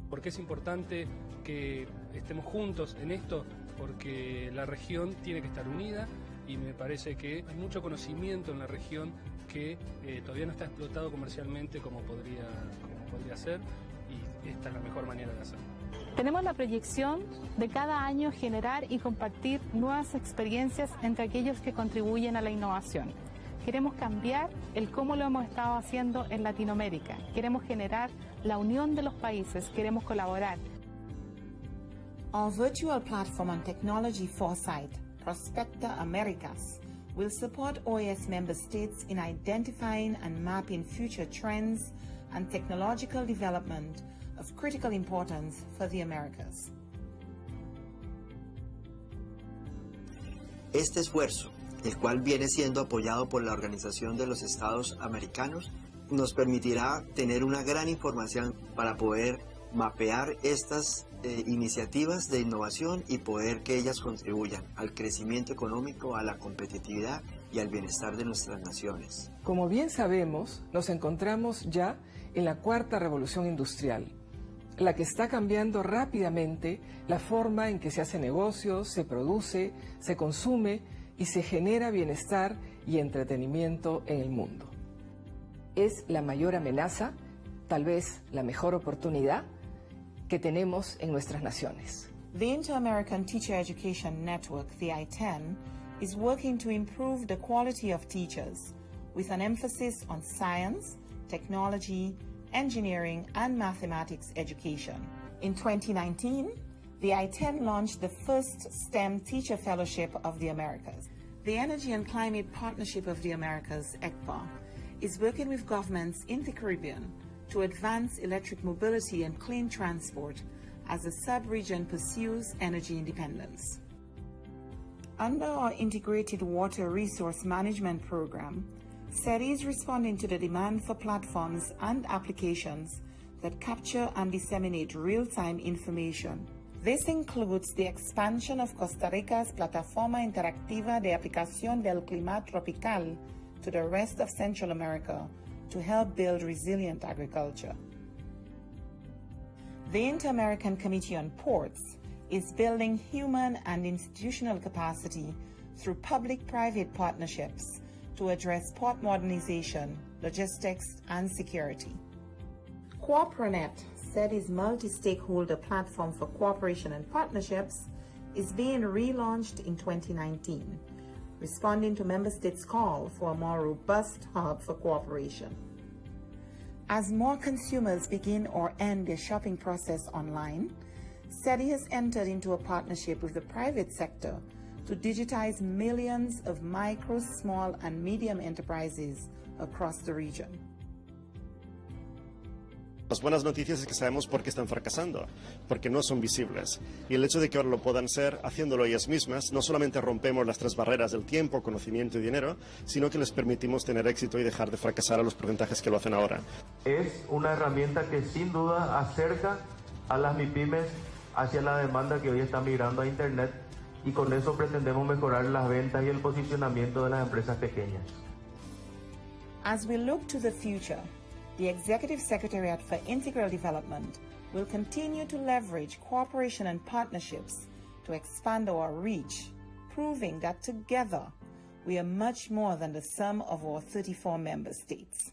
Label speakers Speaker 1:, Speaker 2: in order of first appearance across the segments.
Speaker 1: ¿Por qué es importante que estemos juntos en esto? Porque la región tiene que estar unida y me parece que hay mucho conocimiento en la región que todavía no está explotado comercialmente como podría ser, y esta es la mejor manera de hacerlo.
Speaker 2: Tenemos la proyección de cada año generar y compartir nuevas experiencias entre aquellos que contribuyen a la innovación. Queremos cambiar el cómo lo hemos estado haciendo en Latinoamérica. Queremos generar la unión de los países, queremos colaborar.
Speaker 3: Our virtual platform on technology foresight, Prospecta Americas, will support OAS member states in identifying and mapping future trends and technological development of critical importance for the Americas.
Speaker 4: Este esfuerzo, el cual viene siendo apoyado por la Organización de los Estados Americanos, nos permitirá tener una gran información para poder mapear estas iniciativas de innovación y poder que ellas contribuyan al crecimiento económico, a la competitividad y al bienestar de nuestras naciones.
Speaker 5: Como bien sabemos, nos encontramos ya en la cuarta revolución industrial, la que está cambiando rápidamente la forma en que se hace negocios, se produce, se consume y se genera bienestar y entretenimiento en el mundo. Es la mayor amenaza, tal vez la mejor oportunidad que tenemos en nuestras naciones.
Speaker 3: The Inter-American Teacher Education Network, the I-10, is working to improve the quality of teachers with an emphasis on science, technology, engineering, and mathematics education. In 2019, the I-10 launched the first STEM Teacher Fellowship of the Americas. The Energy and Climate Partnership of the Americas, ECPA, is working with governments in the Caribbean to advance electric mobility and clean transport as the sub-region pursues energy independence. Under our Integrated Water Resource Management Program, SETI is responding to the demand for platforms and applications that capture and disseminate real-time information. This includes the expansion of Costa Rica's Plataforma Interactiva de Aplicación del Clima Tropical to the rest of Central America to help build resilient agriculture. The Inter-American Committee on Ports is building human and institutional capacity through public-private partnerships to address port modernization, logistics, and security. CooperaNet, SETI's multi-stakeholder platform for cooperation and partnerships, is being relaunched in 2019, responding to member states' call for a more robust hub for cooperation. As more consumers begin or end their shopping process online, SETI has entered into a partnership with the private sector to digitize millions of micro, small, and medium enterprises across the region.
Speaker 6: Las buenas noticias es que sabemos por qué están fracasando, porque no son visibles. Y el hecho de que ahora lo puedan ser, haciéndolo ellas mismas, no solamente rompemos las tres barreras del tiempo, conocimiento y dinero, sino que les permitimos tener éxito y dejar de fracasar a los porcentajes que lo hacen ahora.
Speaker 7: Es una herramienta que sin duda acerca a las MIPYMES hacia la demanda que hoy está migrando a Internet, y con eso pretendemos mejorar las ventas y el posicionamiento de las empresas pequeñas.
Speaker 3: As we look to the future, the Executive Secretariat for Integral Development will continue to leverage cooperation and partnerships to expand our reach, proving that together we are much more than the sum of our 34 member states.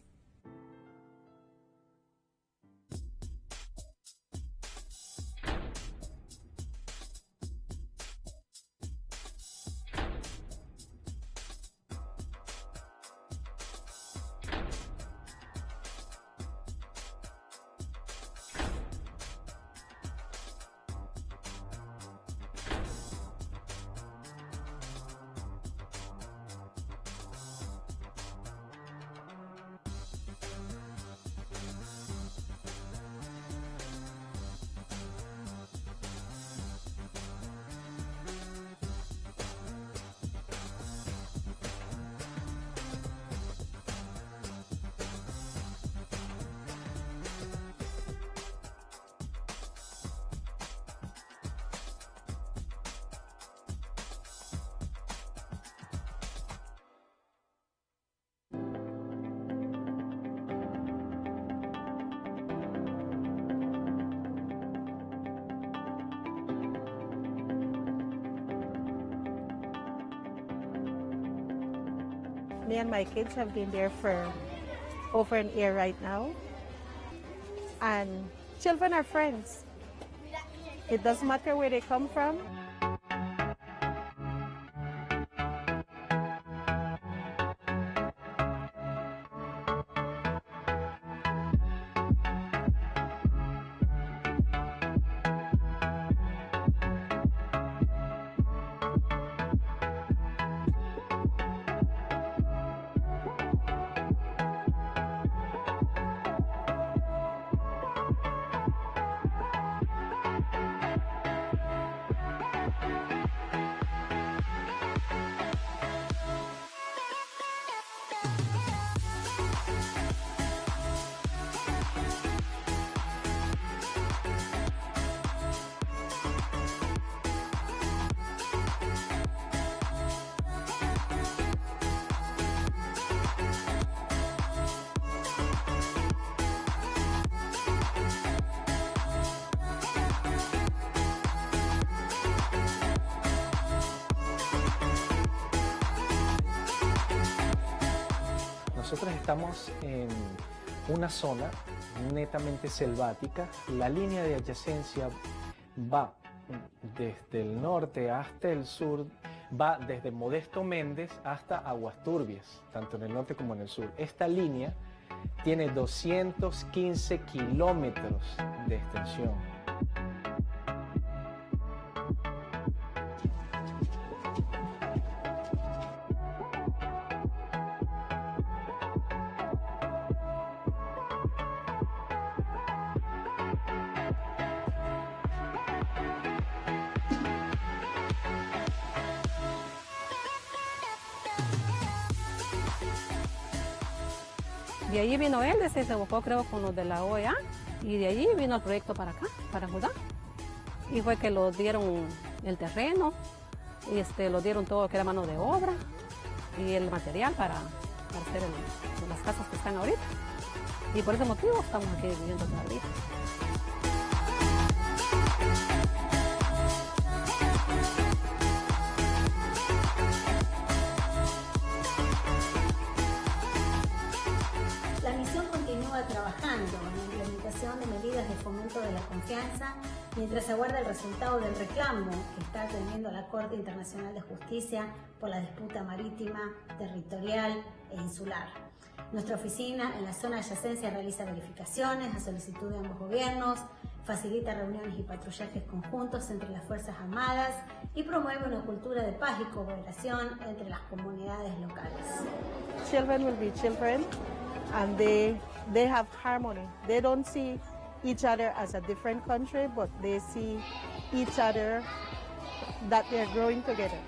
Speaker 8: Me and my kids have been there for over an year right now. And children are friends. It doesn't matter where they come from.
Speaker 9: Nosotros estamos en una zona netamente selvática. La línea de adyacencia va desde el norte hasta el sur, va desde Modesto Méndez hasta Aguas Turbias, tanto en el norte como en el sur. Esta línea tiene 215 kilómetros de extensión.
Speaker 10: De allí vino él, se buscó creo con los de la OEA y de allí vino el proyecto para acá, para Judá. Y fue que lo dieron el terreno, y lo dieron todo lo que era mano de obra y el material para hacer las casas que están ahorita. Y por ese motivo estamos aquí viviendo todavía.
Speaker 11: La misión continúa trabajando en la implementación de medidas de fomento de la confianza mientras se aguarda el resultado del reclamo que está atendiendo la Corte Internacional de Justicia por la disputa marítima, territorial e insular. Nuestra oficina en la zona de adyacencia realiza verificaciones a solicitud de ambos gobiernos, facilita reuniones y patrullajes conjuntos entre las Fuerzas Armadas y promueve una cultura de paz y cooperación entre las comunidades locales.
Speaker 8: Children will be children and they have harmony. They don't see each other as a different country, but they see each other that they're growing together.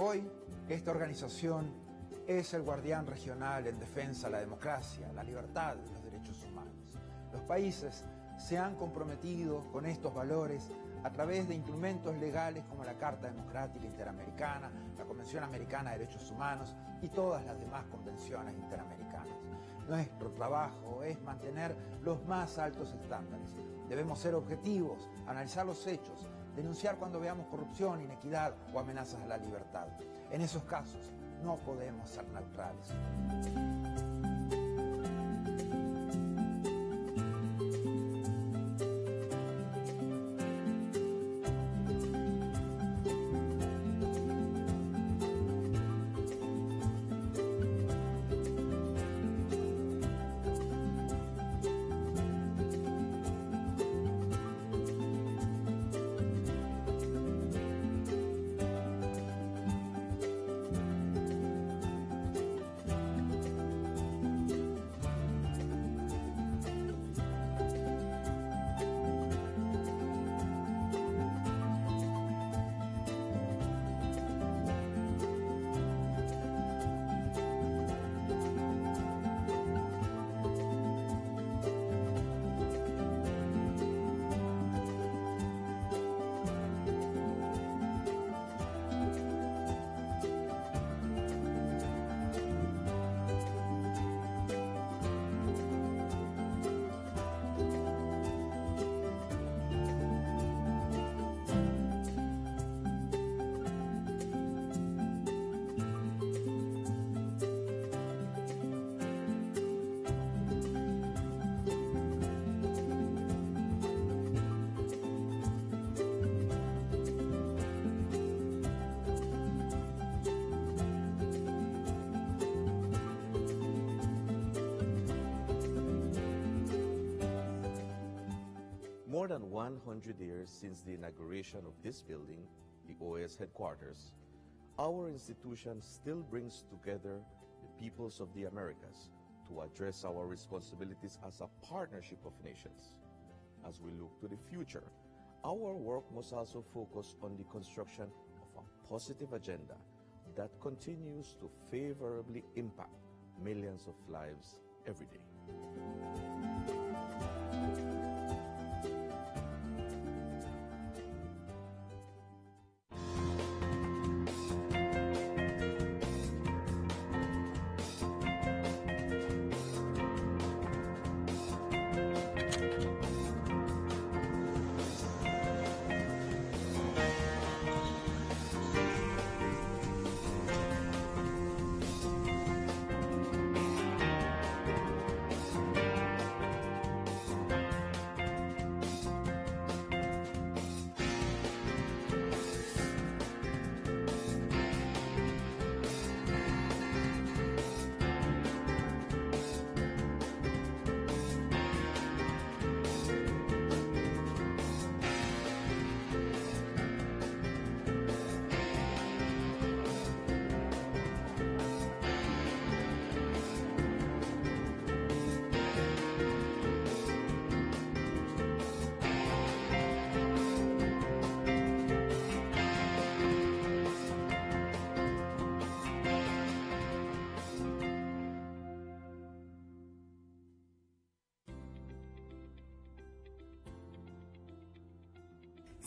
Speaker 12: Hoy, esta organización es el guardián regional en defensa de la democracia, la libertad y los derechos humanos. Los países se han comprometido con estos valores a través de instrumentos legales como la Carta Democrática Interamericana, la Convención Americana de Derechos Humanos y todas las demás convenciones interamericanas. Nuestro trabajo es mantener los más altos estándares. Debemos ser objetivos, analizar los hechos, denunciar cuando veamos corrupción, inequidad o amenazas a la libertad. En esos casos no podemos ser neutrales.
Speaker 13: More than 100 years since the inauguration of this building, the OAS headquarters, our institution still brings together the peoples of the Americas to address our responsibilities as a partnership of nations. As we look to the future, our work must also focus on the construction of a positive agenda that continues to favorably impact millions of lives every day.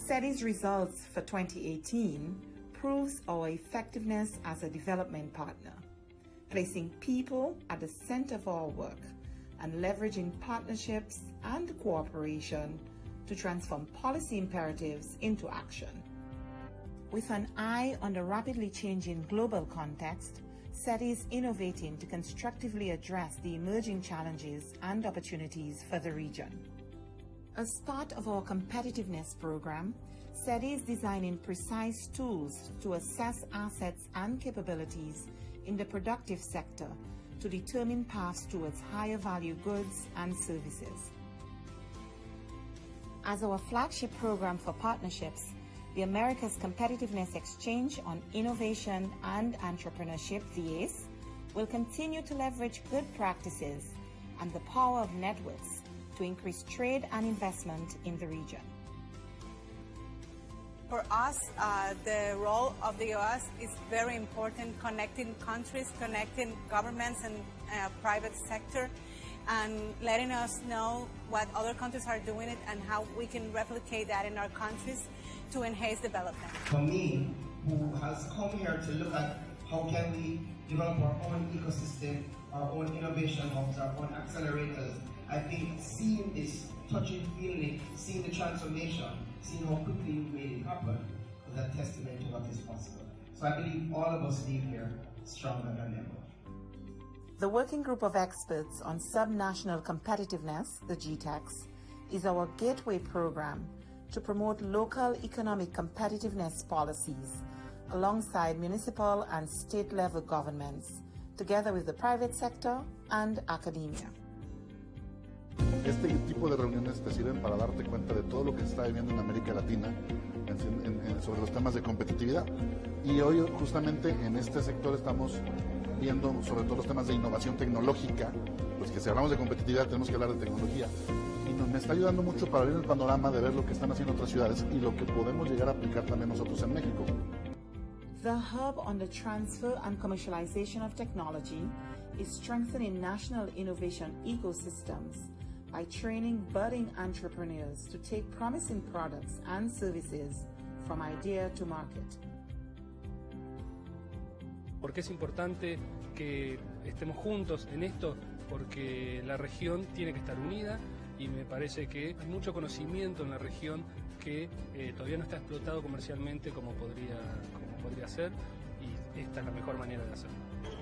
Speaker 3: SETI's results for 2018 proves our effectiveness as a development partner, placing people at the center of our work and leveraging partnerships and cooperation to transform policy imperatives into action. With an eye on the rapidly changing global context, SETI is innovating to constructively address the emerging challenges and opportunities for the region. As part of our competitiveness program, SETI is designing precise tools to assess assets and capabilities in the productive sector to determine paths towards higher value goods and services. As our flagship program for partnerships, the Americas Competitiveness Exchange on Innovation and Entrepreneurship, the OAS, will continue to leverage good practices and the power of networks to increase trade and investment in the region.
Speaker 14: For us, the role of the OAS is very important, connecting countries, connecting governments and private sector. and letting us know what other countries are doing it and how we can replicate that in our countries to enhance development.
Speaker 15: For me, who has come here to look at how can we develop our own ecosystem, our own innovation hubs, our own accelerators, I think seeing this, touching, feeling it, seeing the transformation, seeing how quickly you made it happen, is a testament to what is possible. So I believe all of us leave here stronger than ever.
Speaker 3: The Working Group of Experts on Subnational Competitiveness, the GTEX, is our gateway program to promote local economic competitiveness policies alongside municipal and state-level governments, together with the private sector and academia.
Speaker 16: Este tipo de reuniones te sirven para darte cuenta de todo lo que se está viviendo en América Latina sobre los temas de competitividad. Y hoy justamente en este sector estamos viendo sobre todo los temas de innovación tecnológica, pues que si hablamos de competitividad tenemos que hablar de tecnología. Y me está ayudando mucho para abrir el panorama de ver lo que están haciendo otras ciudades y lo que podemos llegar a aplicar también nosotros en México.
Speaker 3: The hub on the transfer and commercialization of technology is strengthening national innovation ecosystems by training budding entrepreneurs to take promising products and services from idea to market.
Speaker 1: ¿Por qué es importante que estemos juntos en esto? Porque la región tiene que estar unida y me parece que hay mucho conocimiento en la región que todavía no está explotado comercialmente como podría ser, y esta es la mejor manera de hacerlo.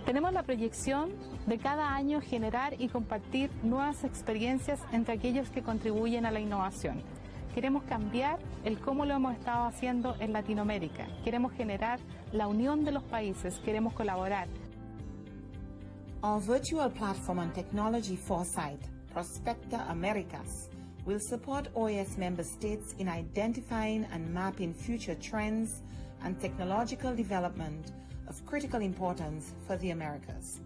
Speaker 2: Tenemos la proyección de cada año generar y compartir nuevas experiencias entre aquellos que contribuyen a la innovación. Queremos cambiar el cómo lo hemos estado haciendo en Latinoamérica. Queremos generar la unión de los países, queremos colaborar.
Speaker 3: Our virtual platform on technology foresight, Prospecta Americas, will support OAS member states in identifying and mapping future trends and technological development of critical importance for the Americas.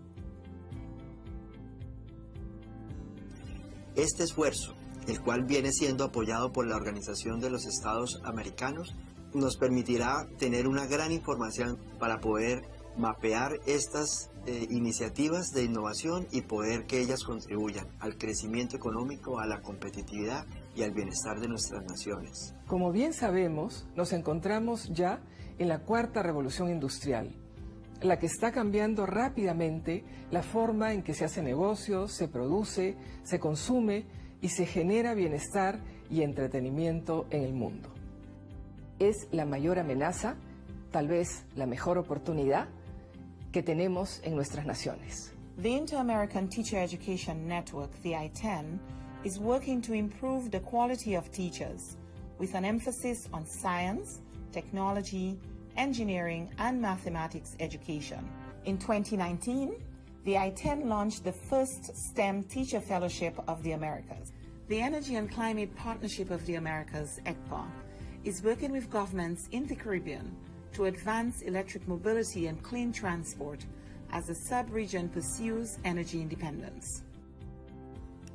Speaker 4: Este esfuerzo, el cual viene siendo apoyado por la Organización de los Estados Americanos, nos permitirá tener una gran información para poder mapear estas iniciativas de innovación y poder que ellas contribuyan al crecimiento económico, a la competitividad y al bienestar de nuestras naciones.
Speaker 5: Como bien sabemos, nos encontramos ya en la cuarta revolución industrial, la que está cambiando rápidamente la forma en que se hace negocio, se produce, se consume y se genera bienestar y entretenimiento en el mundo. Es la mayor amenaza, tal vez la mejor oportunidad que tenemos en nuestras naciones.
Speaker 3: The Inter-American Teacher Education Network, the I-10, is working to improve the quality of teachers with an emphasis on science, technology, engineering, and mathematics education. In 2019, the I-10 launched the first STEM Teacher Fellowship of the Americas. The Energy and Climate Partnership of the Americas, ECPA, is working with governments in the Caribbean to advance electric mobility and clean transport as the sub-region pursues energy independence.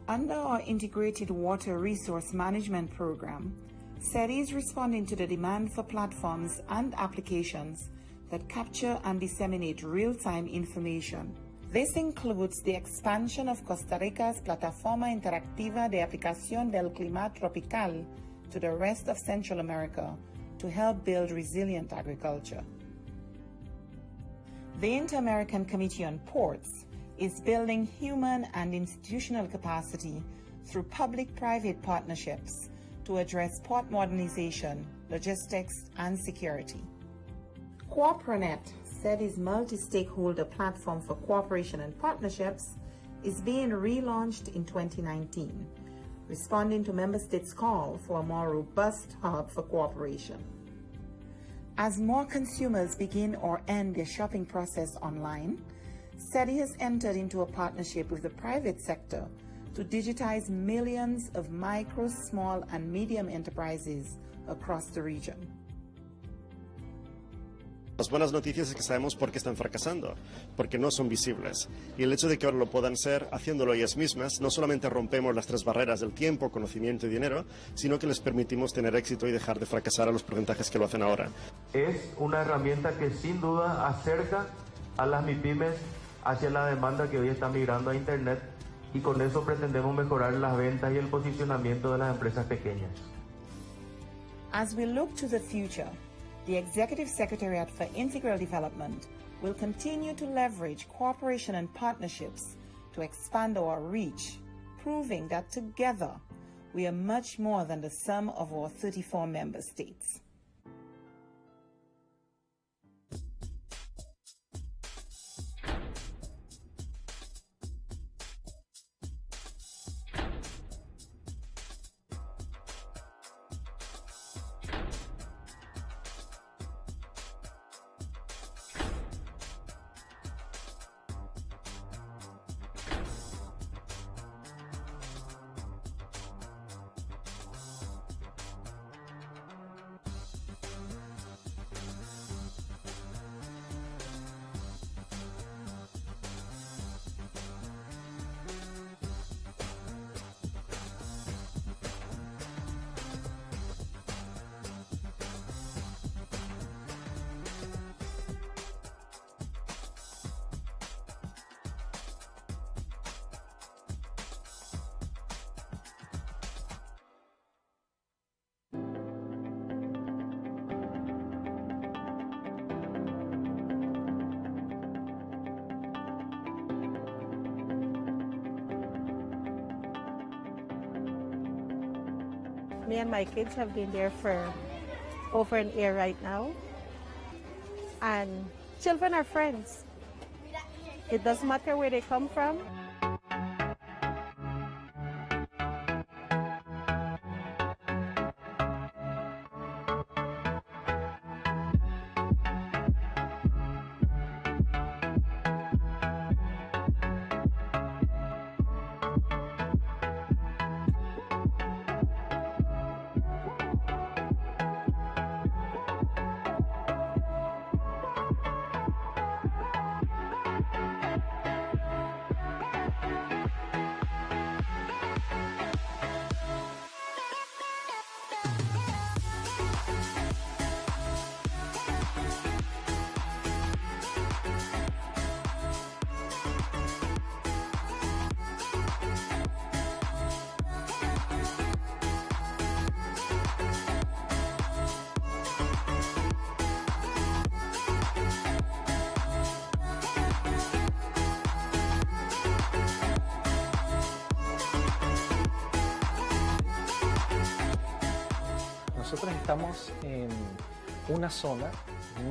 Speaker 3: Under our Integrated Water Resource Management Program, SETI is responding to the demand for platforms and applications that capture and disseminate real-time information. This includes the expansion of Costa Rica's Plataforma Interactiva de Aplicación del Clima Tropical to the rest of Central America to help build resilient agriculture. The Inter-American Committee on Ports is building human and institutional capacity through public-private partnerships to address port modernization, logistics, and security. CooperaNet, SETI's multi-stakeholder platform for cooperation and partnerships, is being relaunched in 2019, responding to member states' call for a more robust hub for cooperation. As more consumers begin or end their shopping process online, SETI has entered into a partnership with the private sector to digitize millions of micro, small, and medium enterprises across the region.
Speaker 6: Las buenas noticias es que sabemos por qué están fracasando, porque no son visibles. Y el hecho de que ahora lo puedan ser, haciéndolo ellas mismas, no solamente rompemos las tres barreras del tiempo, conocimiento y dinero, sino que les permitimos tener éxito y dejar de fracasar a los porcentajes que lo hacen ahora.
Speaker 7: Es una herramienta que sin duda acerca a las MIPYMES hacia la demanda que hoy está migrando a Internet y con eso pretendemos mejorar las ventas y el posicionamiento de las empresas pequeñas.
Speaker 3: As we look to the future, the Executive Secretariat for Integral Development will continue to leverage cooperation and partnerships to expand our reach, proving that together we are much more than the sum of our 34 member states.
Speaker 8: Me and my kids have been there for over an year right now. And children are friends. It doesn't matter where they come from.
Speaker 9: Nosotros estamos en una zona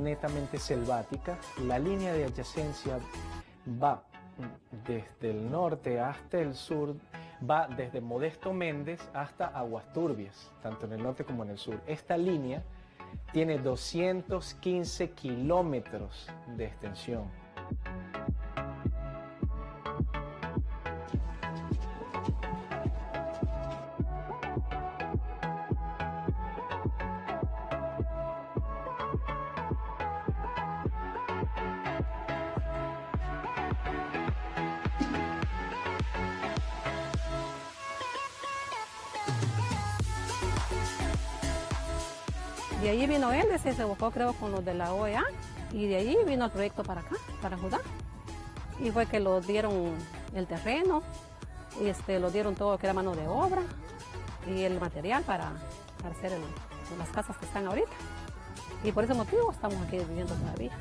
Speaker 9: netamente selvática. La línea de adyacencia va desde el norte hasta el sur, va desde Modesto Méndez hasta Aguas Turbias, tanto en el norte como en el sur. Esta línea tiene 215 kilómetros de extensión.
Speaker 10: De allí vino él, se buscó creo con los de la OEA y de allí vino el proyecto para acá, para Judá. Y fue que lo dieron el terreno, y lo dieron todo que era mano de obra y el material para hacer las casas que están ahorita. Y por ese motivo estamos aquí viviendo todavía.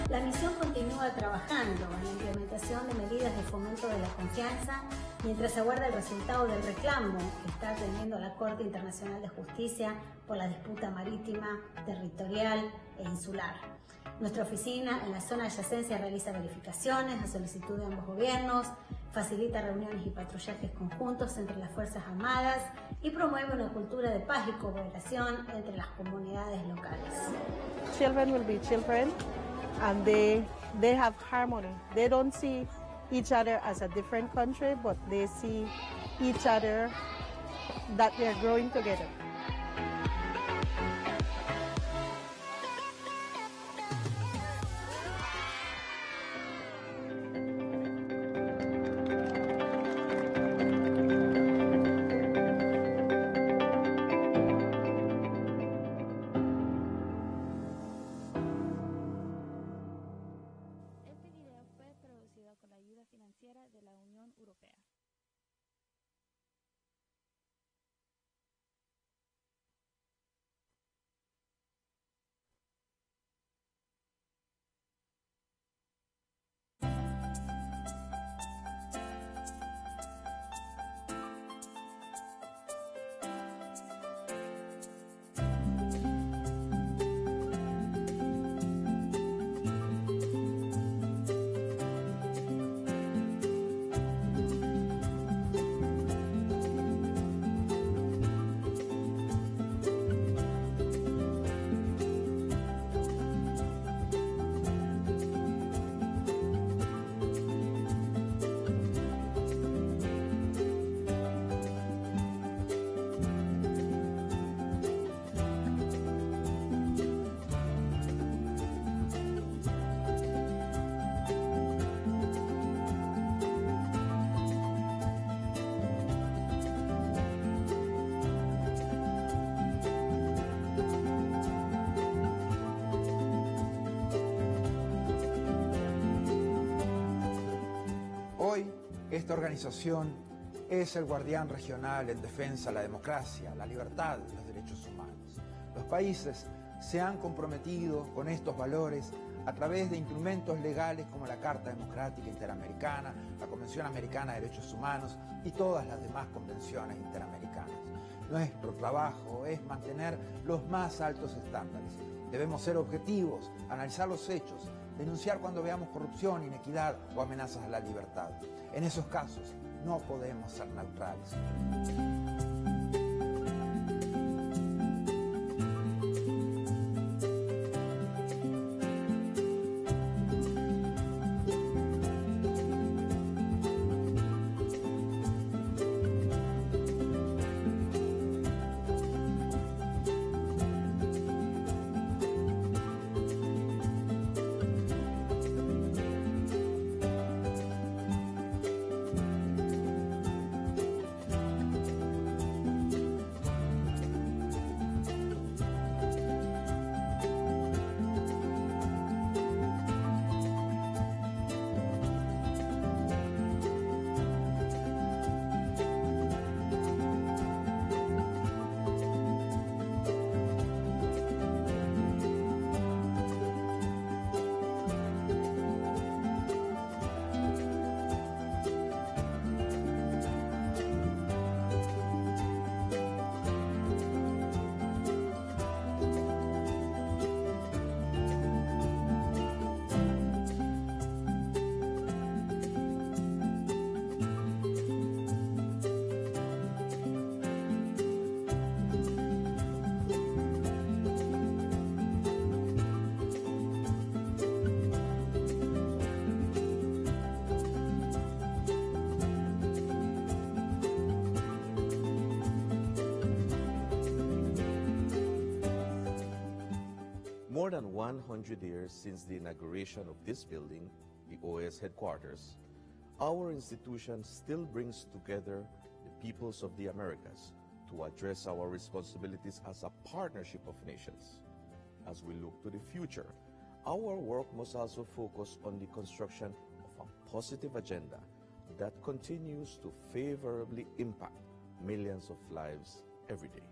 Speaker 11: La misión continúa trabajando en la implementación de medidas de fomento de la confianza mientras aguarda el resultado del reclamo que está atendiendo la Corte Internacional de Justicia por la disputa marítima, territorial e insular. Nuestra oficina en la zona de adyacencia realiza verificaciones a solicitud de ambos gobiernos, facilita reuniones y patrullajes conjuntos entre las Fuerzas Armadas y promueve una cultura de paz y cooperación entre las comunidades locales.
Speaker 8: Children will be children. And they have harmony. They don't see each other as a different country, but they see each other that they're growing together.
Speaker 17: financiera de la Unión Europea.
Speaker 12: Hoy, esta organización es el guardián regional en defensa de la democracia, la libertad y los derechos humanos. Los países se han comprometido con estos valores a través de instrumentos legales como la Carta Democrática Interamericana, la Convención Americana de Derechos Humanos y todas las demás convenciones interamericanas. Nuestro trabajo es mantener los más altos estándares. Debemos ser objetivos, analizar los hechos, denunciar cuando veamos corrupción, inequidad o amenazas a la libertad. En esos casos, no podemos ser neutrales.
Speaker 13: More than 100 years since the inauguration of this building, the OAS headquarters, our institution still brings together the peoples of the Americas to address our responsibilities as a partnership of nations. As we look to the future, our work must also focus on the construction of a positive agenda that continues to favorably impact millions of lives every day.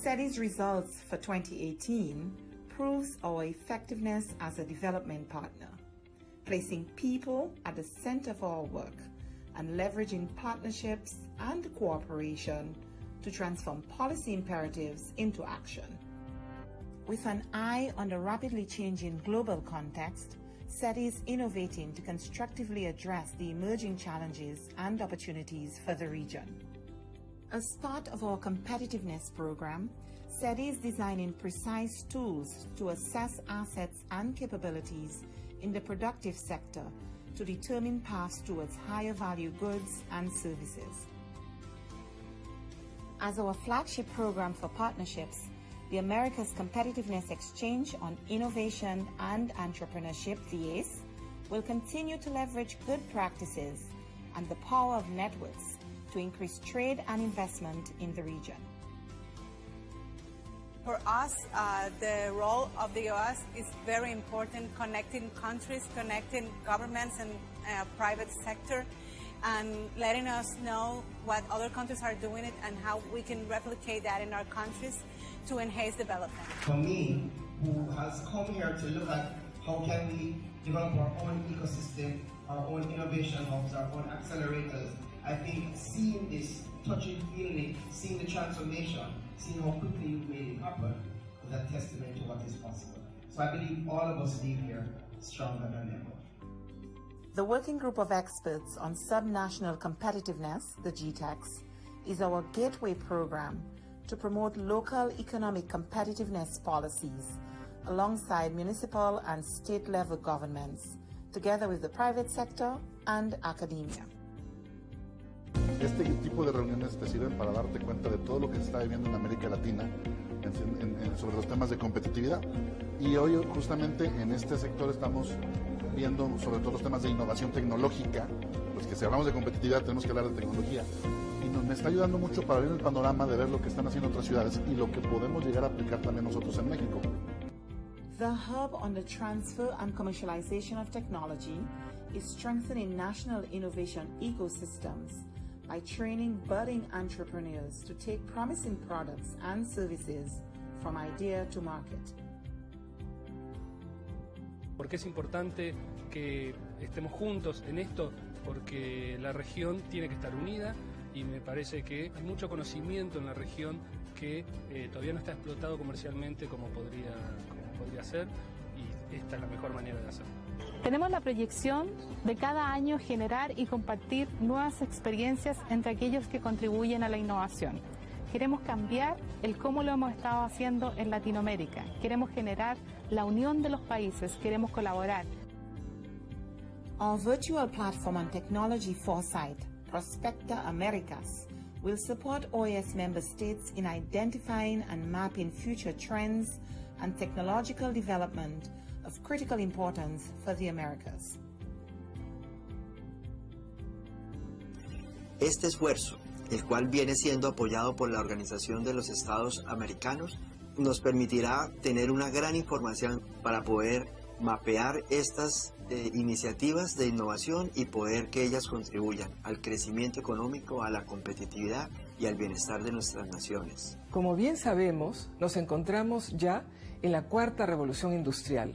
Speaker 3: SETI's results for 2018 proves our effectiveness as a development partner, placing people at the center of our work and leveraging partnerships and cooperation to transform policy imperatives into action. With an eye on the rapidly changing global context, SETI is innovating to constructively address the emerging challenges and opportunities for the region. As part of our competitiveness program, SETI is designing precise tools to assess assets and capabilities in the productive sector to determine paths towards higher value goods and services. As our flagship program for partnerships, the Americas Competitiveness Exchange on Innovation and Entrepreneurship, the OAS, will continue to leverage good practices and the power of networks to increase trade and investment in the region.
Speaker 14: For us, the role of the OAS is very important, connecting countries, connecting governments and private sector, and letting us know what other countries are doing it and how we can replicate that in our countries to enhance development.
Speaker 15: For me, who has come here to look at how can we develop our own ecosystem, our own innovation hubs, our own accelerators, I think seeing this, touching, feeling it, seeing the transformation, seeing how quickly you've made it happen is a testament to what is possible. So I believe all of us leave here stronger than ever.
Speaker 3: The Working Group of Experts on Subnational Competitiveness, the GTEX, is our gateway program to promote local economic competitiveness policies alongside municipal and state-level governments, together with the private sector and academia.
Speaker 16: Este tipo de reuniones te sirven para darte cuenta de todo lo que se está viviendo en América Latina sobre los temas de competitividad. Y hoy justamente en este sector estamos viendo sobre todo los temas de innovación tecnológica, pues que si hablamos de competitividad tenemos que hablar de tecnología. Y me está ayudando mucho para abrir el panorama de ver lo que están haciendo otras ciudades y lo que podemos llegar a aplicar también nosotros en México.
Speaker 3: The Hub on the Transfer and Commercialization of Technology is strengthening national innovation ecosystems by training budding entrepreneurs to take promising products and services from idea to market.
Speaker 1: Porque es importante que estemos juntos en esto, porque la región tiene que estar unida y me parece que hay mucho conocimiento en la región que todavía no está explotado comercialmente como podría ser, y esta es la mejor manera de hacerlo.
Speaker 2: Tenemos la proyección de cada año generar y compartir nuevas experiencias entre aquellos que contribuyen a la innovación. Queremos cambiar el cómo lo hemos estado haciendo en Latinoamérica. Queremos generar la unión de los países. Queremos colaborar.
Speaker 3: Our virtual platform on technology foresight, Prospecta Americas, will support OAS member states in identifying and mapping future trends and technological development of critical importance for the Americas.
Speaker 4: Este esfuerzo, el cual viene siendo apoyado por la Organización de los Estados Americanos, nos permitirá tener una gran información para poder mapear estas iniciativas de innovación y poder que ellas contribuyan al crecimiento económico, a la competitividad y al bienestar de nuestras naciones.
Speaker 5: Como bien sabemos, nos encontramos ya en la cuarta revolución industrial,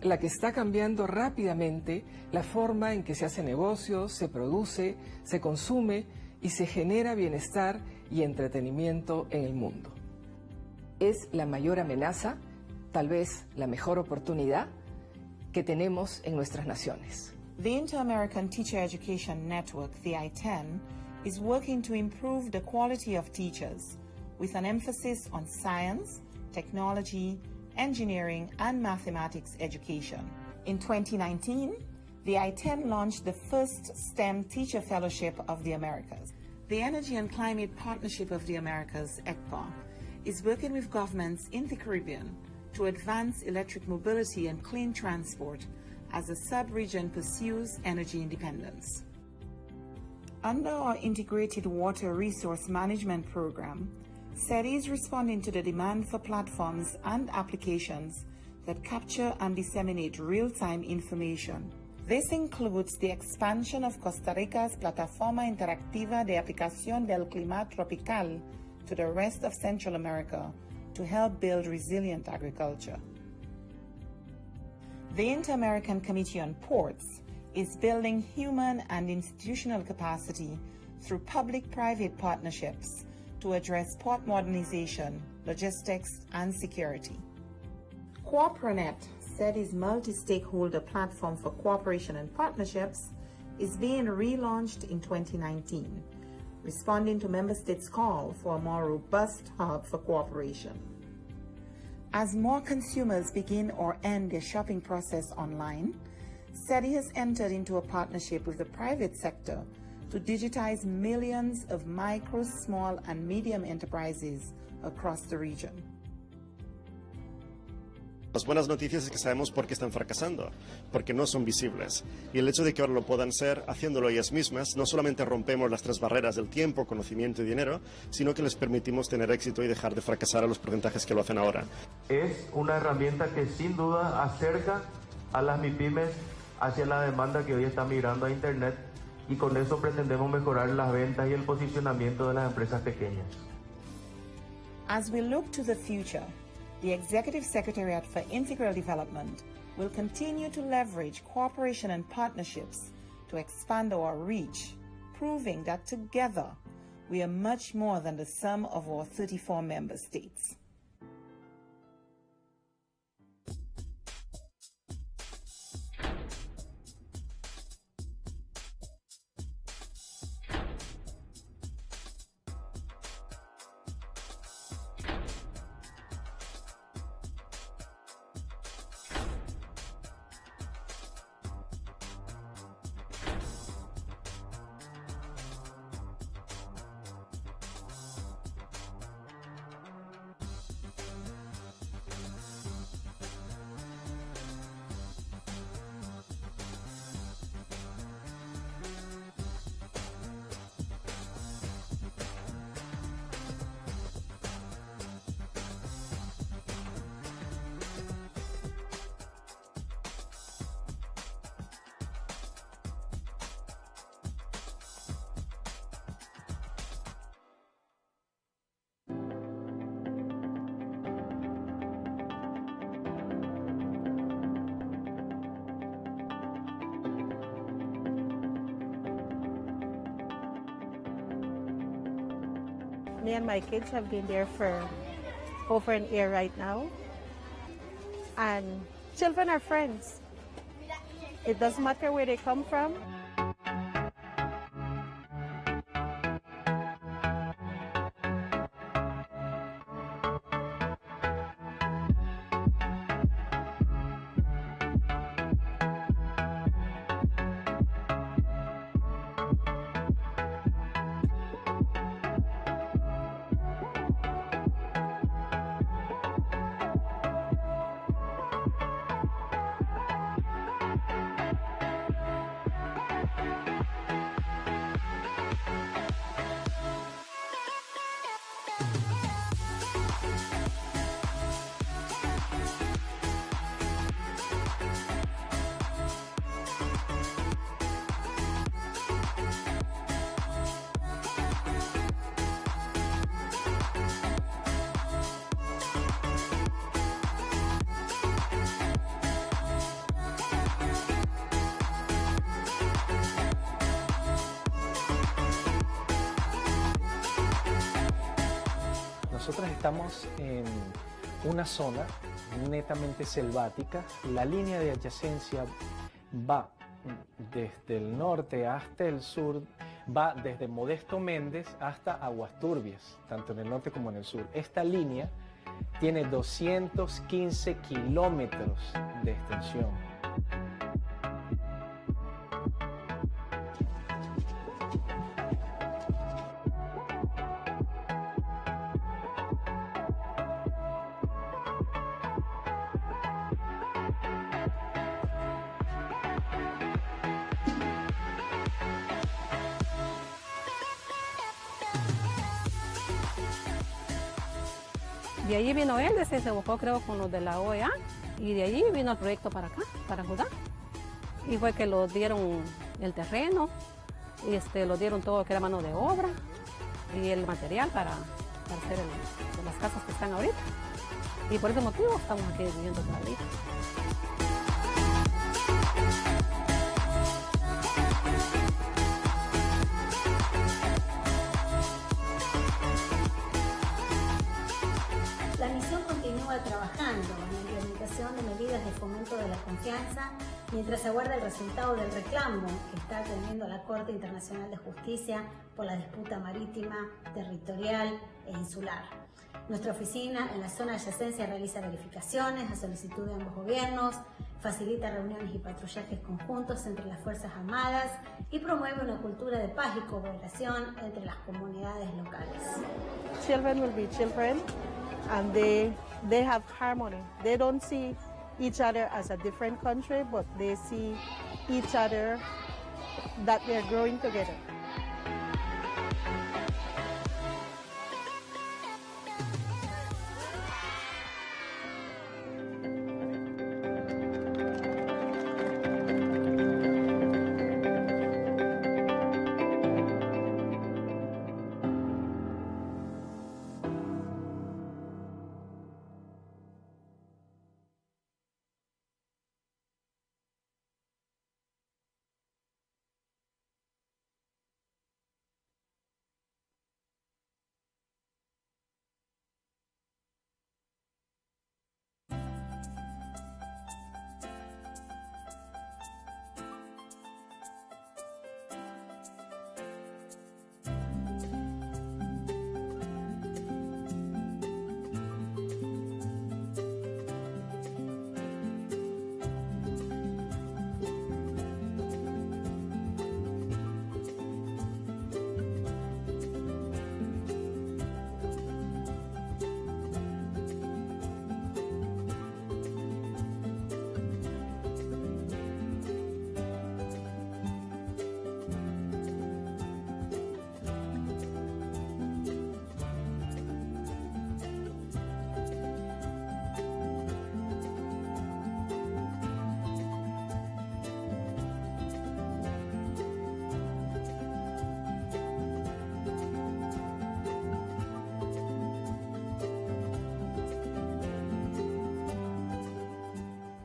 Speaker 5: la que está cambiando rápidamente la forma en que se hace negocio, se produce, se consume y se genera bienestar y entretenimiento en el mundo. Es la mayor amenaza, tal vez la mejor oportunidad que tenemos en nuestras naciones.
Speaker 3: The Inter-American Teacher Education Network, the I-10, is working to improve the quality of teachers with an emphasis on science, technology, engineering, and mathematics education. In 2019, the I-10 launched the first STEM Teacher Fellowship of the Americas. The Energy and Climate Partnership of the Americas, ECPA, is working with governments in the Caribbean to advance electric mobility and clean transport as the sub-region pursues energy independence. Under our Integrated Water Resource Management Program, SETI is responding to the demand for platforms and applications that capture and disseminate real-time information. This includes the expansion of Costa Rica's Plataforma Interactiva de Aplicación del Clima Tropical, to the rest of Central America to help build resilient agriculture. The Inter-American Committee on Ports is building human and institutional capacity through public-private partnerships to address port modernization, logistics, and security. CooperaNet, SETI's multi-stakeholder platform for cooperation and partnerships, is being relaunched in 2019, responding to member states' call for a more robust hub for cooperation. As more consumers begin or end their shopping process online, SETI has entered into a partnership with the private sector to digitize millions of micro, small, and medium enterprises across the region.
Speaker 6: Las buenas noticias es que sabemos por qué están fracasando, porque no son visibles. Y el hecho de que ahora lo puedan ser, haciéndolo ellas mismas, no solamente rompemos las tres barreras del tiempo, conocimiento y dinero, sino que les permitimos tener éxito y dejar de fracasar a los porcentajes que lo hacen ahora.
Speaker 7: Es una herramienta que sin duda acerca a las MIPYMES hacia la demanda que hoy está migrando a Internet, y con eso pretendemos mejorar las ventas y el posicionamiento de las empresas pequeñas.
Speaker 3: As we look to the future, the Executive Secretariat for Integral Development will continue to leverage cooperation and partnerships to expand our reach, proving that together we are much more than the sum of our 34 member states.
Speaker 8: Me and my kids have been there for over an year right now. And children are friends. It doesn't matter where they come from.
Speaker 9: Nosotros estamos en una zona netamente selvática. La línea de adyacencia va desde el norte hasta el sur, va desde Modesto Méndez hasta Aguas Turbias, tanto en el norte como en el sur. Esta línea tiene 215 kilómetros de extensión.
Speaker 10: De allí vino él, se buscó creo con los de la OAS y de allí vino el proyecto para acá, para Judá. Y fue que lo dieron el terreno, y lo dieron todo lo que era mano de obra y el material para hacer las casas que están ahorita. Y por ese motivo estamos aquí viviendo todavía.
Speaker 11: La misión continúa trabajando en la implementación de medidas de fomento de la confianza mientras se aguarda el resultado del reclamo que está atendiendo la Corte Internacional de Justicia por la disputa marítima, territorial e insular. Nuestra oficina en la zona de adyacencia realiza verificaciones a solicitud de ambos gobiernos, facilita reuniones y patrullajes conjuntos entre las Fuerzas Armadas y promueve una cultura de paz y cooperación entre las comunidades locales.
Speaker 8: Children will be children and they have harmony. They don't see each other as a different country, but they see each other that they're growing together.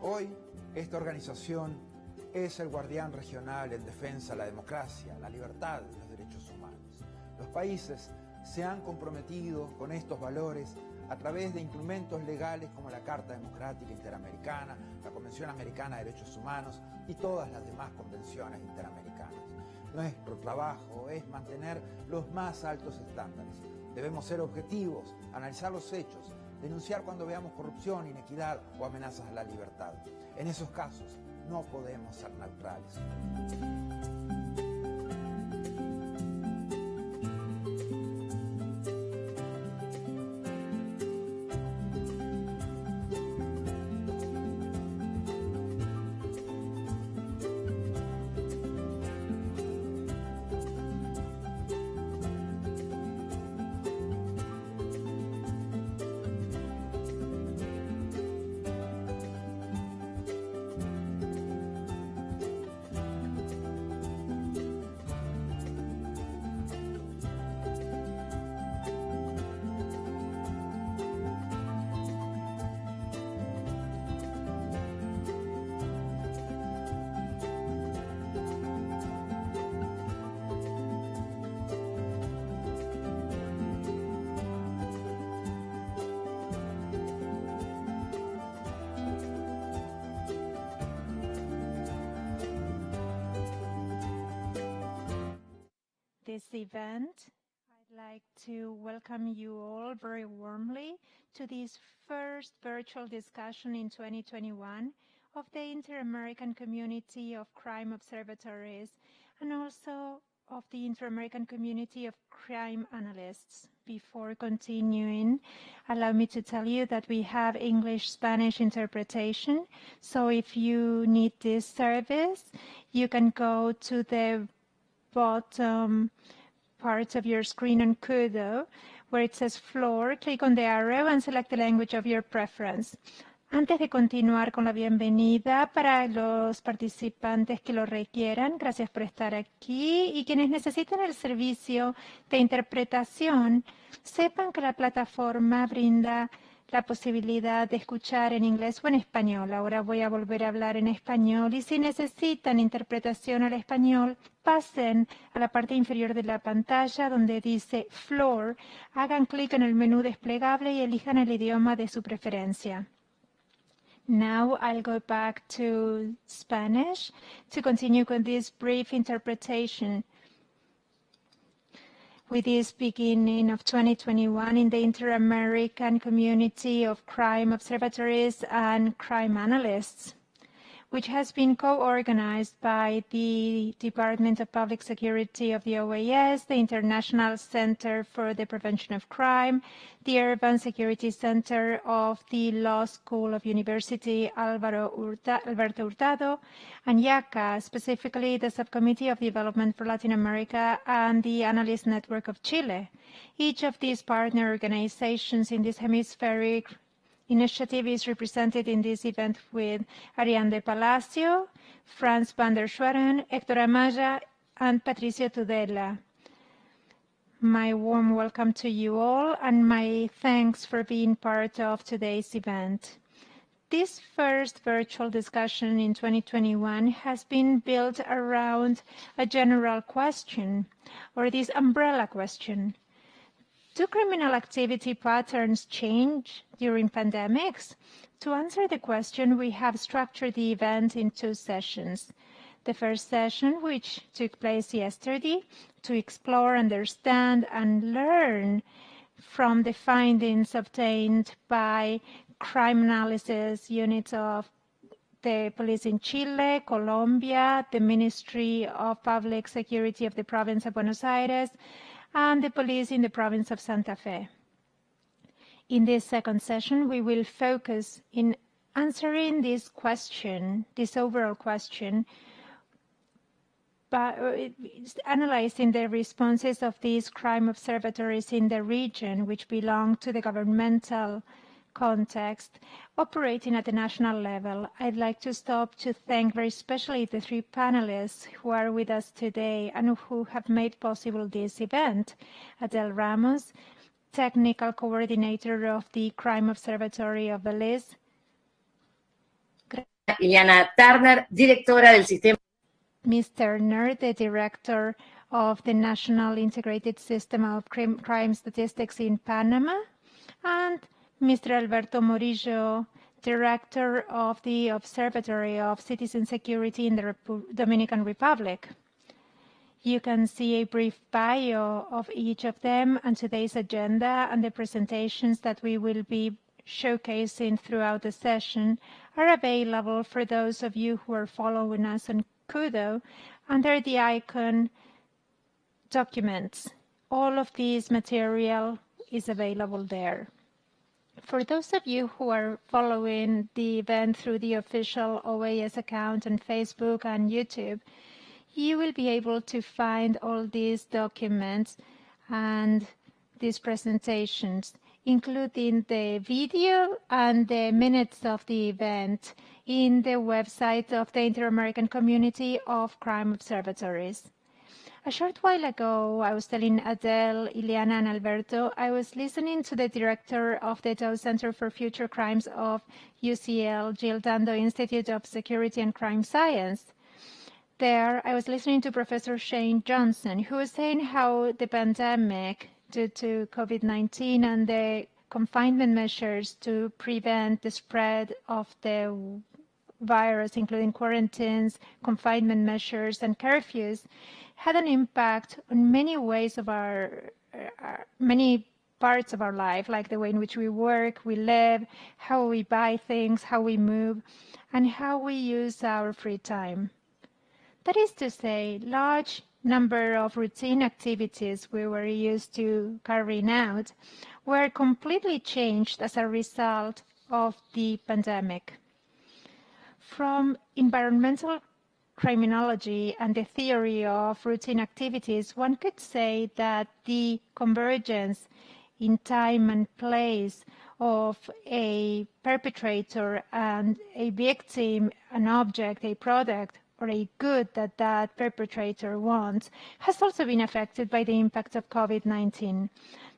Speaker 12: Hoy, esta organización es el guardián regional en defensa de la democracia, la libertad y los derechos humanos. Los países se han comprometido con estos valores a través de instrumentos legales como la Carta Democrática Interamericana, la Convención Americana de Derechos Humanos y todas las demás convenciones interamericanas. Nuestro trabajo es mantener los más altos estándares. Debemos ser objetivos, analizar los hechos, denunciar cuando veamos corrupción, inequidad o amenazas a la libertad. En esos casos, no podemos ser neutrales.
Speaker 17: This event, I'd like to welcome you all very warmly to this first virtual discussion in 2021 of the Inter-American Community of Crime Observatories and also of the Inter-American Community of Crime Analysts. Before continuing, allow me to tell you that we have English-Spanish interpretation, so if you need this service, you can go to the bottom part of your screen on Kudo, where it says floor, click on the arrow and select the language of your preference. Antes de continuar con la bienvenida para los participantes que lo requieran, gracias por estar aquí, y quienes necesiten el servicio de interpretación, sepan que la plataforma brinda la posibilidad de escuchar en inglés o en español. Ahora voy a volver a hablar en español, y si necesitan interpretación al español, pasen a la parte inferior de la pantalla donde dice Floor, hagan clic en el menú desplegable y elijan el idioma de su preferencia. Now I'll go back to Spanish to continue with this brief interpretation. With this beginning of 2021 in the Inter-American community of crime observatories and crime analysts, which has been co-organized by the Department of Public Security of the OAS, the International Center for the Prevention of Crime, the Urban Security Center of the Law School of University Alberto Hurtado, and YACA, specifically the Subcommittee of Development for Latin America and the Analyst Network of Chile. Each of these partner organizations in this hemispheric initiative is represented in this event with Ariane de Palacio, Franz van der Schweren, Héctor Amaya, and Patricio Tudela. My warm welcome to you all, and my thanks for being part of today's event. This first virtual discussion in 2021 has been built around a general question, or this umbrella question. Do criminal activity patterns change during pandemics? To answer the question, we have structured the event in 2 sessions. The first session, which took place yesterday, to explore, understand, and learn from the findings obtained by crime analysis units of the police in Chile, Colombia, the Ministry of Public Security of the province of Buenos Aires, and the police in the province of Santa Fe. In this second session, we will focus in answering this question, this overall question, by analyzing the responses of these crime observatories in the region, which belong to the governmental context, operating at the national level. I'd like to stop to thank very especially the 3 panelists who are with us today and who have made possible this event. Adele Ramos, Technical Coordinator of the Crime Observatory of Belize.
Speaker 18: Ileana Turner, Directora del Sistema.
Speaker 17: Ms. Turner, the Director of the National Integrated System of Crime Statistics in Panama. And Mr. Alberto Morillo, Director of the Observatory of Citizen Security in the Dominican Republic. You can see a brief bio of each of them and today's agenda, and the presentations that we will be showcasing throughout the session are available for those of you who are following us on Kudo under the icon Documents. All of this material is available there. For those of you who are following the event through the official OAS account on Facebook and YouTube, you will be able to find all these documents and these presentations, including the video and the minutes of the event, in the website of the Inter-American Community of Crime Observatories. A short while ago, I was telling Adele, Ileana, and Alberto, I was listening to the director of the Dow Center for Future Crimes of UCL, Jill Dando Institute of Security and Crime Science. There, I was listening to Professor Shane Johnson, who was saying how the pandemic, due to COVID-19 and the confinement measures to prevent the spread of the virus, including quarantines, confinement measures, and curfews, had an impact on many ways of many parts of our life, like the way in which we work, we live, how we buy things, how we move, and how we use our free time. That is to say, large number of routine activities we were used to carrying out were completely changed as a result of the pandemic. From environmental criminology and the theory of routine activities, one could say that the convergence in time and place of a perpetrator and a victim, an object, a product, or a good that that perpetrator wants, has also been affected by the impact of COVID-19.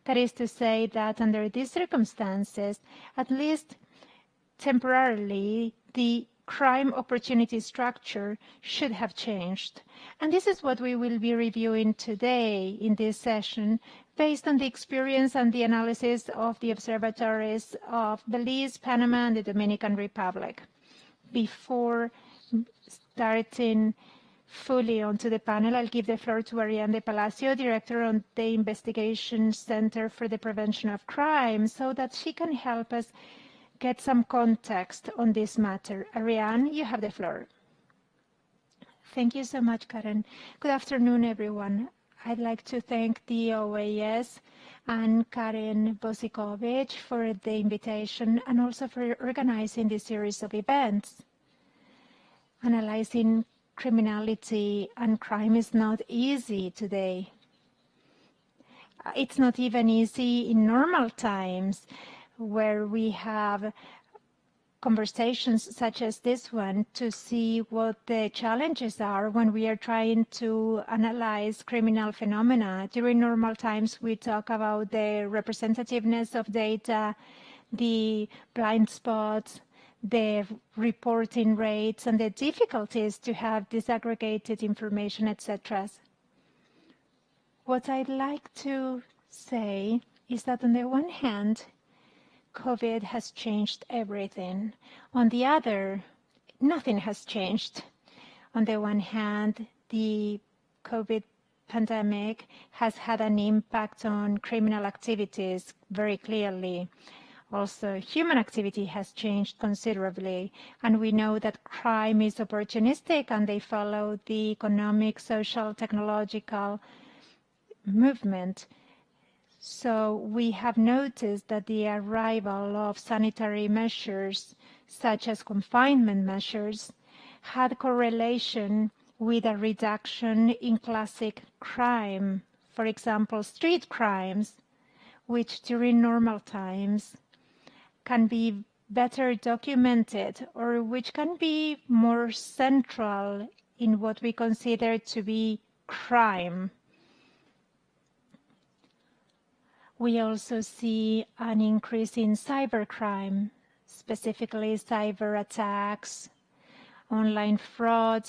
Speaker 17: That is to say that under these circumstances, at least temporarily, the crime opportunity structure should have changed. And this is what we will be reviewing today in this session, based on the experience and the analysis of the observatories of Belize, Panama, and the Dominican Republic. Before starting fully onto the panel, I'll give the floor to Ariane de Palacio, Director on the Investigation Center for the Prevention of Crime, so that she can help us get some context on this matter. Ariane, you have the floor. Thank you so much, Karen. Good afternoon, everyone. I'd like to thank the OAS and Karen Bosikovic for the invitation and also for organizing this series of events. Analyzing criminality and crime is not easy today. It's not even easy in normal times, where we have conversations such as this one to see what the challenges are when we are trying to analyze criminal phenomena. During normal times, we talk about the representativeness of data, the blind spots, the reporting rates, and the difficulties to have disaggregated information, etc. What I'd like to say is that on the one hand, COVID has changed everything. On the other, nothing has changed. On the one hand, the COVID pandemic has had an impact on criminal activities very clearly. Also, human activity has changed considerably, and we know that crime is opportunistic and they follow the economic, social, technological movement. So we have noticed that the arrival of sanitary measures, such as confinement measures, had correlation with a reduction in classic crime. For example, street crimes, which during normal times can be better documented or which can be more central in what we consider to be crime. We also see an increase in cybercrime, specifically cyber attacks, online fraud,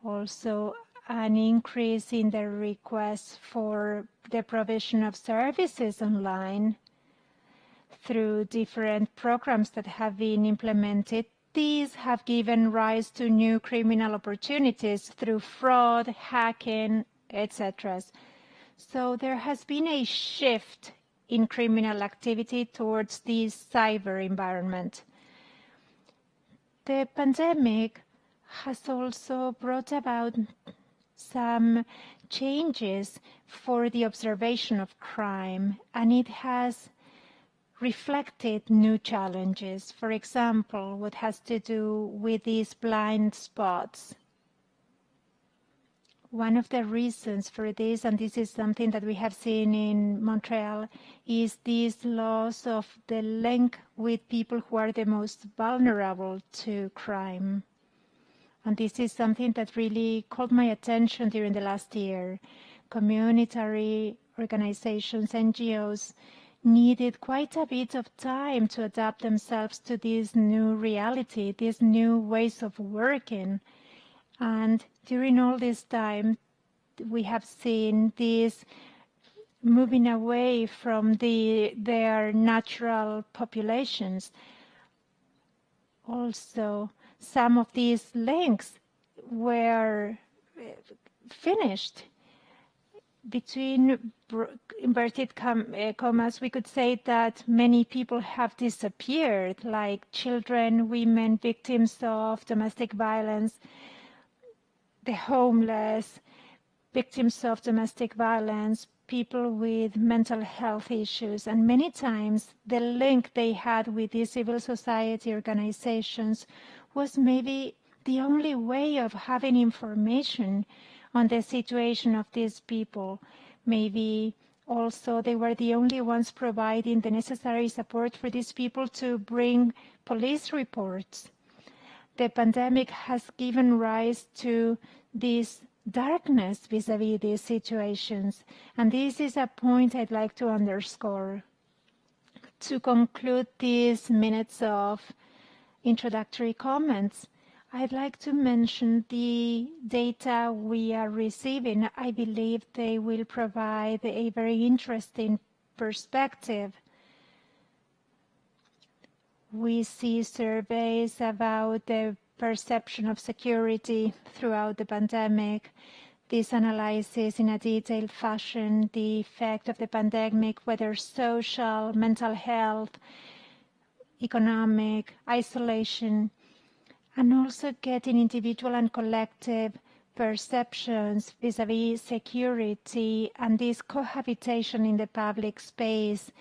Speaker 17: also an increase in the requests for the provision of services online through different programs that have been implemented. These have given rise to new criminal opportunities through fraud, hacking, etc. So there has been a shift in criminal activity towards this cyber environment. The pandemic has also brought about some changes for the observation of crime, and it has reflected new challenges. For example, what has to do with these blind spots. One of the reasons for this, and this is something that we have seen in Montreal, is this loss of the link with people who are the most vulnerable to crime. And this is something that really caught my attention during the last year. Community organizations, NGOs, needed quite a bit of time to adapt themselves to this new reality, these new ways of working. And during all this time, we have seen this moving away from their natural populations. Also, some of these links were finished. Between inverted commas, we could say that many people have disappeared, like children, women, victims of domestic violence, the homeless, victims of domestic violence, people with mental health issues. And many times the link they had with these civil society organizations was maybe the only way of having information on the situation of these people. Maybe Also, they were the only ones providing the necessary support for these people to bring police reports. The pandemic has given rise to this darkness vis-à-vis these situations, and this is a point I'd like to underscore. To conclude these minutes of introductory comments, I'd like to mention the data we are receiving. I believe they will provide a very interesting perspective. We see surveys about the perception of security throughout the pandemic. This analyzes in a detailed fashion the effect of the pandemic, whether social, mental health, economic, isolation, and also getting individual and collective perceptions vis-à-vis security and this cohabitation in the public space,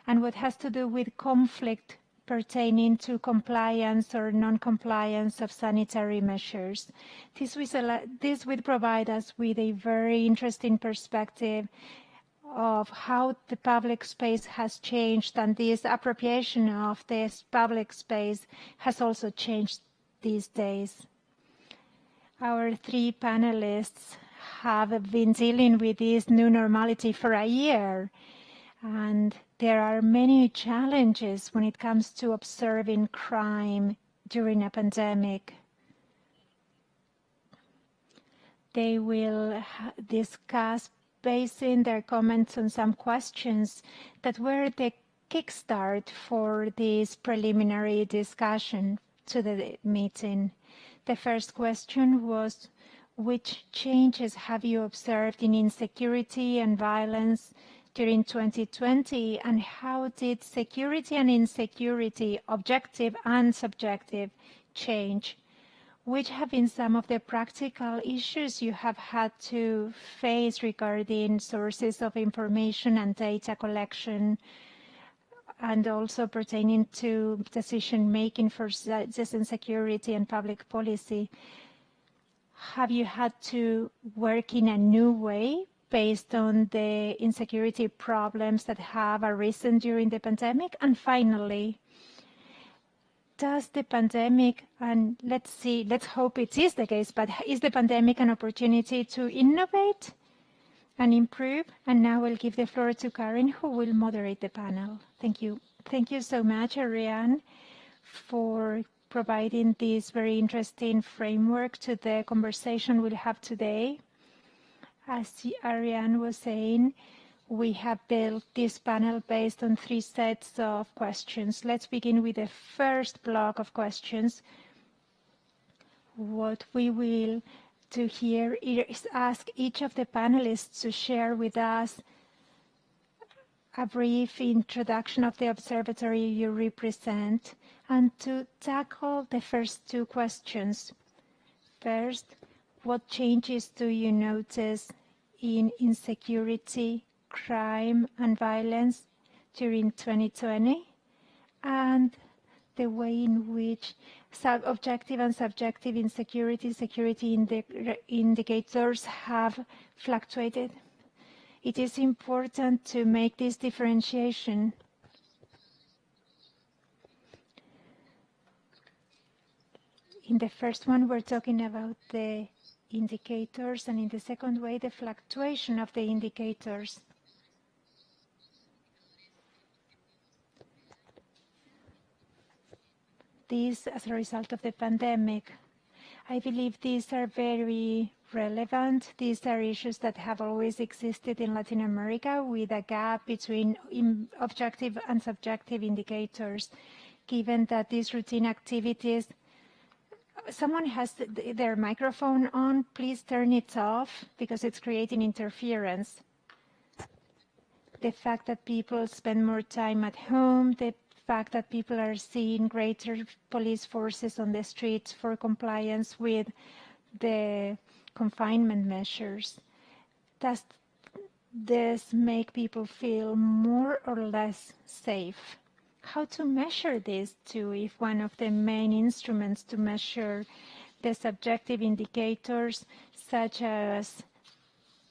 Speaker 17: and what has to do with conflict pertaining to compliance or non-compliance of sanitary measures. This will provide us with a very interesting perspective of how the public space has changed, and this appropriation of this public space has also changed these days. Our three panelists have been dealing with this new normality for a year, and there are many challenges when it comes to observing crime during a pandemic. They will discuss, basing their comments on some questions that were the kickstart for this preliminary discussion to the meeting. The first question was, which changes have you observed in insecurity and violence during 2020, and how did security and insecurity, objective and subjective, change? Which have been some of the practical issues you have had to face regarding sources of information and data collection, and also pertaining to decision-making for citizen security and public policy? Have you had to work in a new way based on the insecurity problems that have arisen during the pandemic? And finally, does the pandemic, and let's hope it is the case, but is the pandemic an opportunity to innovate and improve? And now I'll give the floor to Karen, who will moderate the panel. Thank you. Thank you so much, Ariane, for providing this very interesting framework to the conversation we'll have today. As Ariane was saying, we have built this panel based on 3 sets of questions. Let's begin with the first block of questions. What we will do here is ask each of the panelists to share with us a brief introduction of the observatory you represent, and to tackle the first 2 questions. First, what changes do you notice in insecurity, crime, and violence during 2020? And the way in which objective and subjective insecurity, security indicators have fluctuated. It is important to make this differentiation. In the first one, we're talking about the indicators, and in the second way, the fluctuation of the indicators. This as a result of the pandemic. I believe these are very relevant. These are issues that have always existed in Latin America, with a gap between objective and subjective indicators, given that these routine activities. Someone has their microphone on. Please turn it off because it's creating interference. The fact that people spend more time at home, the fact that people are seeing greater police forces on the streets for compliance with the confinement measures. Does this make people feel more or less safe? How to measure this too, if one of the main instruments to measure the subjective indicators, such as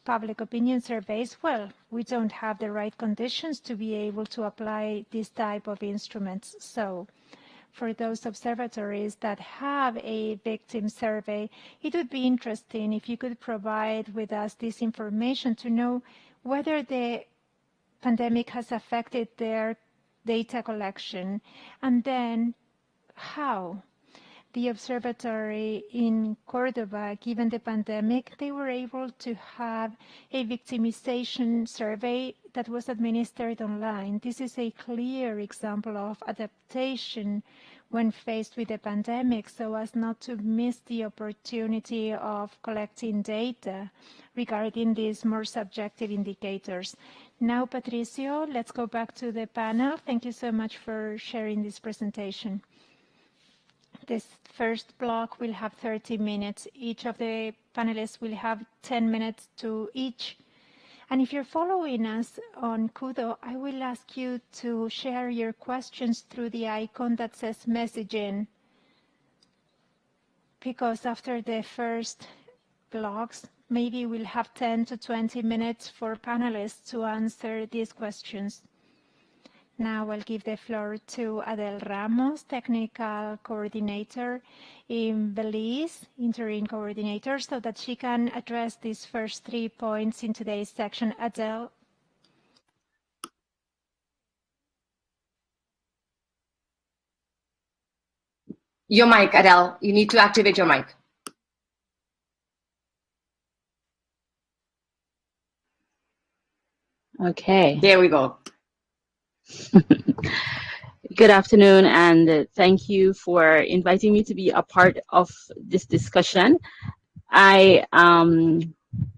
Speaker 17: public opinion surveys, well, we don't have the right conditions to be able to apply this type of instruments. So for those observatories that have a victim survey, it would be interesting if you could provide with us this information to know whether the pandemic has affected their data collection, and then how the observatory in Cordoba, given the pandemic, they were able to have a victimization survey that was administered online. This is a clear example of adaptation when faced with the pandemic, so as not to miss the opportunity of collecting data regarding these more subjective indicators. Now, Patricio, let's go back to the panel. Thank you so much for sharing this presentation. This first block will have 30 minutes. Each of the panelists will have 10 minutes to each. And if you're following us on Kudo, I will ask you to share your questions through the icon that says messaging, because after the first blocks, maybe we'll have 10 to 20 minutes for panelists to answer these questions. Now I'll give the floor to Adele Ramos, Technical Coordinator in Belize, Interim Coordinator, so that she can address these first 3 points in today's section. Adele.
Speaker 18: Your mic, Adele. You need to activate your mic.
Speaker 19: Okay.
Speaker 18: There we go.
Speaker 19: Good afternoon, and thank you for inviting me to be a part of this discussion. I am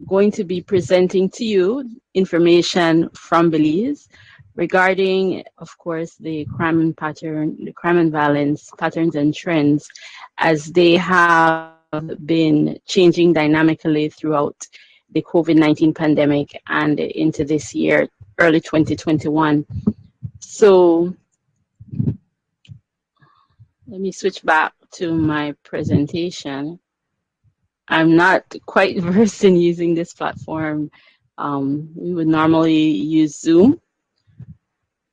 Speaker 19: going to be presenting to you information from Belize regarding, of course, the crime and violence patterns and trends as they have been changing dynamically throughout the COVID-19 pandemic and into this year, early 2021. So let me switch back to my presentation. I'm not quite versed in using this platform. We would normally use Zoom.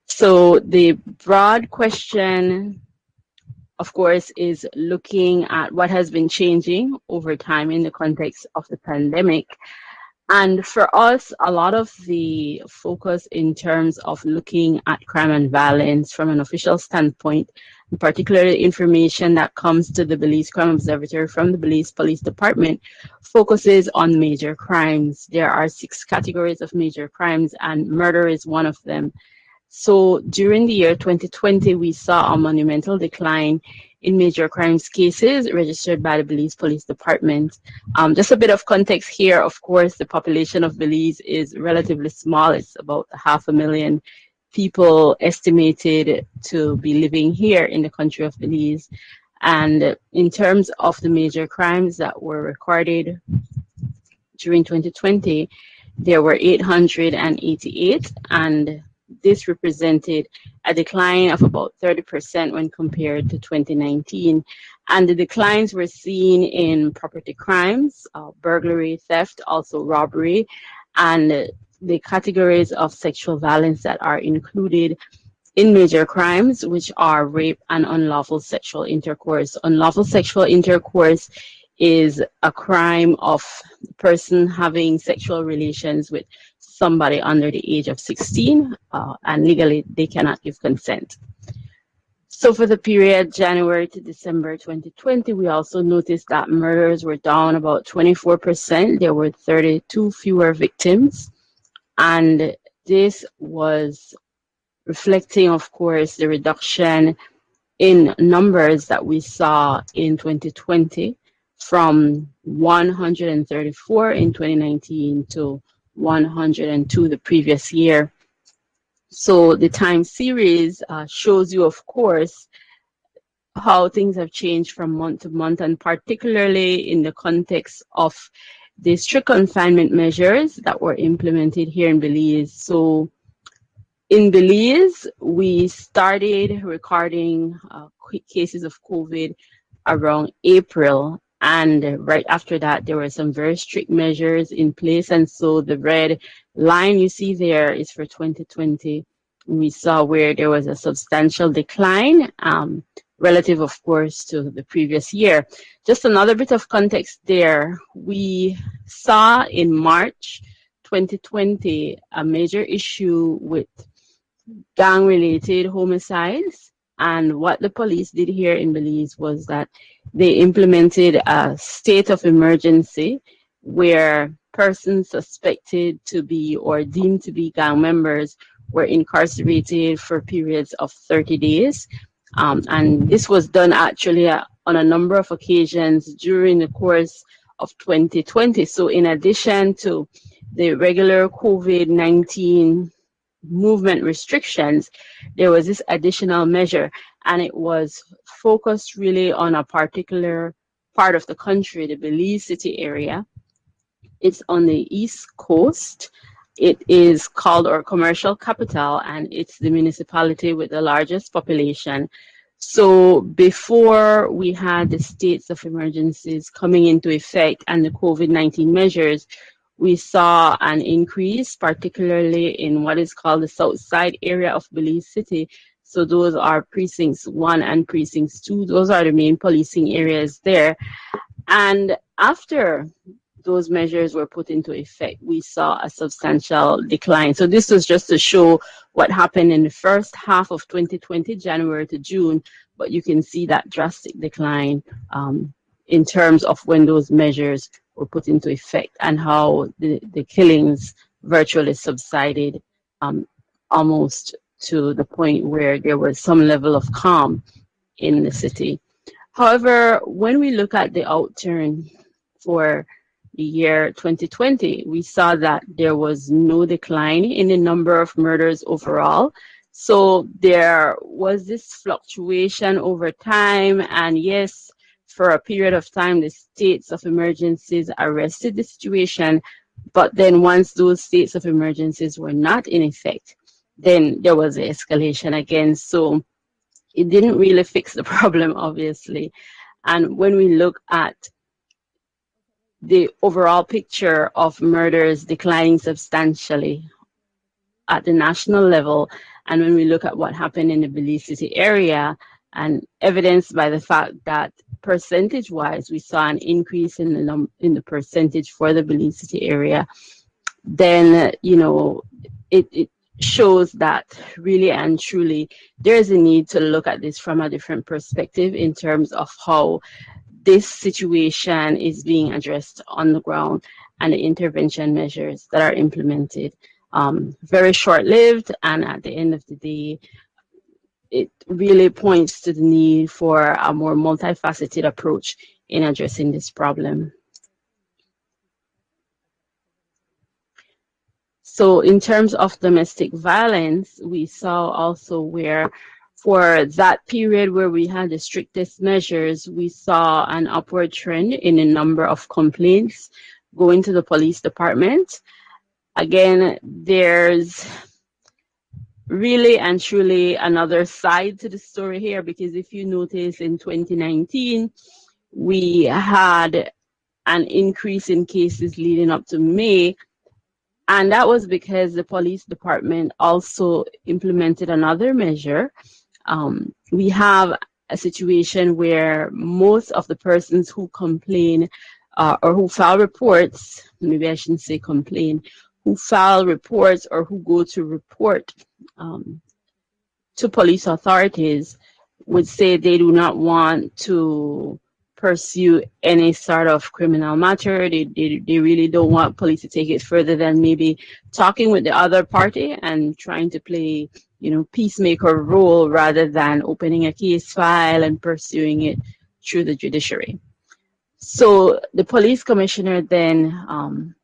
Speaker 19: So the broad question, of course, is looking at what has been changing over time in the context of the pandemic. And for us, a lot of the focus in terms of looking at crime and violence from an official standpoint, particularly information that comes to the Belize Crime Observatory from the Belize Police Department, focuses on major crimes. There are 6 categories of major crimes, and murder is one of them. So during the year 2020, we saw a monumental decline in major crimes cases registered by the Belize Police Department. Just a bit of context here, of course, the population of Belize is relatively small. It's about 500,000 people estimated to be living here in the country of Belize. And in terms of the major crimes that were recorded during 2020, there were 888, and this represented a decline of about 30% when compared to 2019. And the declines were seen in property crimes, burglary, theft, also robbery, and the categories of sexual violence that are included in major crimes, which are rape and unlawful sexual intercourse. Unlawful sexual intercourse is a crime of the person having sexual relations with somebody under the age of 16, and legally they cannot give consent. So for the period January to December 2020, we also noticed that murders were down about 24%. There were 32 fewer victims, and this was reflecting, of course, the reduction in numbers that we saw in 2020 from 134 in 2019 to 102 the previous year. So the time series shows you, of course, how things have changed from month to month, and particularly in the context of the strict confinement measures that were implemented here in Belize. So in Belize, we started recording cases of COVID around April, And right after that, there were some very strict measures in place. And so the red line you see there is for 2020. We saw where there was a substantial decline, relative, of course, to the previous year. Just another bit of context there. We saw in March 2020 a major issue with gang-related homicides. And what the police did here in Belize was that they implemented a state of emergency where persons suspected to be or deemed to be gang members were incarcerated for periods of 30 days. And this was done actually on a number of occasions during the course of 2020. So in addition to the regular COVID-19 movement restrictions, there was this additional measure, and it was focused really on a particular part of the country, the Belize City area. It's on the East Coast. It is called our commercial capital, and it's the municipality with the largest population. So before we had the states of emergencies coming into effect and the COVID-19 measures, we saw an increase, particularly in what is called the south side area of Belize City. So those are precincts 1 and precincts 2. Those are the main policing areas there. And after those measures were put into effect, we saw a substantial decline. So this was just to show what happened in the first half of 2020, January to June, but you can see that drastic decline in terms of when those measures were put into effect and how the killings virtually subsided almost to the point where there was some level of calm in the city. However, when we look at the outturn for the year 2020, we saw that there was no decline in the number of murders overall. So there was this fluctuation over time, and yes, for a period of time, the states of emergencies arrested the situation, but then once those states of emergencies were not in effect, then there was an escalation again. So it didn't really fix the problem, obviously. And when we look at the overall picture of murders declining substantially at the national level, and when we look at what happened in the Belize City area, and evidenced by the fact that percentage-wise, we saw an increase in the percentage for the Belize City area, then, you know, it shows that really and truly there is a need to look at this from a different perspective in terms of how this situation is being addressed on the ground and the intervention measures that are implemented. Very short-lived, and at the end of the day, it really points to the need for a more multifaceted approach in addressing this problem. So in terms of domestic violence, we saw also where for that period where we had the strictest measures, we saw an upward trend in the number of complaints going to the police department. Again, there's really and truly another side to the story here, because if you notice in 2019, we had an increase in cases leading up to May, and that was because the police department also implemented another measure. We have a situation where most of the persons who complain or who file reports, maybe I shouldn't say complain, who file reports or who go to report to police authorities would say they do not want to pursue any sort of criminal matter. They really don't want police to take it further than maybe talking with the other party and trying to play, you know, peacemaker role rather than opening a case file and pursuing it through the judiciary. So the police commissioner then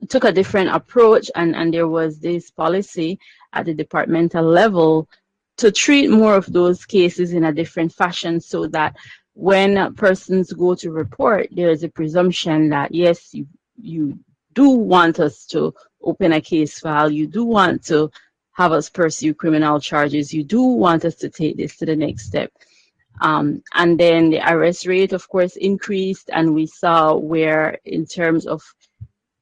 Speaker 19: took a different approach, and there was this policy at the departmental level to treat more of those cases in a different fashion, so that when persons go to report, there is a presumption that yes, you do want us to open a case file, you do want to have us pursue criminal charges, you do want us to take this to the next step. And then the arrest rate, of course, increased, and we saw where, in terms of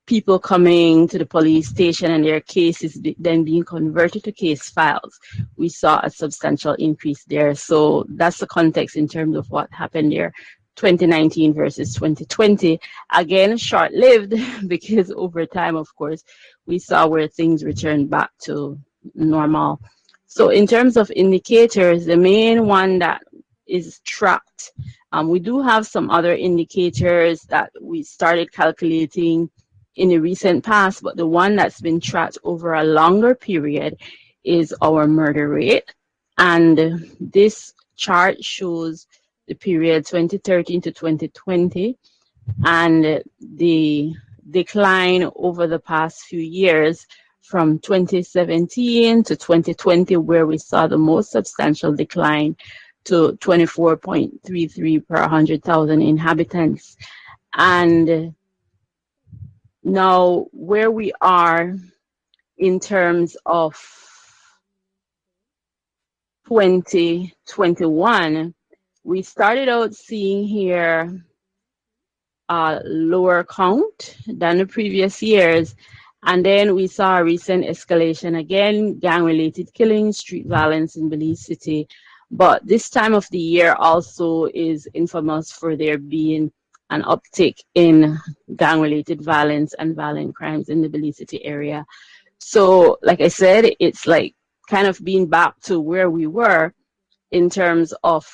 Speaker 19: people coming to the police station and their cases then being converted to case files, we saw a substantial increase there. So that's the context in terms of what happened there, 2019 versus 2020. Again, short-lived, because over time, of course, we saw where things returned back to normal. So in terms of indicators, the main one that is tracked, we do have some other indicators that we started calculating in the recent past, but the one that's been tracked over a longer period is our murder rate. And this chart shows the period 2013 to 2020 and the decline over the past few years from 2017 to 2020, where we saw the most substantial decline to 24.33 per 100,000 inhabitants. And now where we are in terms of 2021, we started out seeing here a lower count than the previous years. And then we saw a recent escalation again, gang-related killings, street violence in Belize City. But this time of the year also is infamous for there being an uptick in gang-related violence and violent crimes in the Belize City area. So, like I said, it's like kind of being back to where we were in terms of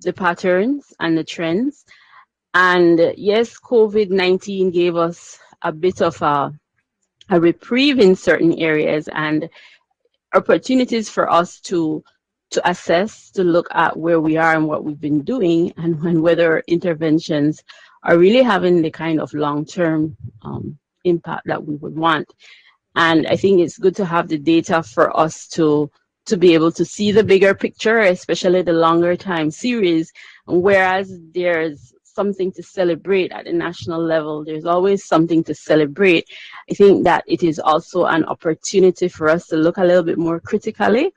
Speaker 19: the patterns and the trends. And yes, COVID-19 gave us a bit of a reprieve in certain areas and opportunities for us to assess, to look at where we are and what we've been doing, and whether interventions are really having the kind of long-term impact that we would want. And I think it's good to have the data for us to be able to see the bigger picture, especially the longer time series. Whereas there's something to celebrate at the national level, there's always something to celebrate. I think that it is also an opportunity for us to look a little bit more critically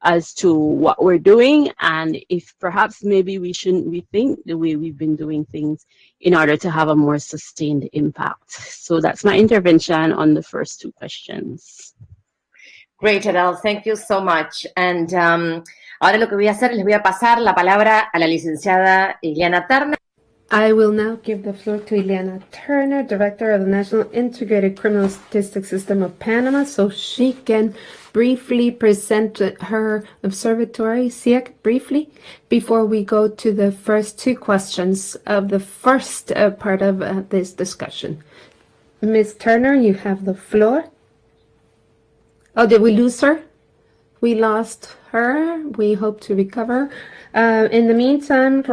Speaker 19: as to what we're doing, and if perhaps maybe we shouldn't rethink the way we've been doing things in order to have a more sustained impact. So that's my intervention on the first two questions.
Speaker 18: Great, Adele. Thank you so much. And ahora lo que voy a hacer, les voy a pasar la palabra a la licenciada Ileana Turner.
Speaker 20: I will now give the floor to Ileana Turner, Director of the National Integrated Criminal Statistics System of Panama, so she can briefly present her observatory, CIEC, briefly, before we go to the first two questions of the first part of this discussion. Ms. Turner, you have the floor. Oh, did we lose her? We lost her. We hope to recover. In the meantime,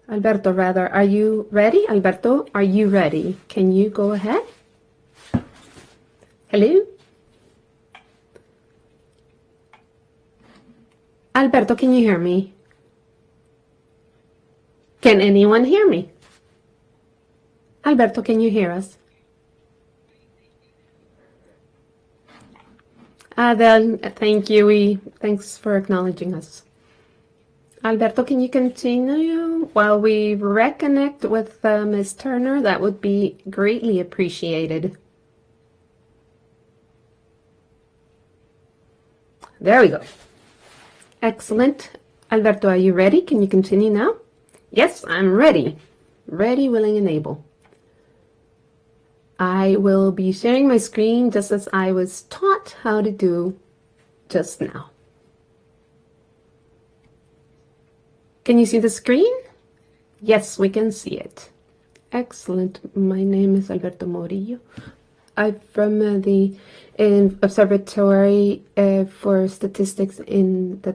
Speaker 20: Alberto, rather, are you ready? Alberto, are you ready? Can you go ahead? Hello? Alberto, can you hear me? Can anyone hear me? Alberto, can you hear us? Then, thank you. Thanks for acknowledging us. Alberto, can you continue while we reconnect with Ms. Turner? That would be greatly appreciated. There we go. Excellent. Alberto, are you ready? Can you continue now? Yes, I'm ready. Ready, willing, and able. I will be sharing my screen just as I was taught how to do just now. Can you see the screen? Yes, we can see it. Excellent. My name is Alberto Morillo. I'm from the Observatory for Statistics in the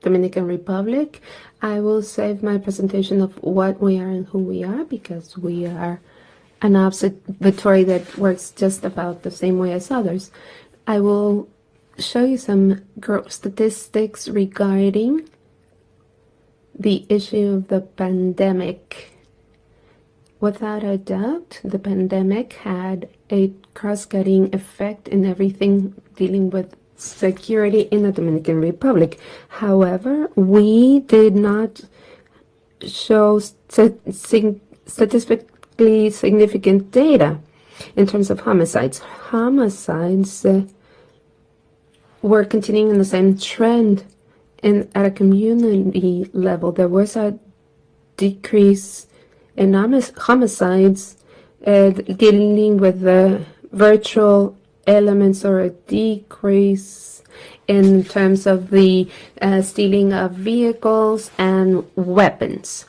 Speaker 20: Dominican Republic. I will save my presentation of what we are and who we are, because we are an observatory that works just about the same way as others. I will show you some statistics regarding the issue of the pandemic. Without a doubt, the pandemic had a cross-cutting effect in everything dealing with security in the Dominican Republic. However, we did not show statistically significant data in terms of homicides. Homicides were continuing in the same trend. At a community level, there was a decrease in homicides dealing with the virtual elements, or a decrease in terms of the stealing of vehicles and weapons.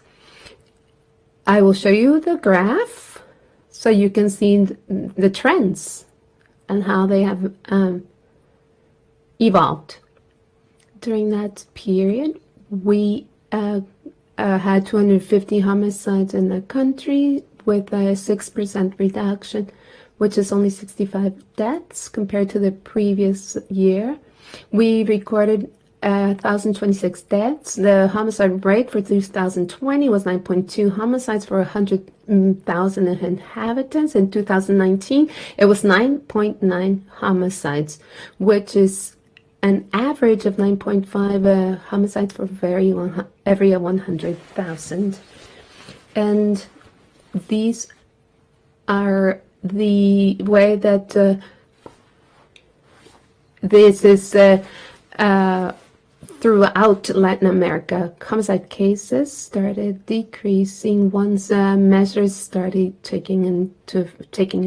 Speaker 20: I will show you the graph so you can see the trends and how they have evolved. During that period, we had 250 homicides in the country with a 6% reduction, which is only 65 deaths compared to the previous year. We recorded 1,026 deaths. The homicide rate for 2020 was 9.2 homicides for 100,000 inhabitants. In 2019, it was 9.9 homicides, which is an average of 9.5 homicides for every 100,000. And these are the way that this is throughout Latin America. Homicide cases started decreasing once measures started taking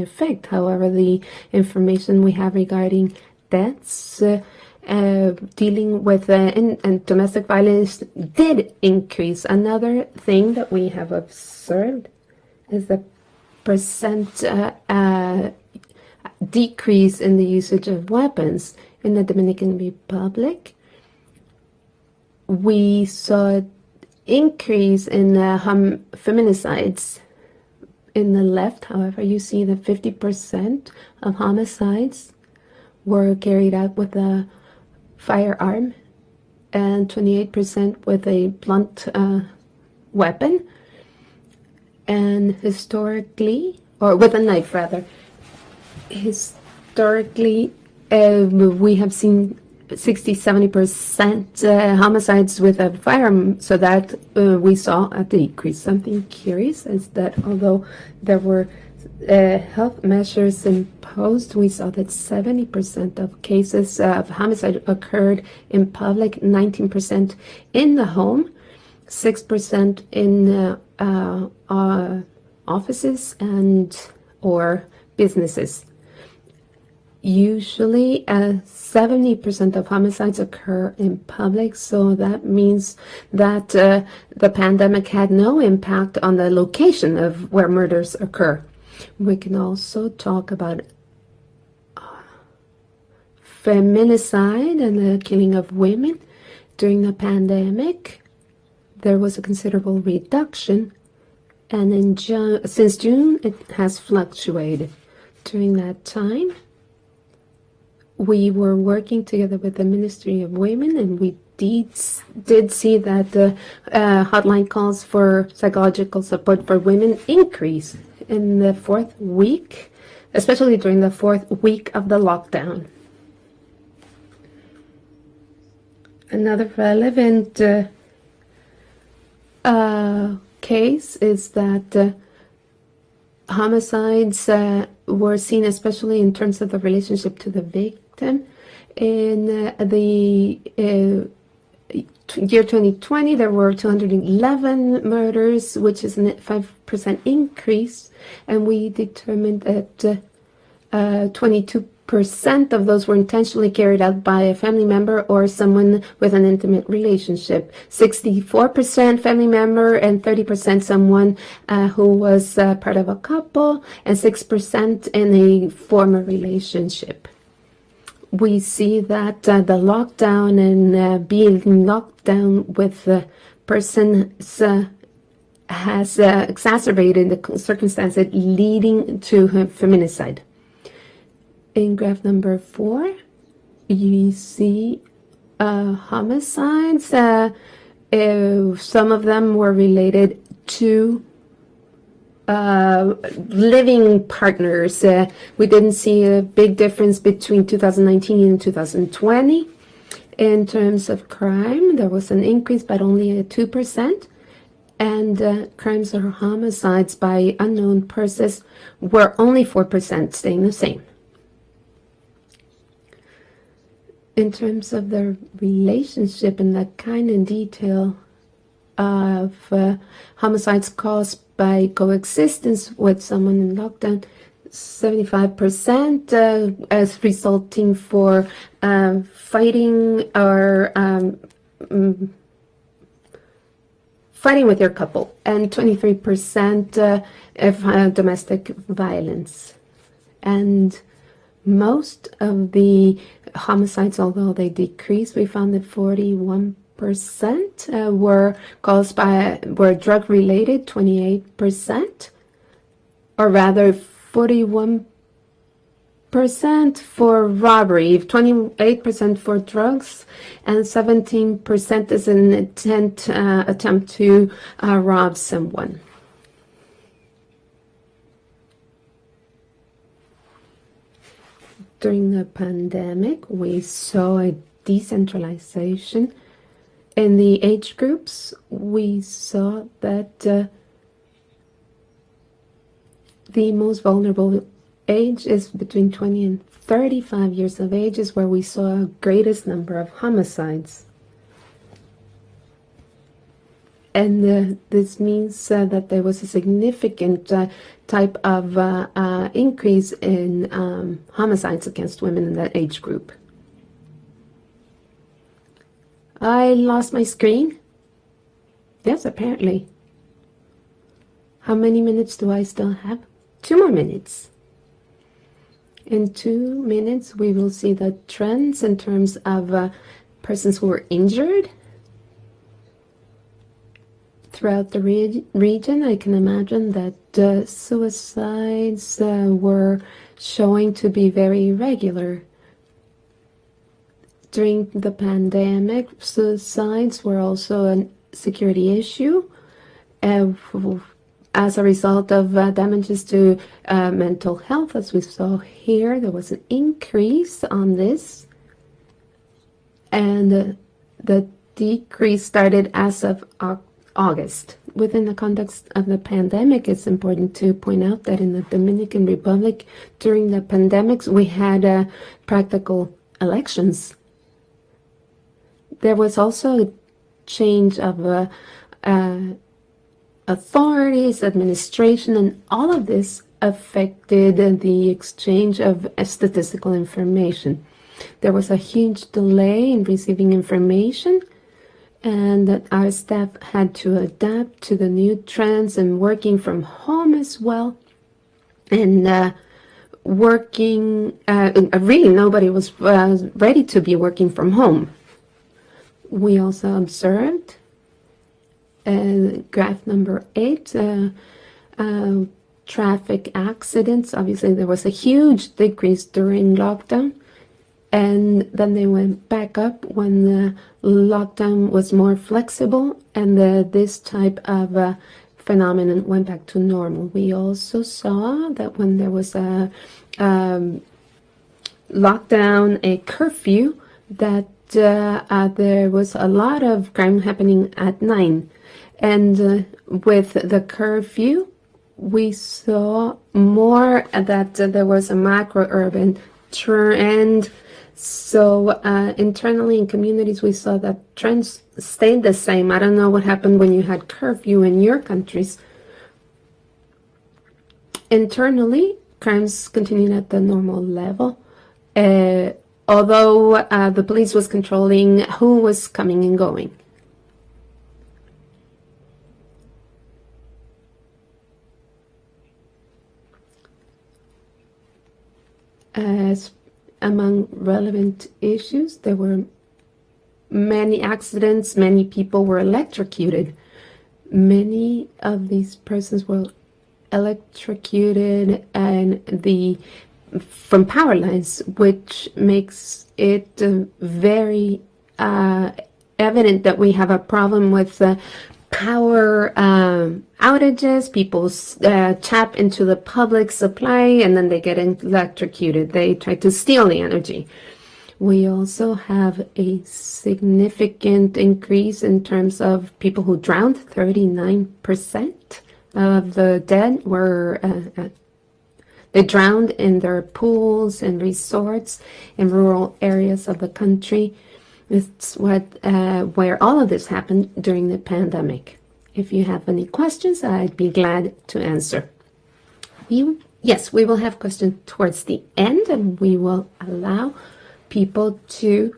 Speaker 20: effect. However, the information we have regarding deaths dealing with and domestic violence did increase. Another thing that we have observed is the percent decrease in the usage of weapons in the Dominican Republic. We saw an increase in feminicides. In the left, however, you see that 50% of homicides were carried out with a firearm and 28% with a blunt weapon, and historically, or with a knife rather. Historically, we have seen 60-70% homicides with a firearm, so that we saw a decrease. Something curious is that although there were health measures imposed, we saw that 70% of cases of homicide occurred in public, 19% in the home, 6% in offices and or businesses. Usually 70% of homicides occur in public, so that means that the pandemic had no impact on the location of where murders occur. We can also talk about feminicide and the killing of women. During the pandemic, there was a considerable reduction, and since June it has fluctuated. During that time, we were working together with the Ministry of Women, and we did see that the hotline calls for psychological support for women increase in the fourth week, especially during the fourth week of the lockdown. Another relevant case is that homicides were seen, especially in terms of the relationship to the victim. In the year 2020, there were 211 murders, which is a 5% increase, and we determined that 22% of those were intentionally carried out by a family member or someone with an intimate relationship. 64% family member and 30% someone who was part of a couple, and 6% in a former relationship. We see that the lockdown and being locked down with persons has exacerbated the circumstances leading to feminicide. In graph number 4, you see homicides. Some of them were related to living partners. We didn't see a big difference between 2019 and 2020. In terms of crime, there was an increase, but only at 2%. And crimes or homicides by unknown persons were only 4%, staying the same. In terms of the relationship and the kind and detail of homicides caused by coexistence with someone in lockdown, 75% as resulting for fighting or fighting with your couple, and 23% of domestic violence. And most of the homicides, although they decreased, we found that 41% were drug related, 28%, or rather 41% for robbery, 28% for drugs, and 17% is an attempt to rob someone. During the pandemic, we saw a decentralization. In the age groups, we saw that the most vulnerable age is between 20 and 35 years of age, is where we saw a greatest number of homicides. And this means that there was a significant type of increase in homicides against women in that age group. I lost my screen. Yes, apparently. How many minutes do I still have? 2 more minutes. In 2 minutes, we will see the trends in terms of persons who were injured throughout the region. I can imagine that suicides were showing to be very regular. During the pandemic, suicides were also a security issue as a result of damages to mental health. As we saw here, there was an increase on this, and the decrease started as of August. Within the context of the pandemic, it's important to point out that in the Dominican Republic, during the pandemics, we had practical elections. There was also a change of authorities, administration, and all of this affected the exchange of statistical information. There was a huge delay in receiving information, and that our staff had to adapt to the new trends and working from home as well. And really nobody was ready to be working from home. We also observed graph number 8, traffic accidents. Obviously, there was a huge decrease during lockdown, and then they went back up when the lockdown was more flexible, and this type of phenomenon went back to normal. We also saw that when there was a lockdown, a curfew, that there was a lot of crime happening at 9. And with the curfew, we saw more that there was a macro-urban trend. So internally in communities, we saw that trends stayed the same. I don't know what happened when you had curfew in your countries. Internally, crimes continued at the normal level, although the police was controlling who was coming and going. As among relevant issues, there were many accidents, many people were electrocuted. Many of these persons were electrocuted from power lines, which makes it very evident that we have a problem with power outages. People tap into the public supply and then they get electrocuted. They try to steal the energy. We also have a significant increase in terms of people who drowned. 39% of the dead were they drowned in their pools and resorts in rural areas of the country. It's where all of this happened during the pandemic. If you have any questions, I'd be glad to answer. Yes, we will have questions towards the end, and we will allow people to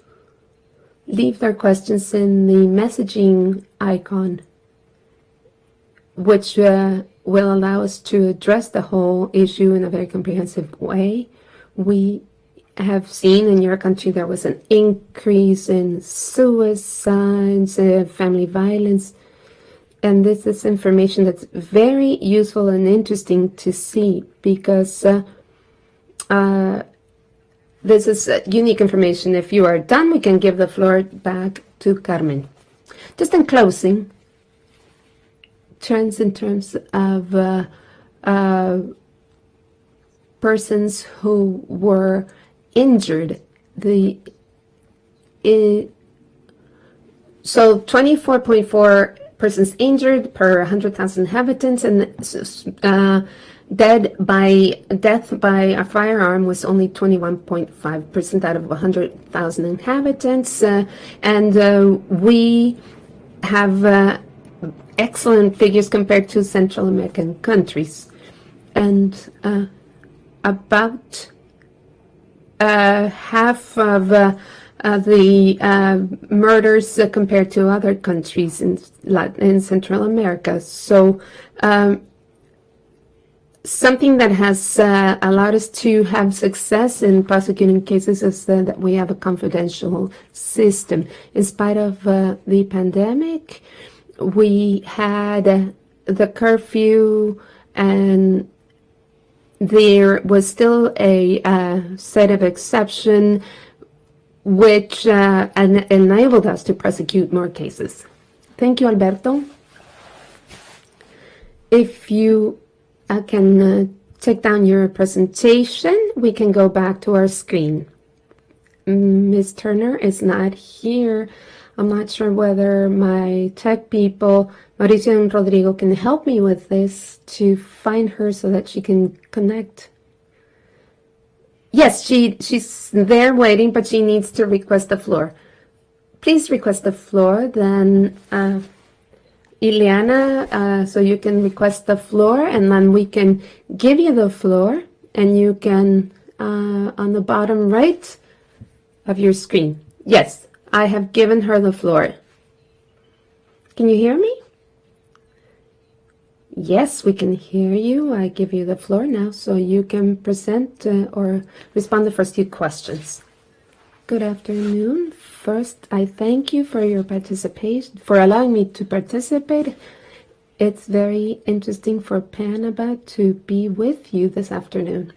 Speaker 20: leave their questions in the messaging icon, which will allow us to address the whole issue in a very comprehensive way. We have seen in your country there was an increase in suicides, family violence, and this is information that's very useful and interesting to see because this is unique information. If you are done, we can give the floor back to Carmen. Just in closing, trends in terms of persons who were injured. So 24.4 persons injured per 100,000 inhabitants, and death by a firearm was only 21.5% out of 100,000 inhabitants. And we have excellent figures compared to Central American countries. And about half of the murders compared to other countries in Central America. So something that has allowed us to have success in prosecuting cases is that we have a confidential system. In spite of the pandemic, we had the curfew, and there was still a set of exception which enabled us to prosecute more cases. Thank you, Alberto. If you can take down your presentation, we can go back to our screen. Ms. Turner is not here. I'm not sure whether my tech people, Mauricio and Rodrigo, can help me with this to find her so that she can connect. Yes, she's there waiting, but she needs to request the floor. Please request the floor, then Ileana, so you can request the floor, and then we can give you the floor, and you can, on the bottom right of your screen. Yes, I have given her the floor. Can you hear me? Yes, we can hear you. I give you the floor now, so you can present or respond to the first few questions. Good afternoon. First, I thank you for your participation, for allowing me to participate. It's very interesting for Panama to be with you this afternoon.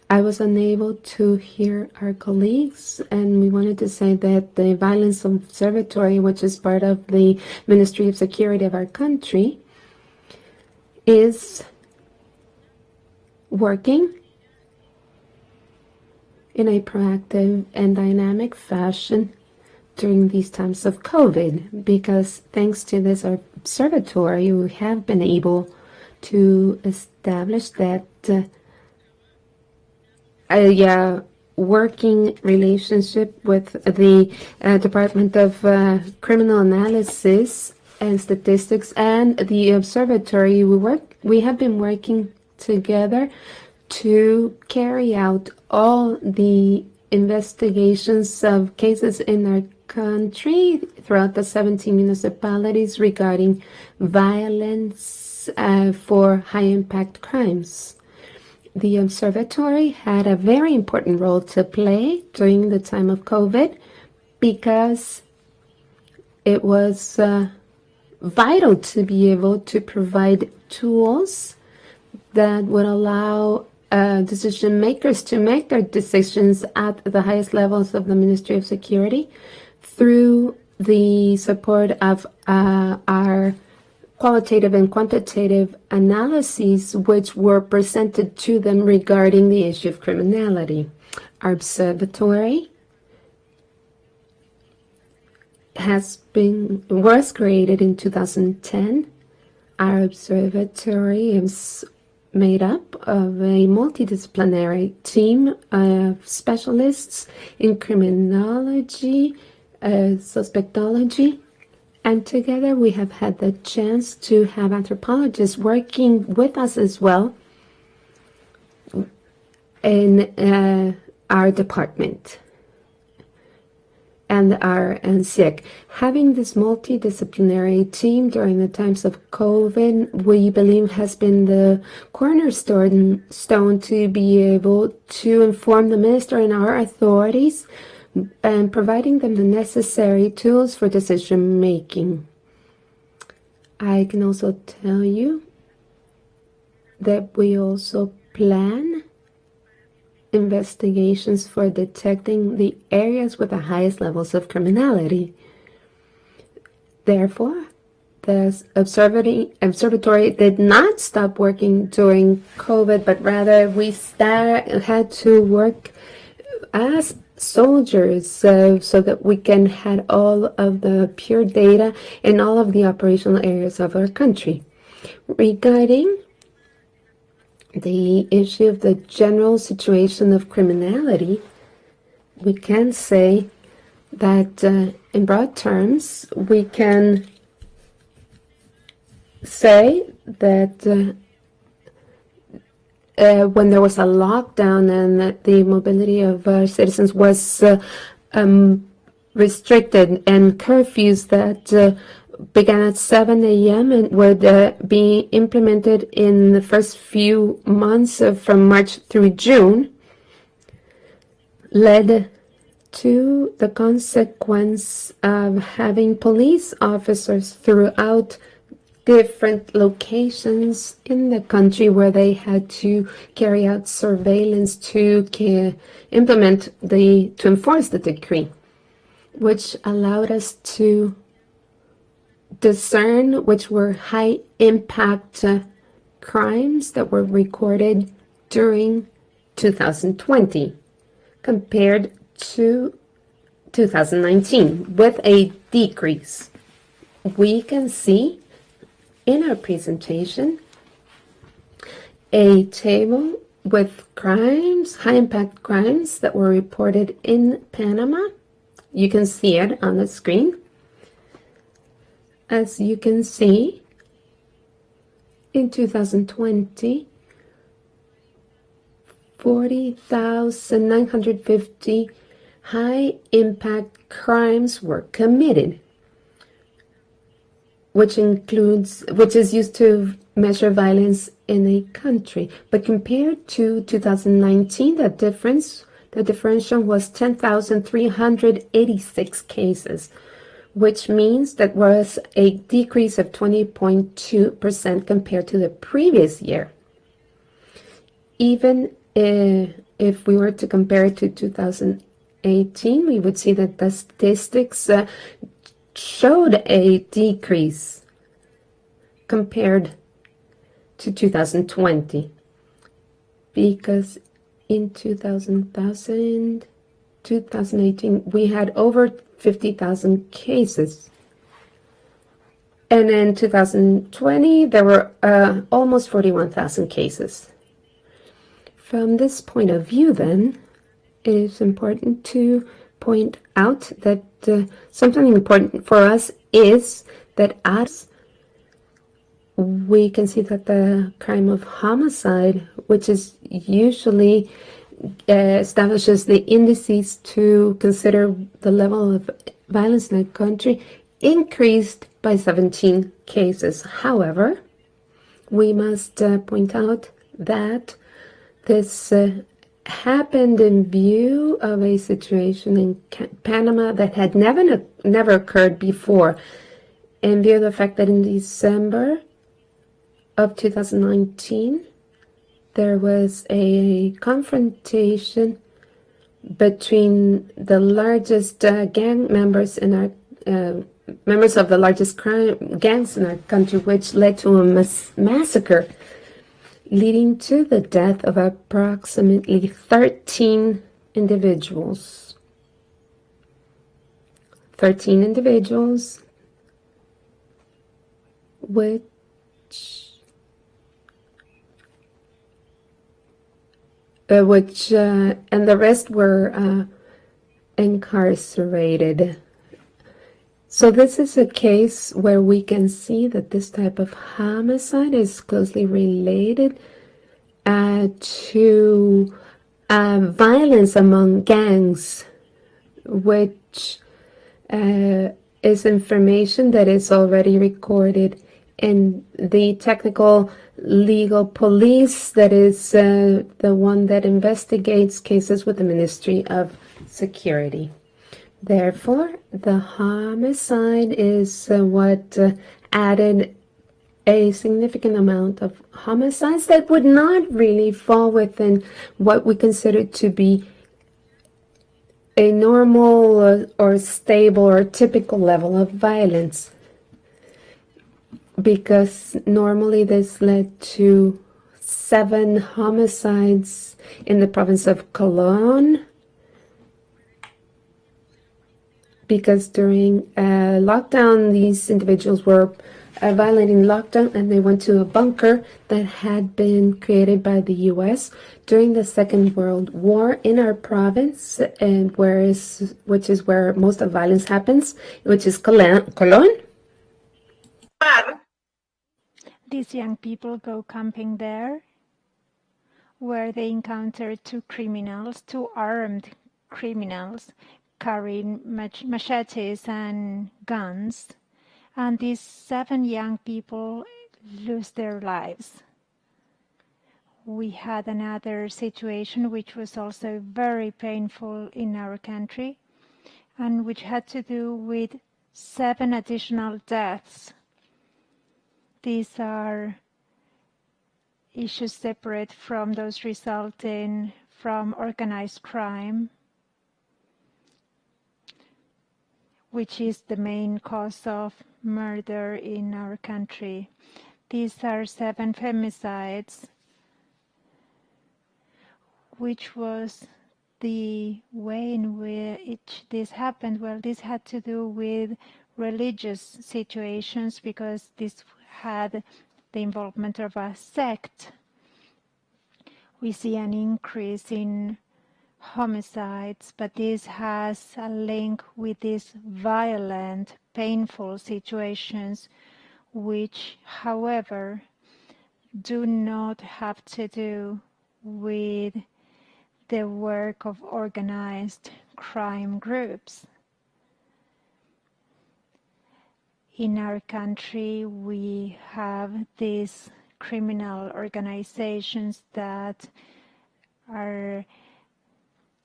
Speaker 20: I was unable to hear our colleagues, and we wanted to say that the Violence Observatory, which is part of the Ministry of Security of our country, is working in a proactive and dynamic fashion during these times of COVID, because thanks to this observatory, we have been able to establish that a working relationship with the Department of Criminal Analysis and Statistics and the observatory. We have been working together to carry out all the investigations of cases in our country throughout the 17 municipalities regarding violence for high-impact crimes. The observatory had a very important role to play during the time of COVID because it was vital to be able to provide tools that would allow decision makers to make their decisions at the highest levels of the Ministry of Security through the support of our qualitative and quantitative analyses which were presented to them regarding the issue of criminality. Our observatory was created in 2010. Our observatory is made up of a multidisciplinary team of specialists in criminology, suspectology, and together we have had the chance to have anthropologists working with us as well in our department and our NSIC. Having this multidisciplinary team during the times of COVID, we believe has been the cornerstone to be able to inform the minister and our authorities and providing them the necessary tools for decision making. I can also tell you that we also plan investigations for detecting the areas with the highest levels of criminality. Therefore, the observatory did not stop working during COVID, but rather we had to work as soldiers so that we can have all of the pure data in all of the operational areas of our country. Regarding the issue of the general situation of criminality, we can say that in broad terms, we can say that when there was a lockdown and that the mobility of citizens was restricted and curfews that began at 7 a.m. and would be implemented in the first few months from March through June, led to the consequence of having police officers throughout different locations in the country where they had to carry out surveillance to enforce the decree, which allowed us to discern which were high impact crimes that were recorded during 2020 compared to 2019 with a decrease. We can see in our presentation a table with crimes, high impact crimes that were reported in Panama. You can see it on the screen. As you can see, in 2020, 40,950 high impact crimes were committed, which is used to measure violence in a country. But compared to 2019, the differential was 10,386 cases, which means that was a decrease of 20.2% compared to the previous year. Even if we were to compare it to 2018, we would see that the statistics showed a decrease compared to 2020, because in 2018 we had over 50,000 cases, and in 2020 there were almost 41,000 cases. From this point of view, then, it is important to point out that something important for us is that as we can see that the crime of homicide, which is usually establishes the indices to consider the level of violence in a country, increased by 17 cases. However, we must point out that this happened in view of a situation in Panama that had never occurred before, in view of the fact that in December of 2019 there was a confrontation between the largest gang members in our members of the largest gangs in our country, which led to a massacre, leading to the death of approximately 13 individuals. 13 individuals, which and the rest were incarcerated. So this is a case where we can see that this type of homicide is closely related to violence among gangs, which is information that is already recorded in the technical legal police, that is the one that investigates cases with the Ministry of Security. Therefore, the homicide is what added a significant amount of homicides that would not really fall within what we consider to be a normal or stable or typical level of violence. Because normally this led to 7 homicides in the province of Cologne, because during lockdown, these individuals were violating lockdown, and they went to a bunker that had been created by the U.S. during the Second World War in our province, and which is where most of violence happens, which is Cologne.
Speaker 17: These young people go camping there, where they encounter 2 armed criminals, carrying machetes and guns, and these 7 young people lose their lives. We had another situation which was also very painful in our country, and which had to do with 7 additional deaths. These are issues separate from those resulting from organized crime, which is the main cause of murder in our country. These are 7 femicides, which was the way in which this happened. Well, this had to do with religious situations, because this had the involvement of a sect. We see an increase in homicides, but this has a link with these violent, painful situations, which, however, do not have to do with the work of organized crime groups. In our country, we have these criminal organizations that are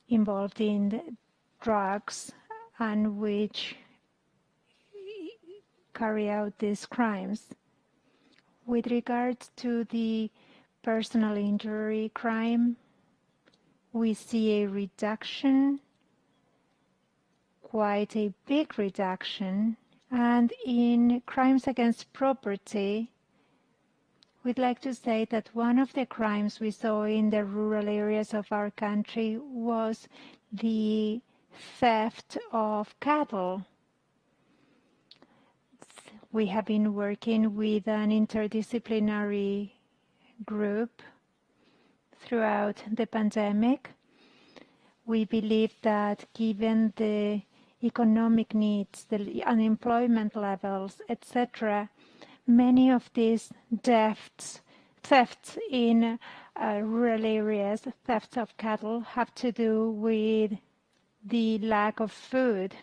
Speaker 17: involved in drugs and which carry out these crimes. With regards to the personal injury crime, we see a reduction, quite a big reduction. And in crimes against property, we'd like to say that one of the crimes we saw in the rural areas of our country was the theft of cattle. We have been working with an interdisciplinary group throughout the pandemic. We believe that given the economic needs, the unemployment levels, etc., many of these thefts in rural areas, thefts of cattle, have to do with the lack of food.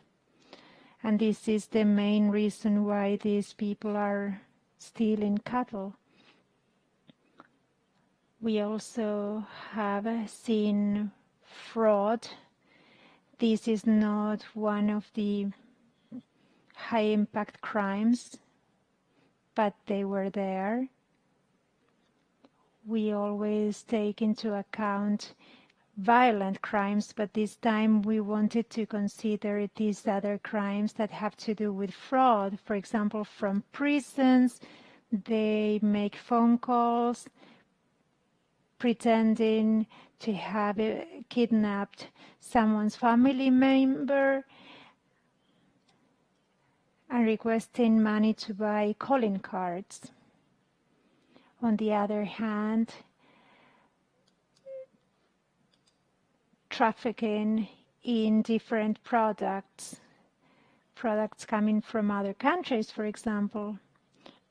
Speaker 17: And this is the main reason why these people are stealing cattle. We also have seen fraud. This is not one of the high-impact crimes, but they were there. We always take into account violent crimes, but this time we wanted to consider these other crimes that have to do with fraud. For example, from prisons, they make phone calls pretending to have kidnapped someone's family member and requesting money to buy calling cards. On the other hand, trafficking in different products coming from other countries, for example.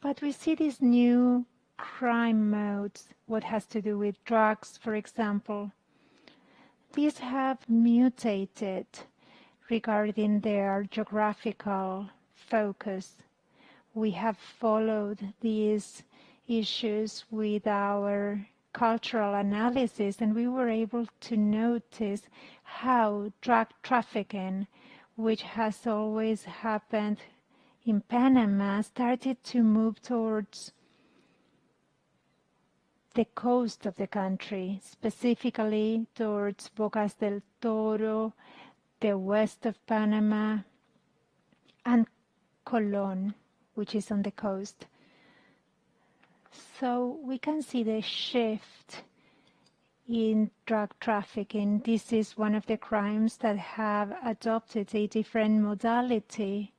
Speaker 17: But we see these new crime modes, what has to do with drugs, for example. These have mutated regarding their geographical focus. We have followed these issues with our cultural analysis, and we were able to notice how drug trafficking, which has always happened in Panama, started to move towards the coast of the country, specifically towards Bocas del Toro, the west of Panama, and Colón, which is on the coast. So we can see the shift in drug trafficking. This is one of the crimes that have adopted a different modality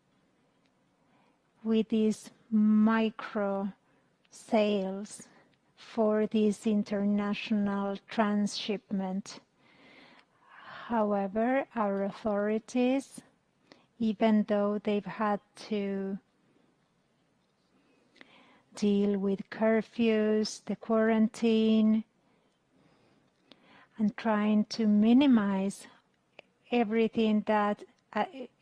Speaker 17: with these micro sales for this international transshipment. However, our authorities, even though they've had to deal with curfews, the quarantine, and trying to minimize everything that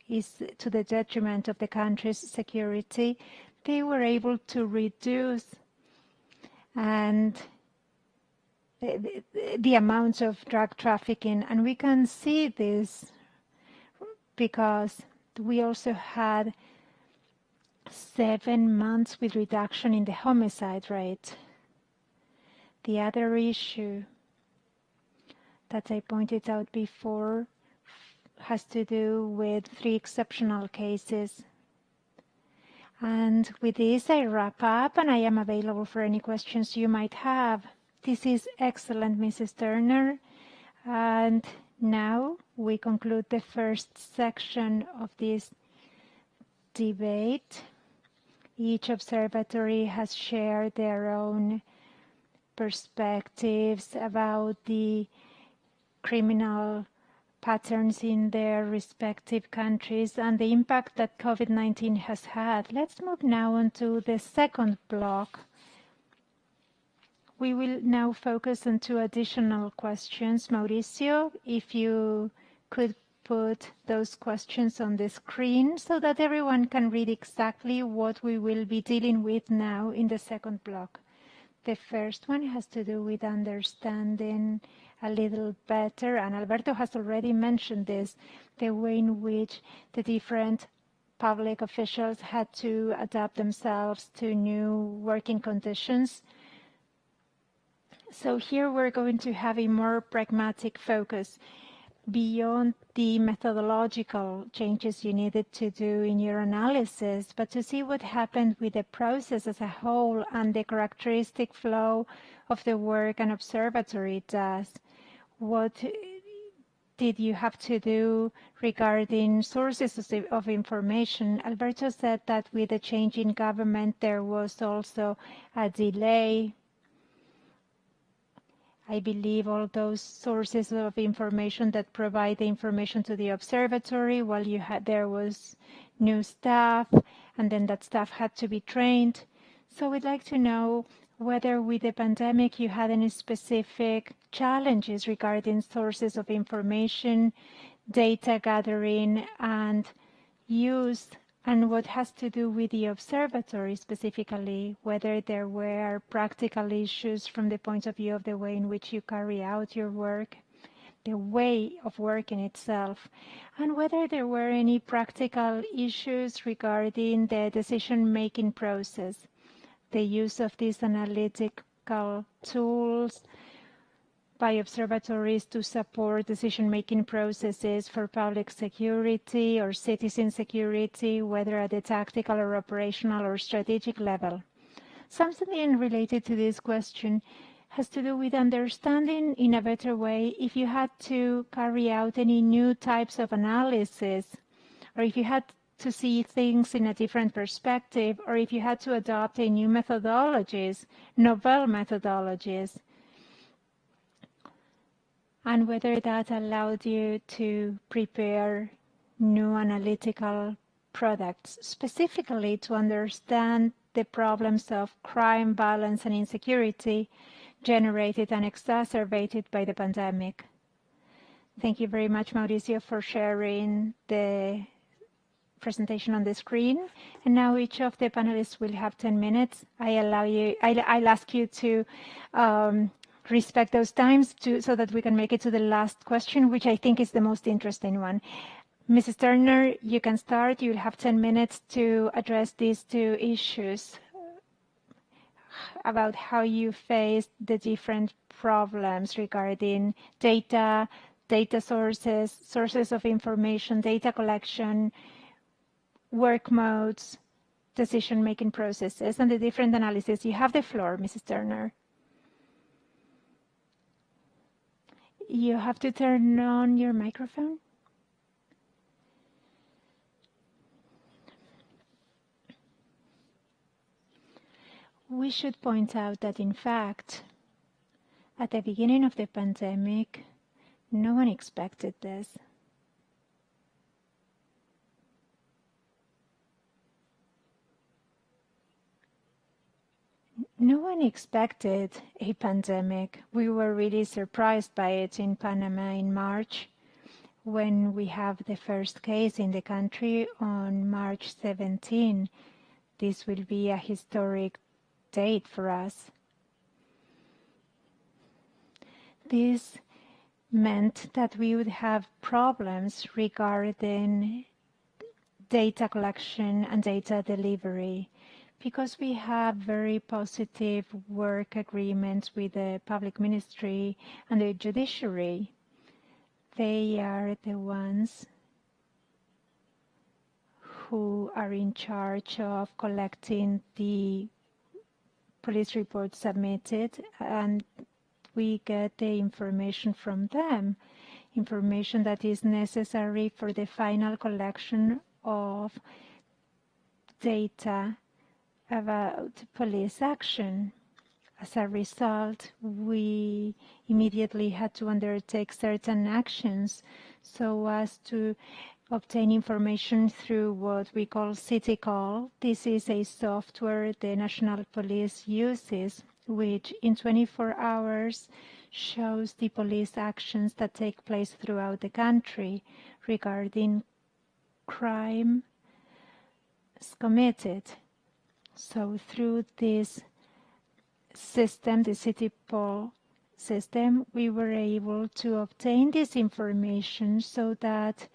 Speaker 17: is to the detriment of the country's security, they were able to reduce and the amount of drug trafficking. And we can see this because we also had 7 months with reduction in the homicide rate. The other issue that I pointed out before has to do with 3 exceptional cases. And with this I wrap up, and I am available for any questions you might have. This is excellent, Mrs. Turner. And now we conclude the first section of this debate. Each observatory has shared their own perspectives about the criminal patterns in their respective countries and the impact that COVID-19 has had. Let's move now on to the second block. We will now focus on 2 additional questions. Mauricio, if you could put those questions on the screen so that everyone can read exactly what we will be dealing with now in the second block. The first one has to do with understanding a little better, and Alberto has already mentioned this, the way in which the different public officials had to adapt themselves to new working conditions. So here we're going to have a more pragmatic focus beyond the methodological changes you needed to do in your analysis, but to see what happened with the process as a whole and the characteristic flow of the work an observatory does. What did you have to do regarding sources of information? Alberto said that with the change in government there was also a delay. I believe all those sources of information that provide the information to the observatory, while there was new staff, and then that staff had to be trained. So we'd like to know whether with the pandemic you had any specific challenges regarding sources of information, data gathering and use, and what has to do with the observatory specifically, whether there were practical issues from the point of view of the way in which you carry out your work, the way of working itself, and whether there were any practical issues regarding the decision-making process, the use of these analytical tools, by observatories to support decision-making processes for public security or citizen security, whether at the tactical or operational or strategic level. Something related to this question has to do with understanding in a better way if you had to carry out any new types of analysis, or if you had to see things in a different perspective, or if you had to adopt a new methodologies, novel methodologies, and whether that allowed you to prepare new analytical products, specifically to understand the problems of crime, violence, and insecurity generated and exacerbated by the pandemic. Thank you very much, Mauricio, for sharing the presentation on the screen. And now each of the panelists will have 10 minutes. I'll ask you to respect those times so that we can make it to the last question, which I think is the most interesting one. Mrs. Turner, you can start. You'll have 10 minutes to address these two issues about how you face the different problems regarding data, data sources, sources of information, data collection, work modes, decision-making processes, and the different analysis. You have the floor, Mrs. Turner. You have to turn on your microphone. We should point out that, in fact, at the beginning of the pandemic, no one expected this. No one expected a pandemic. We were really surprised by it in Panama in March, when we have the first case in the country on March 17. This will be a historic date for us. This meant that we would have problems regarding data collection and data delivery, because we have very positive work agreements with the public ministry and the judiciary. They are the ones who are in charge of collecting the police reports submitted, and we get the information from them, information that is necessary for the final collection of data about police action. As a result, we immediately had to undertake certain actions so as to obtain information through what we call City Call. This is a software the National Police uses, which in 24 hours shows the police actions that take place throughout the country regarding crime committed. So through this system, the City Call system, we were able to obtain this information so that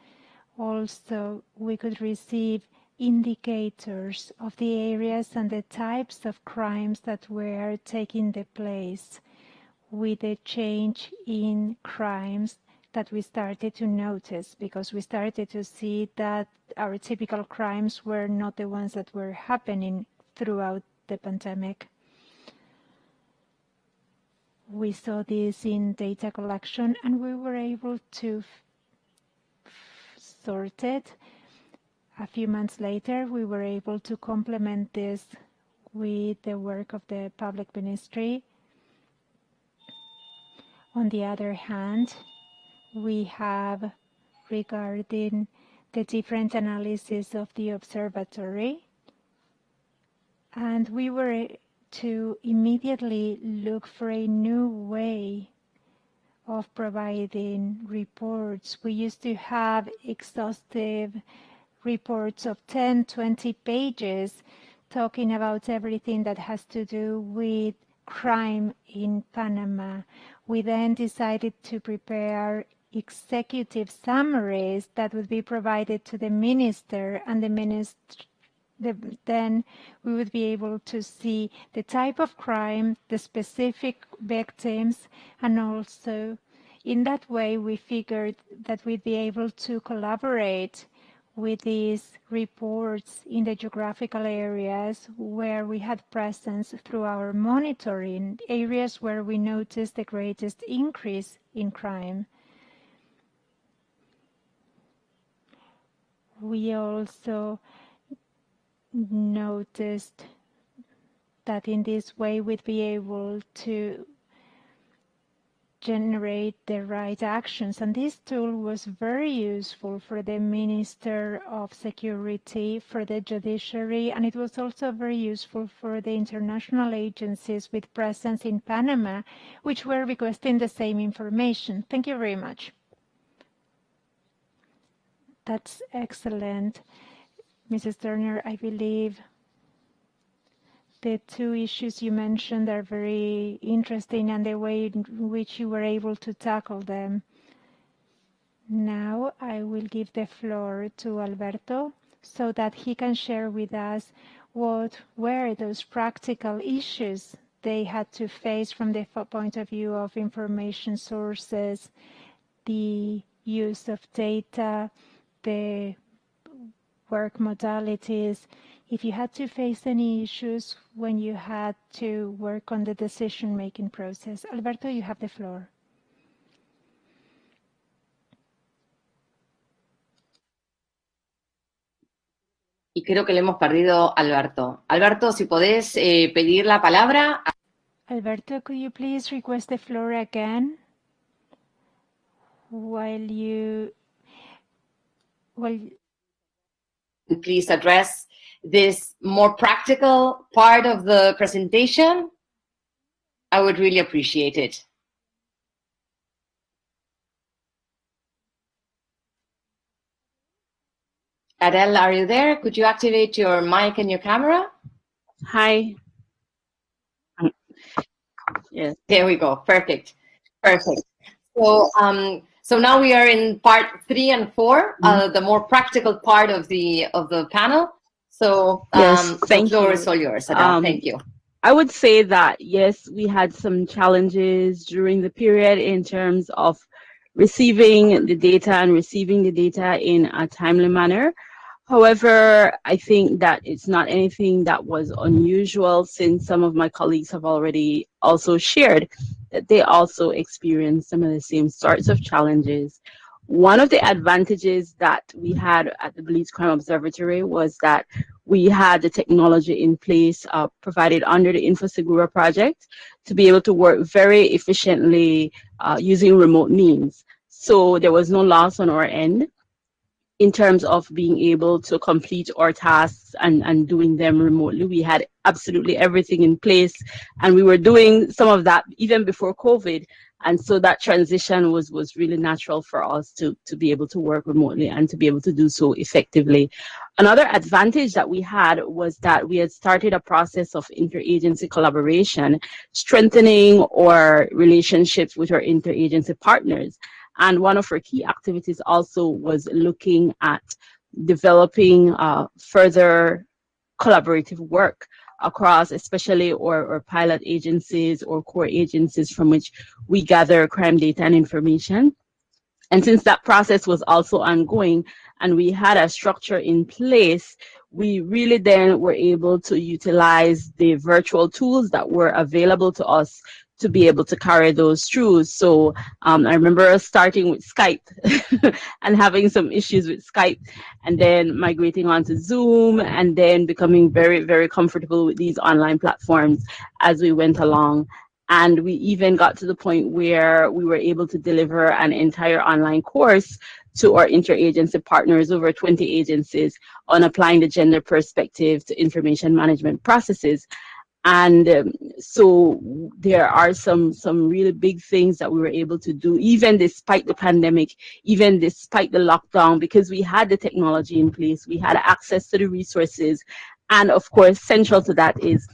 Speaker 17: also we could receive indicators of the areas and the types of crimes that were taking the place with the change in crimes that we started to notice, because we started to see that our typical crimes were not the ones that were happening throughout the pandemic. We saw this in data collection, and we were able to sort it. A few months later, we were able to complement this with the work of the public ministry. On the other hand, we have regarding the different analysis of the observatory, and we were to immediately look for a new way of providing reports. We used to have exhaustive reports of 10, 20 pages talking about everything that has to do with crime in Panama. We then decided to prepare executive summaries that would be provided to the minister, and the then we would be able to see the type of crime, the specific victims, and also in that way we figured that we'd be able to collaborate with these reports in the geographical areas where we had presence through our monitoring, areas where we noticed the greatest increase in crime. We also noticed that in this way we'd be able to generate the right actions, and this tool was very useful for the Minister of Security, for the judiciary, and it was also very useful for the international agencies with presence in Panama, which were requesting the same information. Thank you very much. That's excellent. Mrs. Turner, I believe the two issues you mentioned are very interesting and the way in which you were able to tackle them. Now I will give the floor to Alberto so that he can share with us what were those practical issues they had to face from the point of view of information sources, the use of data, the work modalities, if you had to face any issues when you had to work on the decision-making process. Alberto, you have the floor.
Speaker 18: Y creo que le hemos perdido a Alberto. Alberto, si podés pedir la palabra.
Speaker 17: Alberto, could you please request the floor again while you...
Speaker 18: Please address this more practical part of the presentation. I would really appreciate it. Adele, are you there? Could you activate your mic and your camera?
Speaker 19: Hi. Yes.
Speaker 18: There we go. Perfect. Perfect. So now we are in part 3 and 4, the more practical part of the panel. So
Speaker 19: yes,
Speaker 18: the floor is all yours, Adele. Thank you.
Speaker 19: I would say that, yes, we had some challenges during the period in terms of receiving the data and receiving the data in a timely manner. However, I think that it's not anything that was unusual, since some of my colleagues have already also shared that they also experienced some of the same sorts of challenges. One of the advantages that we had at the Belize Crime Observatory was that we had the technology in place provided under the InfoSegura project to be able to work very efficiently using remote means. So there was no loss on our end in terms of being able to complete our tasks and doing them remotely. We had absolutely everything in place, and we were doing some of that even before COVID. And so that transition was really natural for us to be able to work remotely and to be able to do so effectively. Another advantage that we had was that we had started a process of interagency collaboration, strengthening our relationships with our interagency partners. And one of our key activities also was looking at developing further collaborative work across, especially our pilot agencies or core agencies from which we gather crime data and information. And since that process was also ongoing and we had a structure in place, we really then were able to utilize the virtual tools that were available to us to be able to carry those through. So I remember us starting with Skype and having some issues with Skype, and then migrating onto Zoom, and then becoming very, very comfortable with these online platforms as we went along. And we even got to the point where we were able to deliver an entire online course to our interagency partners, over 20 agencies, on applying the gender perspective to information management processes. And so there are some really big things that we were able to do, even despite the pandemic, even despite the lockdown, because we had the technology in place, we had access to the resources. And of course, central to that is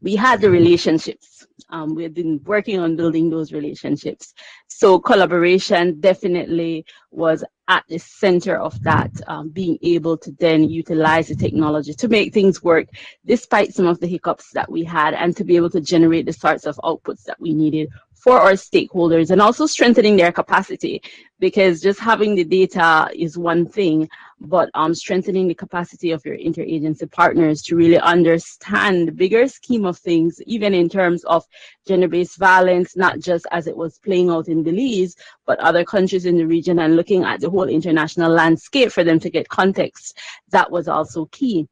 Speaker 19: we had the relationships. We had been working on building those relationships. So collaboration definitely was at the center of that, being able to then utilize the technology to make things work despite some of the hiccups that we had, and to be able to generate the sorts of outputs that we needed for our stakeholders, and also strengthening their capacity, because just having the data is one thing, but strengthening the capacity of your interagency partners to really understand the bigger scheme of things, even in terms of gender-based violence, not just as it was playing out in Belize, but other countries in the region, and looking at the whole international landscape for them to get context. That was also key.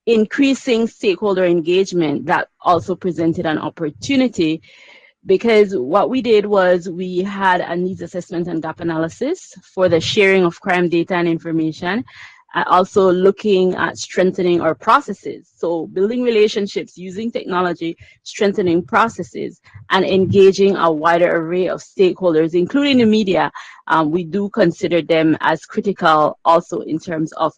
Speaker 19: Increasing stakeholder engagement, that also presented an opportunity, because what we did was we had a needs assessment and gap analysis for the sharing of crime data and information, also looking at strengthening our processes. So building relationships using technology, strengthening processes, and engaging a wider array of stakeholders, including the media. We do consider them as critical also in terms of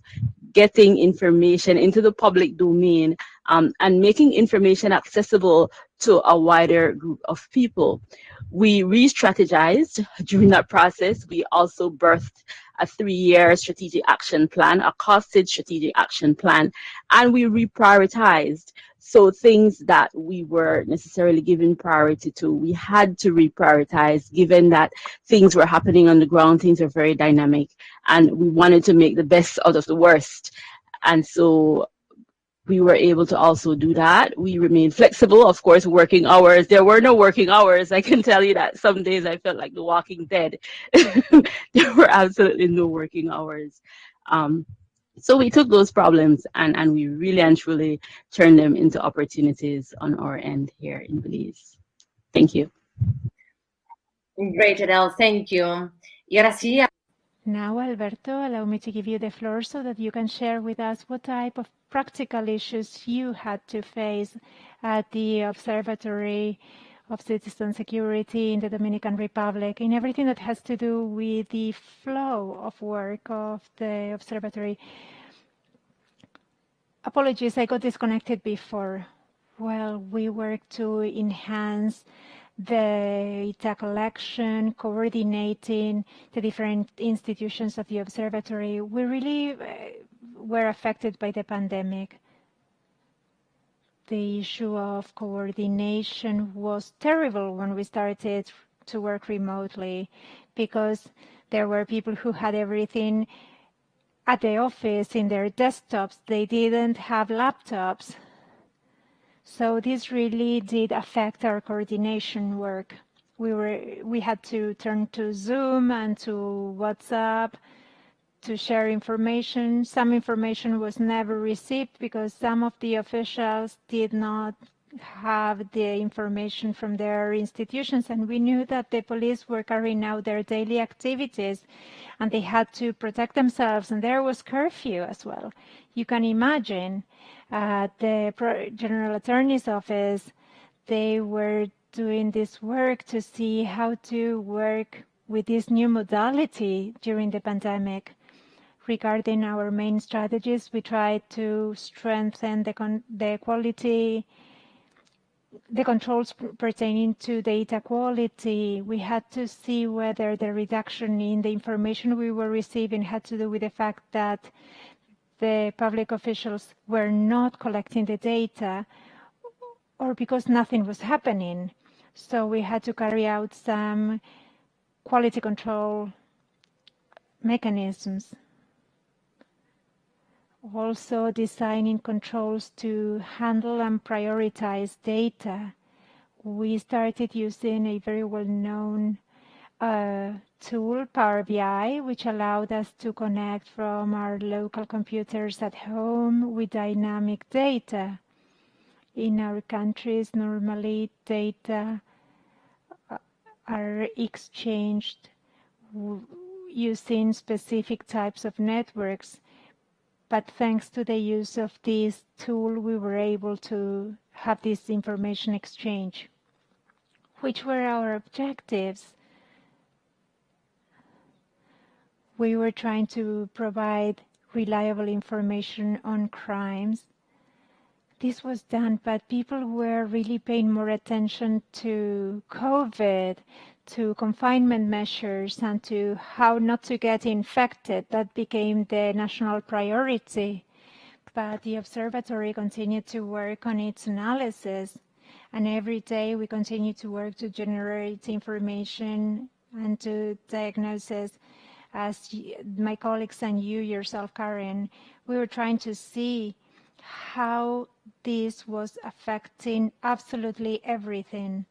Speaker 19: getting information into the public domain, and making information accessible to a wider group of people. We re-strategized during that process. We also birthed a 3-year strategic action plan, a costed strategic action plan, and we reprioritized. So things that we were necessarily giving priority to, we had to reprioritize, given that things were happening on the ground, things are very dynamic, and we wanted to make the best out of the worst. And so we were able to also do that. We remained flexible, of course, working hours. There were no working hours. I can tell you that some days I felt like the Walking Dead. There were absolutely no working hours. So we took those problems and we really and truly turned them into opportunities on our end here in Belize. Thank you.
Speaker 18: Great, Adele. Thank you. Y ahora sí.
Speaker 17: Now, Alberto, allow me to give you the floor so that you can share with us what type of practical issues you had to face at the Observatory of Citizen Security in the Dominican Republic, in everything that has to do with the flow of work of the observatory. Apologies, I got disconnected before. Well, we work to enhance the data collection, coordinating the different institutions of the observatory. We really were affected by the pandemic. The issue of coordination was terrible when we started to work remotely, because there were people who had everything at the office in their desktops. They didn't have laptops. So this really did affect our coordination work. We had to turn to Zoom and to WhatsApp to share information. Some information was never received because some of the officials did not have the information from their institutions, and we knew that the police were carrying out their daily activities and they had to protect themselves, and there was curfew as well. You can imagine the General Attorney's Office, they were doing this work to see how to work with this new modality during the pandemic. Regarding our main strategies, we tried to strengthen the quality, the controls pertaining to data quality. We had to see whether the reduction in the information we were receiving had to do with the fact that the public officials were not collecting the data, or because nothing was happening. So we had to carry out some quality control mechanisms. Also designing controls to handle and prioritize data. We started using a very well-known tool, Power BI, which allowed us to connect from our local computers at home with dynamic data. In our countries, normally data are exchanged using specific types of networks. But thanks to the use of this tool, we were able to have this information exchange. Which were our objectives? We were trying to provide reliable information on crimes. This was done, but people were really paying more attention to COVID, to confinement measures and to how not to get infected. That became the national priority. But the observatory continued to work on its analysis, and every day we continue to work to generate information and to diagnosis. As my colleagues and you yourself, Karen, we were trying to see how this was affecting absolutely everything.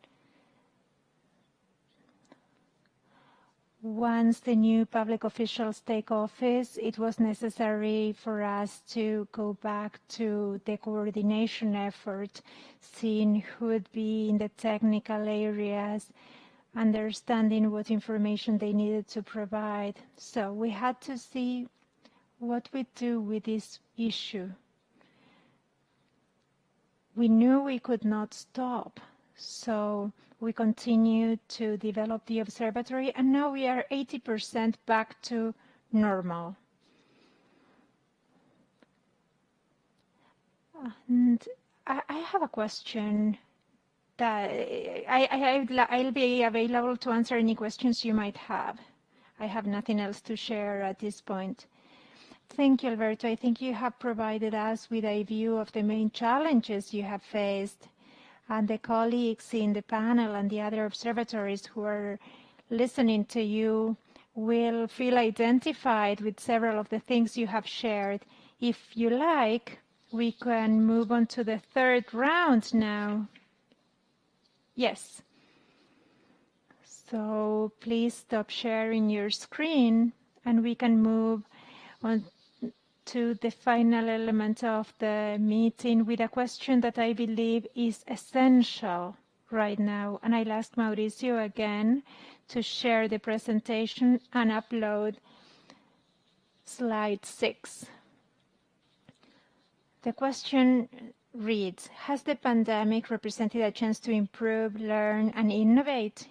Speaker 17: Once the new public officials take office, it was necessary for us to go back to the coordination effort, seeing who would be in the technical areas, understanding what information they needed to provide. So we had to see what we do with this issue. We knew we could not stop, so we continued to develop the observatory, and now we are 80% back to normal. And I have a question that I'll be available to answer any questions you might have. I have nothing else to share at this point. Thank you, Alberto. I think you have provided us with a view of the main challenges you have faced, and the colleagues in the panel and the other observatories who are listening to you will feel identified with several of the things you have shared. If you like, we can move on to the third round now. Yes. So please stop sharing your screen, and we can move on to the final element of the meeting with a question that I believe is essential right now. And I'll ask Mauricio again to share the presentation and upload slide 6. The question reads, has the pandemic represented a chance to improve, learn, and innovate?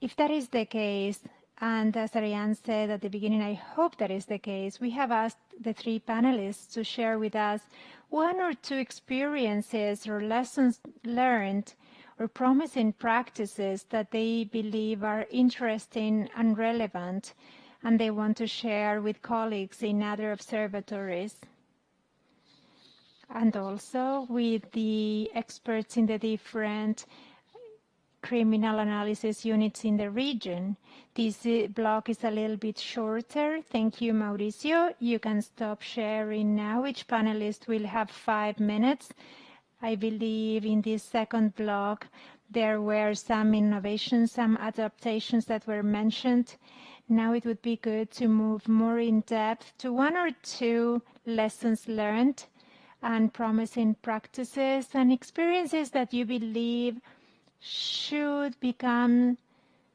Speaker 17: If that is the case, and as Ariane said at the beginning, I hope that is the case, we have asked the 3 panelists to share with us 1 or 2 experiences or lessons learned or promising practices that they believe are interesting and relevant, and they want to share with colleagues in other observatories, and also with the experts in the different criminal analysis units in the region. This block is a little bit shorter. Thank you, Mauricio. You can stop sharing now. Each panelist will have 5 minutes. I believe in this second block there were some innovations, some adaptations that were mentioned. Now it would be good to move more in depth to 1 or 2 lessons learned and promising practices and experiences that you believe should become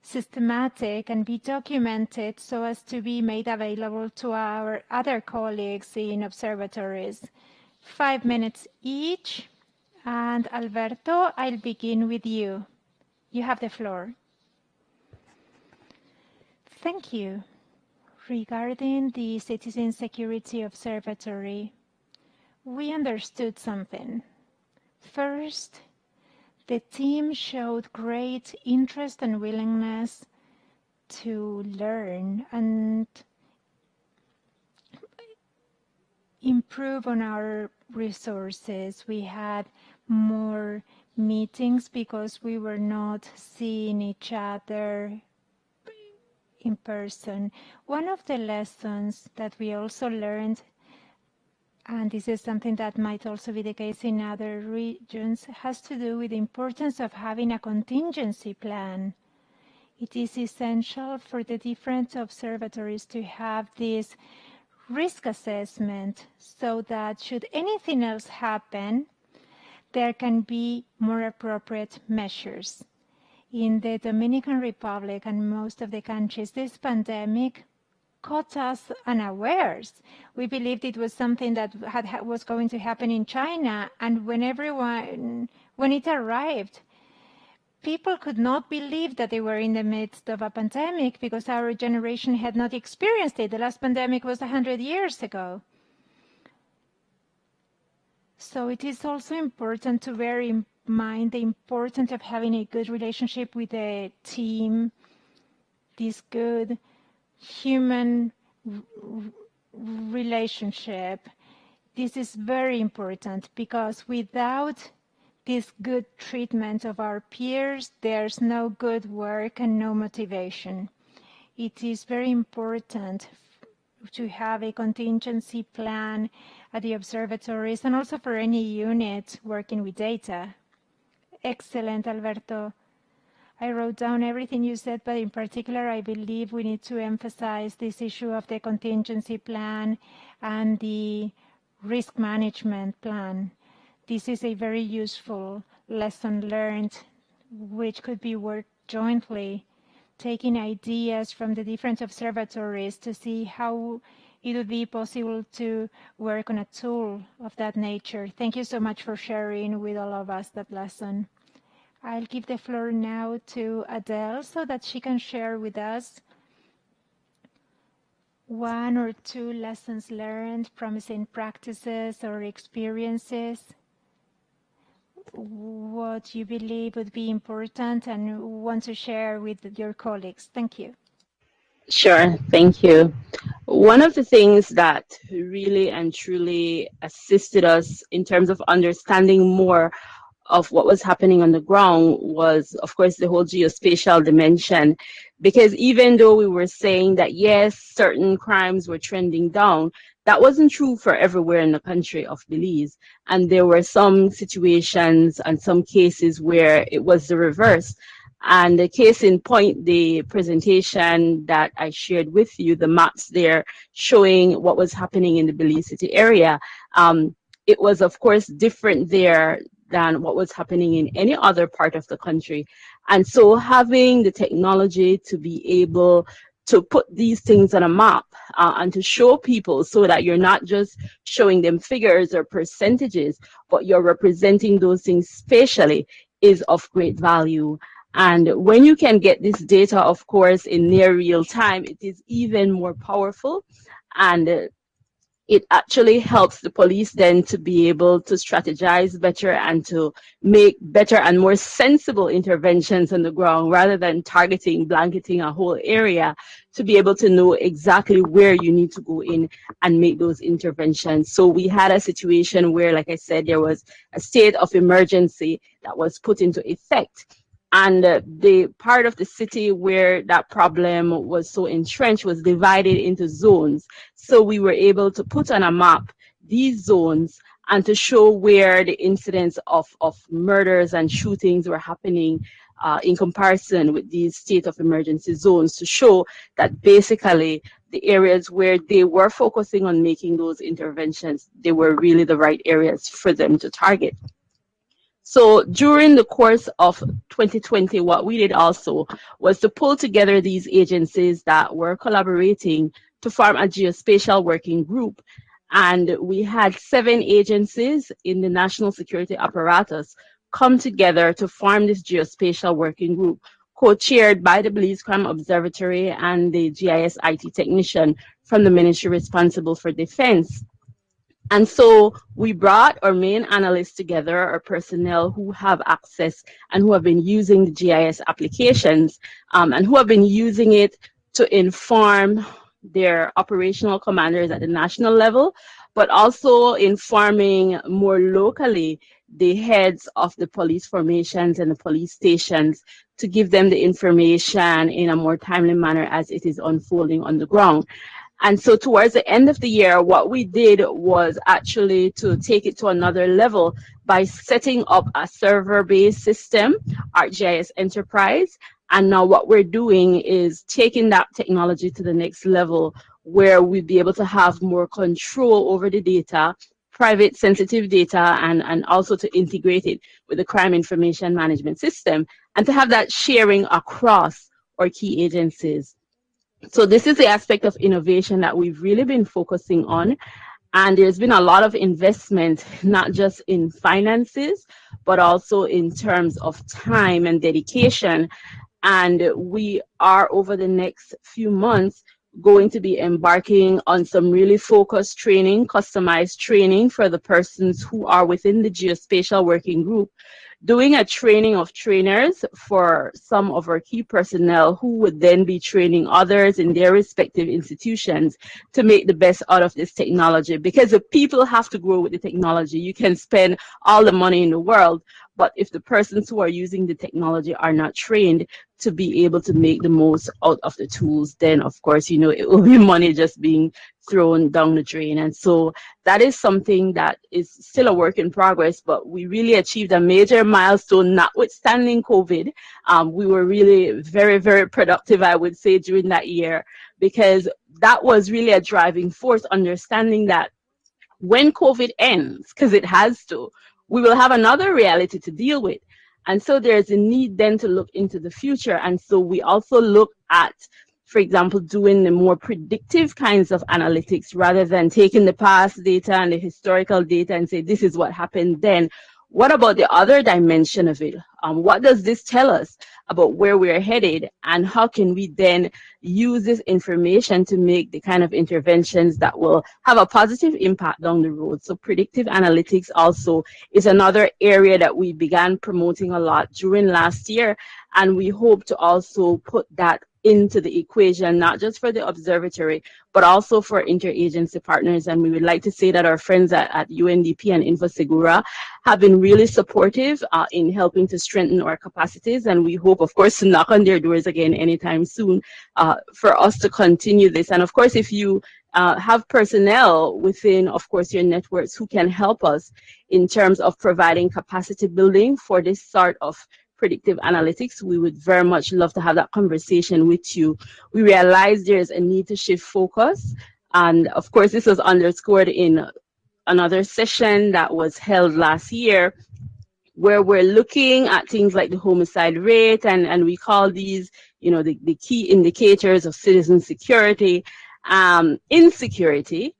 Speaker 17: systematic and be documented so as to be made available to our other colleagues in observatories. 5 minutes each. And Alberto, I'll begin with you. You have the floor. Thank you. Regarding the Citizen Security Observatory, we understood something. First, the team showed great interest and willingness to learn and improve on our resources. We had more meetings because we were not seeing each other in person. One of the lessons that we also learned, and this is something that might also be the case in other regions, has to do with the importance of having a contingency plan. It is essential for the different observatories to have this risk assessment so that should anything else happen, there can be more appropriate measures. In the Dominican Republic and most of the countries, this pandemic caught us unawares. We believed it was something that was going to happen in China, and when it arrived, people could not believe that they were in the midst of a pandemic because our generation had not experienced it. The last pandemic was 100 years ago. So it is also important to bear mind the importance of having a good relationship with the team, this good human relationship. This is very important because without this good treatment of our peers, there's no good work and no motivation. It is very important to have a contingency plan at the observatories and also for any unit working with data. Excellent, Alberto. I wrote down everything you said, but in particular, I believe we need to emphasize this issue of the contingency plan and the risk management plan. This is a very useful lesson learned, which could be worked jointly, taking ideas from the different observatories to see how it would be possible to work on a tool of that nature. Thank you so much for sharing with all of us that lesson. I'll give the floor now to Adele so that she can share with us one or two lessons learned, promising practices or experiences, what you believe would be important and want to share with your colleagues. Thank you.
Speaker 19: Sure, thank you. One of the things that really and truly assisted us in terms of understanding more of what was happening on the ground was, of course, the whole geospatial dimension. Because even though we were saying that, yes, certain crimes were trending down, that wasn't true for everywhere in the country of Belize. And there were some situations and some cases where it was the reverse. And the case in point, the presentation that I shared with you, the maps there showing what was happening in the Belize City area, it was, of course, different there than what was happening in any other part of the country. And so having the technology to be able to put these things on a map and to show people so that you're not just showing them figures or percentages, but you're representing those things spatially is of great value. And when you can get this data, of course, in near real time, it is even more powerful. And it actually helps the police then to be able to strategize better and to make better and more sensible interventions on the ground rather than targeting, blanketing a whole area, to be able to know exactly where you need to go in and make those interventions. So we had a situation where, like I said, there was a state of emergency that was put into effect. And the part of the city where that problem was so entrenched was divided into zones. So we were able to put on a map these zones and to show where the incidents of murders and shootings were happening in comparison with these state of emergency zones, to show that basically the areas where they were focusing on making those interventions, they were really the right areas for them to target. So during the course of 2020, what we did also was to pull together these agencies that were collaborating to form a geospatial working group. And we had 7 agencies in the national security apparatus come together to form this geospatial working group, co-chaired by the Belize Crime Observatory and the GIS IT technician from the ministry responsible for defense. And so we brought our main analysts together, our personnel who have access and who have been using the GIS applications and who have been using it to inform their operational commanders at the national level, but also informing more locally the heads of the police formations and the police stations to give them the information in a more timely manner as it is unfolding on the ground. And so towards the end of the year, what we did was actually to take it to another level by setting up a server-based system, ArcGIS Enterprise. And now what we're doing is taking that technology to the next level, where we'll be able to have more control over the data, private sensitive data, and also to integrate it with the crime information management system, and to have that sharing across our key agencies. So this is the aspect of innovation that we've really been focusing on. And there's been a lot of investment, not just in finances, but also in terms of time and dedication. And we are, over the next few months, going to be embarking on some really focused training, customized training for the persons who are within the geospatial working group, doing a training of trainers for some of our key personnel who would then be training others in their respective institutions to make the best out of this technology. Because the people have to grow with the technology. You can spend all the money in the world, but if the persons who are using the technology are not trained to be able to make the most out of the tools, then of course, you know, it will be money just being thrown down the drain. And so that is something that is still a work in progress, but we really achieved a major milestone, notwithstanding COVID. We were really very, very productive, I would say, during that year, because that was really a driving force, understanding that when COVID ends, because it has to, we will have another reality to deal with. And so there's a need then to look into the future. And so we also look at, for example, doing the more predictive kinds of analytics rather than taking the past data and the historical data and say, this is what happened then. What about the other dimension of it? What does this tell us about where we're headed, and how can we then use this information to make the kind of interventions that will have a positive impact down the road? So predictive analytics also is another area that we began promoting a lot during last year, and we hope to also put that into the equation, not just for the observatory, but also for interagency partners. And we would like to say that our friends at UNDP and InfoSegura have been really supportive in helping to strengthen our capacities. And we hope, of course, to knock on their doors again anytime soon for us to continue this. And of course, if you have personnel within, of course, your networks who can help us in terms of providing capacity building for this sort of predictive analytics, we would very much love to have that conversation with you. We realize there's a need to shift focus. And of course, this was underscored in another session that was held last year, where we're looking at things like the homicide rate, and we call these, you know, the key indicators of citizen security, insecurity.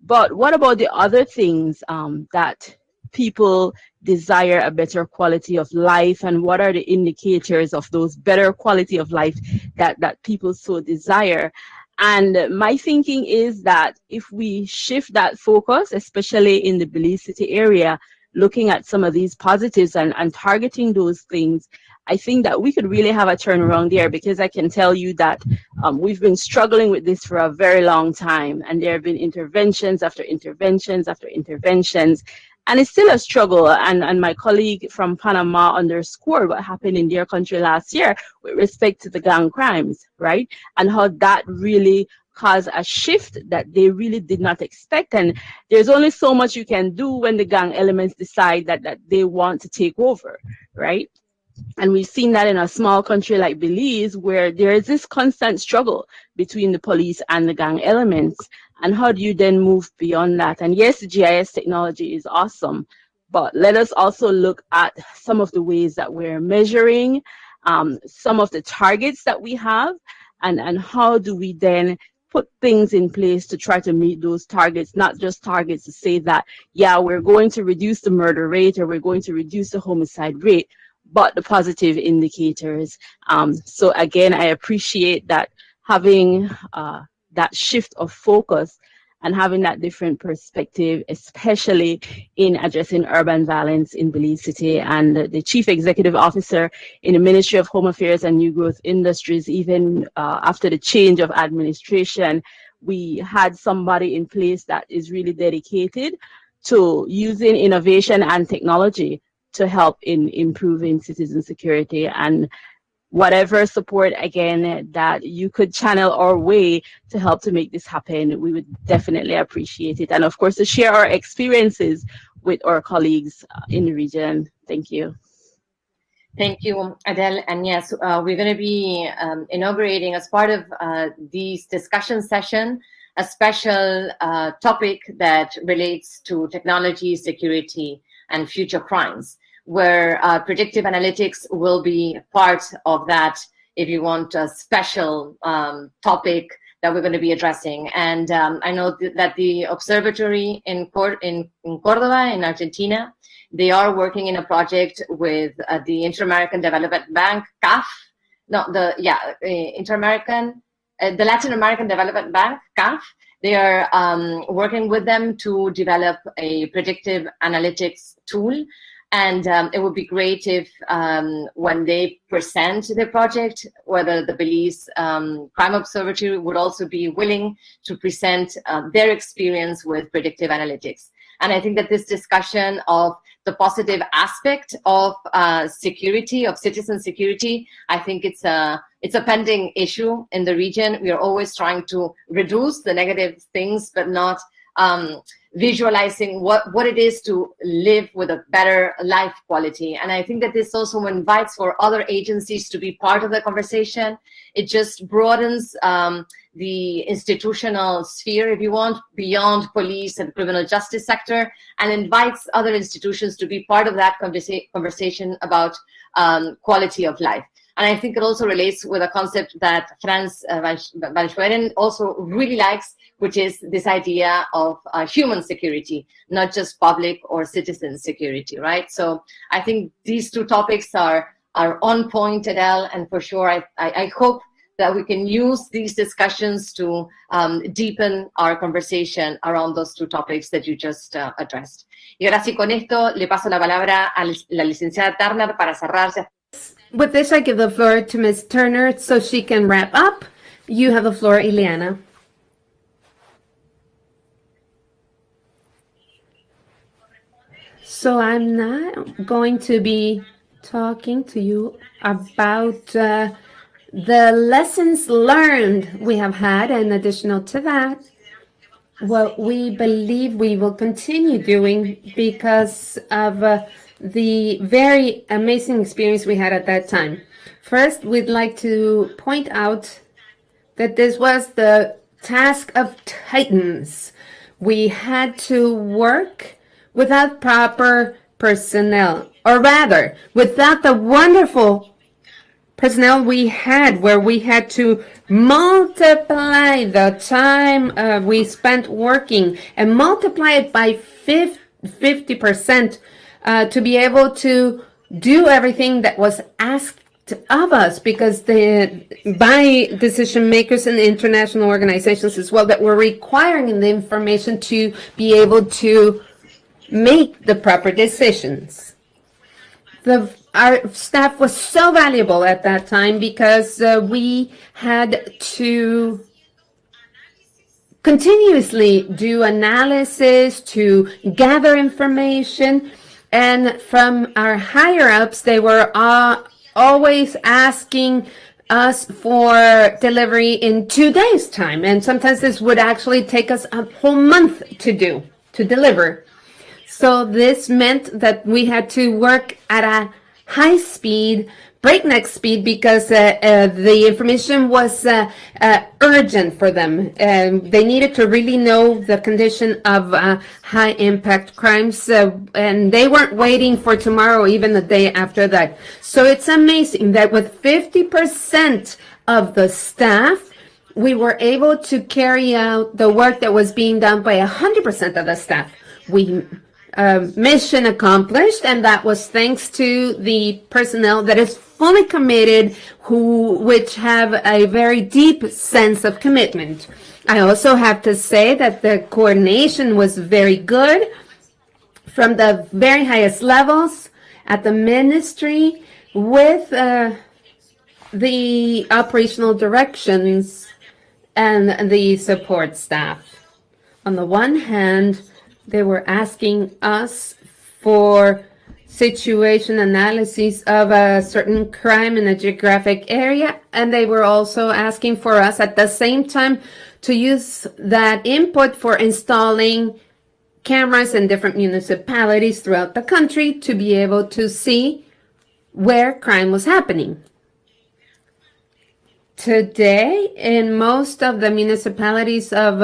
Speaker 19: But what about the other things that people desire a better quality of life, and what are the indicators of those better quality of life that people so desire? And my thinking is that if we shift that focus, especially in the Belize City area, looking at some of these positives and targeting those things, I think that we could really have a turnaround there, because I can tell you that we've been struggling with this for a very long time, and there have been interventions after interventions after interventions, and it's still a struggle. And my colleague from Panama underscored what happened in their country last year with respect to the gang crimes, right? And how that really caused a shift that they really did not expect. And there's only so much you can do when the gang elements decide that they want to take over, right? And we've seen that in a small country like Belize, where there is this constant struggle between the police and the gang elements. And how do you then move beyond that? And yes, the GIS technology is awesome, but let us also look at some of the ways that we're measuring, some of the targets that we have, and how do we then put things in place to try to meet those targets, not just targets to say that, yeah, we're going to reduce the murder rate or we're going to reduce the homicide rate, but the positive indicators. So again, I appreciate that having that shift of focus and having that different perspective, especially in addressing urban violence in Belize City. And the Chief Executive Officer in the Ministry of Home Affairs and New Growth Industries, even after the change of administration, we had somebody in place that is really dedicated to using innovation and technology to help in improving citizen security. And whatever support, again, that you could channel our way to help to make this happen, we would definitely appreciate it. And of course, to share our experiences with our colleagues in the region. Thank you.
Speaker 18: Thank you, Adele. And yes, we're going to be inaugurating, as part of this discussion session, a special topic that relates to technology, security, and future crimes, where predictive analytics will be part of that, if you want a special topic that we're going to be addressing. And I know that the observatory in Córdoba, in Argentina, they are working in a project with the Inter-American Development Bank, CAF, the Latin American Development Bank, CAF. They are working with them to develop a predictive analytics tool. And it would be great if when they present their project, whether the Belize Crime Observatory would also be willing to present their experience with predictive analytics. And I think that this discussion of the positive aspect of security, of citizen security, I think it's a pending issue in the region. We are always trying to reduce the negative things, but not visualizing what it is to live with a better life quality. And I think that this also invites for other agencies to be part of the conversation. It just broadens the institutional sphere, if you want, beyond police and criminal justice sector, and invites other institutions to be part of that conversation about quality of life. And I think it also relates with a concept that Frans van Schweren also really likes, which is this idea of human security, not just public or citizen security, right? So I think these two topics are on point, Adele, and for sure I hope that we can use these discussions to deepen our conversation around those two topics that you just addressed. Y ahora sí, con esto le paso la palabra a la licenciada Turner para cerrar.
Speaker 20: With this, I give the floor to Ms. Turner so she can wrap up. You have the floor, Ileana. So I'm not going to be talking to you about the lessons learned we have had, and additional to that, what we believe we will continue doing because of the very amazing experience we had at that time. First, we'd like to point out that this was the task of titans. We had to work without proper personnel, or rather, without the wonderful personnel we had, where we had to multiply the time we spent working and multiply it by 50% to be able to do everything that was asked of us, because by decision makers and international organizations as well, that were requiring the information to be able to make the proper decisions. Our staff was so valuable at that time because we had to continuously do analysis, to gather information, and from our higher-ups, they were always asking us for delivery in 2 days' time, and sometimes this would actually take us a whole month to deliver. So this meant that we had to work at a high speed, breakneck speed, because the information was urgent for them. They needed to really know the condition of high impact crimes, and they weren't waiting for tomorrow or even the day after that. So it's amazing that with 50% of the staff, we were able to carry out the work that was being done by 100% of the staff. Mission accomplished, and that was thanks to the personnel that is fully committed, which have a very deep sense of commitment. I also have to say that the coordination was very good from the very highest levels at the ministry with the operational directions and the support staff. On the one hand, they were asking us for situation analyses of a certain crime in a geographic area, and they were also asking for us at the same time to use that input for installing cameras in different municipalities throughout the country to be able to see where crime was happening. Today, in most of the municipalities of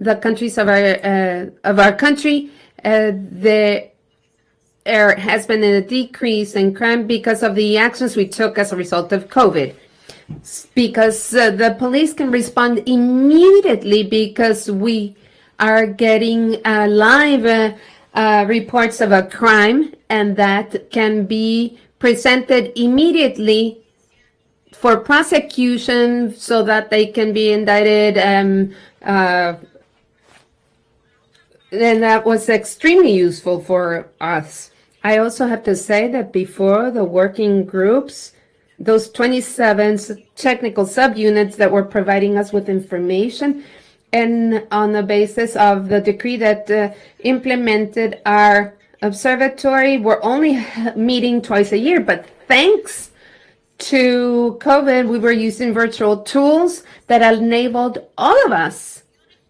Speaker 20: the countries of our country, there has been a decrease in crime because of the actions we took as a result of COVID. Because the police can respond immediately, because we are getting live reports of a crime, and that can be presented immediately for prosecution so that they can be indicted. And that was extremely useful for us. I also have to say that before the working groups, those 27 technical subunits that were providing us with information, and on the basis of the decree that implemented our observatory, we're only meeting twice a year, but thanks to COVID, we were using virtual tools that enabled all of us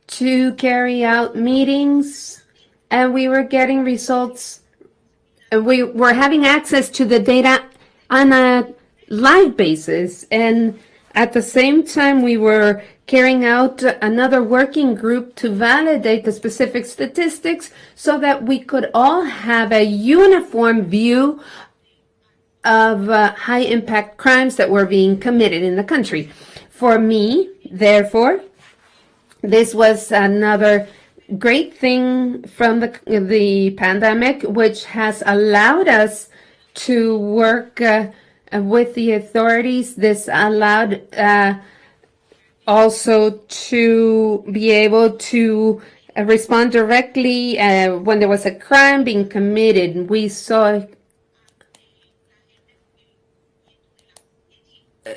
Speaker 20: to carry out meetings, and we were getting results. We were having access to the data on a live basis, and at the same time we were carrying out another working group to validate the specific statistics so that we could all have a uniform view of high impact crimes that were being committed in the country. For me, therefore, this was another great thing from the pandemic, which has allowed us to work with the authorities. This allowed also to be able to respond directly when there was a crime being committed.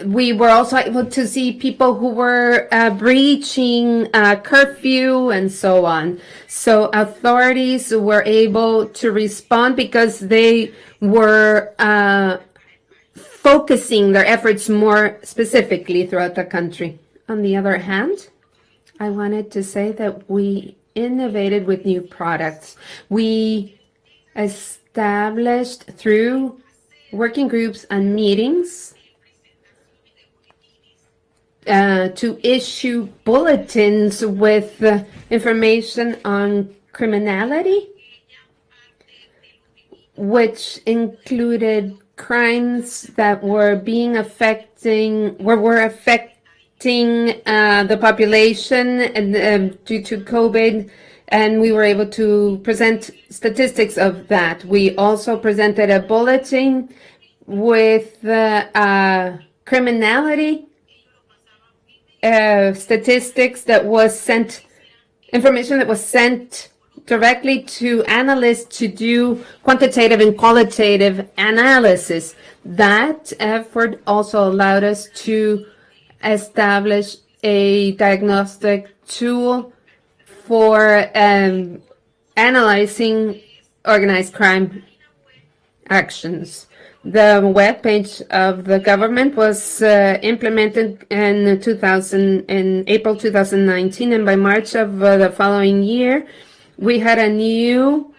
Speaker 20: We were also able to see people who were breaching curfew and so on. So authorities were able to respond because they were focusing their efforts more specifically throughout the country. On the other hand, I wanted to say that we innovated with new products. We established through working groups and meetings to issue bulletins with information on criminality, which included crimes that were affecting the population and due to COVID, and we were able to present statistics of that. We also presented a bulletin with criminality statistics that was sent, information that was sent directly to analysts to do quantitative and qualitative analysis. That effort also allowed us to establish a diagnostic tool for analyzing organized crime actions. The webpage of the government was implemented in April 2019, and by March of the following year, we had a new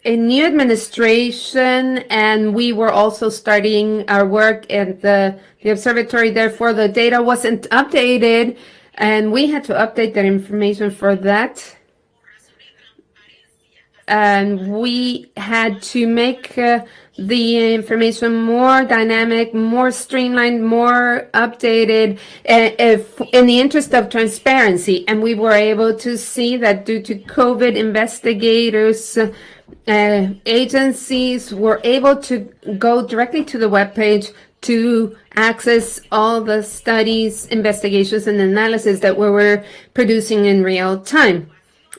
Speaker 20: administration, and we were also starting our work at the observatory. Therefore, the data wasn't updated, and we had to update that information for that. And we had to make the information more dynamic, more streamlined, more updated, in the interest of transparency. And we were able to see that due to COVID, investigators, agencies were able to go directly to the webpage to access all the studies, investigations, and analysis that we were producing in real time.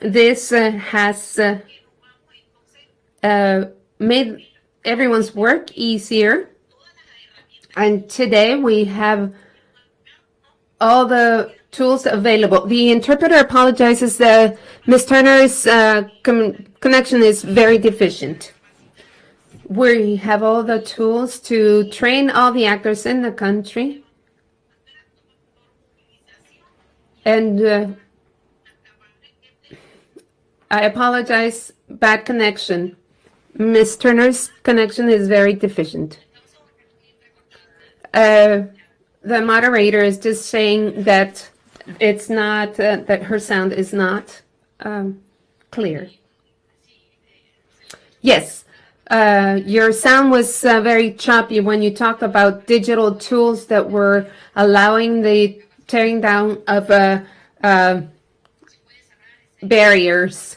Speaker 20: This has made everyone's work easier, and today we have all the tools available. The interpreter apologizes that Ms. Turner's connection is very deficient. We have all the tools to train all the actors in the country, and I apologize, bad connection. Ms. Turner's connection is very deficient. The moderator is just saying that it's not, that her sound is not clear. Yes, your sound was very choppy when you talked about digital tools that were allowing the tearing down of barriers.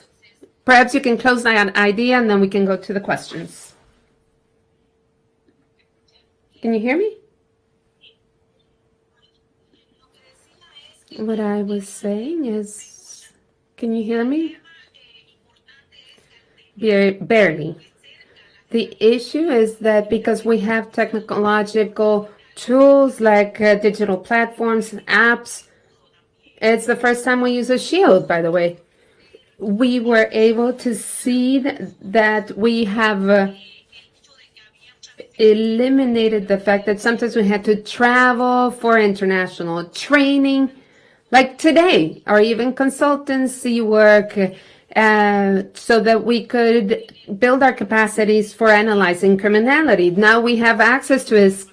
Speaker 20: Perhaps you can close that idea and then we can go to the questions. Can you hear me? What I was saying is, can you hear me? barely. The issue is that because we have technological tools like digital platforms and apps, it's the first time we use a shield, by the way. We were able to see that we have eliminated the fact that sometimes we had to travel for international training, like today, or even consultancy work, so that we could build our capacities for analyzing criminality. Now we have access to it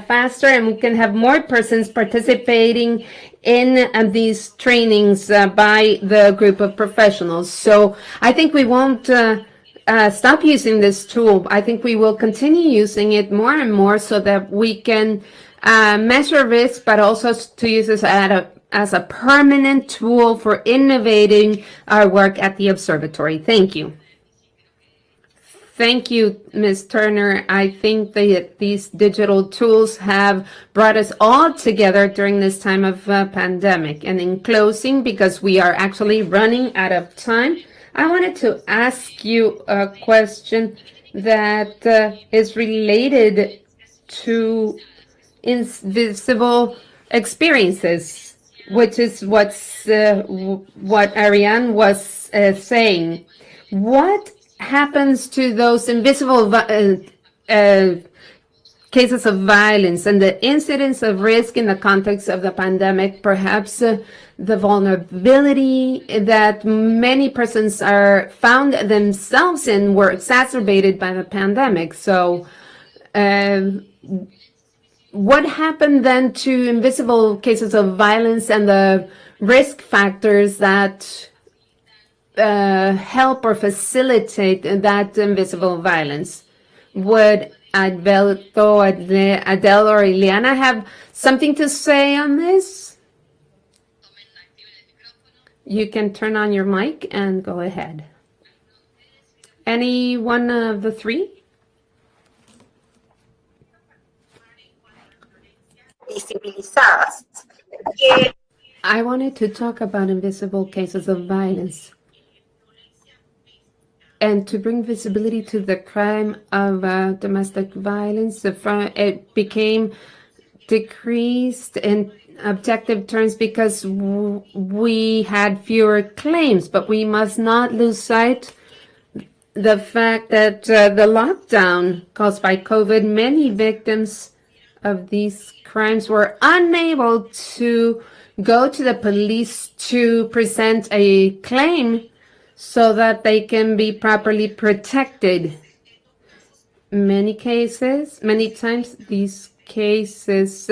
Speaker 20: faster, and we can have more persons participating in these trainings by the group of professionals. So I think we won't stop using this tool. I think we will continue using it more and more so that we can measure risk, but also to use this as a permanent tool for innovating our work at the observatory. Thank you. Thank you, Ms. Turner. I think that these digital tools have brought us all together during this time of pandemic. And in closing, because we are actually running out of time, I wanted to ask you a question that is related to invisible experiences, which is what Ariane was saying. What happens to those invisible cases of violence and the incidence of risk in the context of the pandemic, perhaps the vulnerability that many persons are found themselves in were exacerbated by the pandemic. So what happened then to invisible cases of violence and the risk factors that help or facilitate that invisible violence? Would Alberto, Adele, or Ileana have something to say on this? You can turn on your mic and go ahead. Any one of the three? I wanted to talk about invisible cases of violence and to bring visibility to the crime of domestic violence. It became decreased in objective terms because we had fewer claims, but we must not lose sight the fact that the lockdown caused by COVID, many victims of these crimes were unable to go to the police to present a claim so that they can be properly protected. Many times, these cases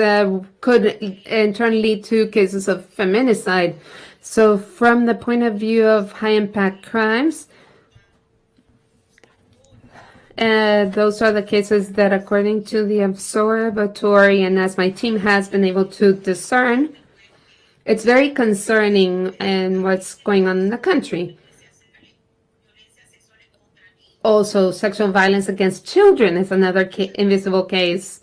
Speaker 20: could in turn lead to cases of feminicide. So from the point of view of high-impact crimes, those are the cases that, according to the observatory, and as my team has been able to discern, it's very concerning in what's going on in the country. Also, sexual violence against children is another invisible case.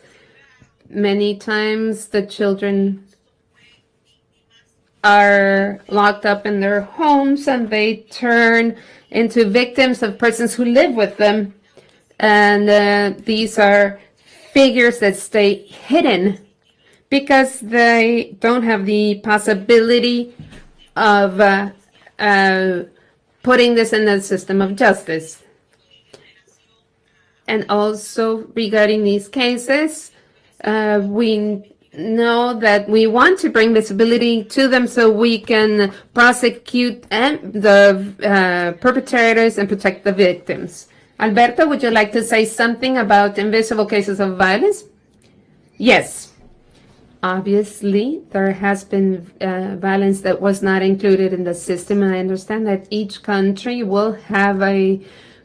Speaker 20: Many times the children are locked up in their homes and they turn into victims of persons who live with them. And these are figures that stay hidden because they don't have the possibility of putting this in the system of justice. And also regarding these cases, we know that we want to bring visibility to them so we can prosecute the perpetrators and protect the victims. Alberto, would you like to say something about invisible cases of violence? Yes. Obviously, there has been violence that was not included in the system, and I understand that each country will have a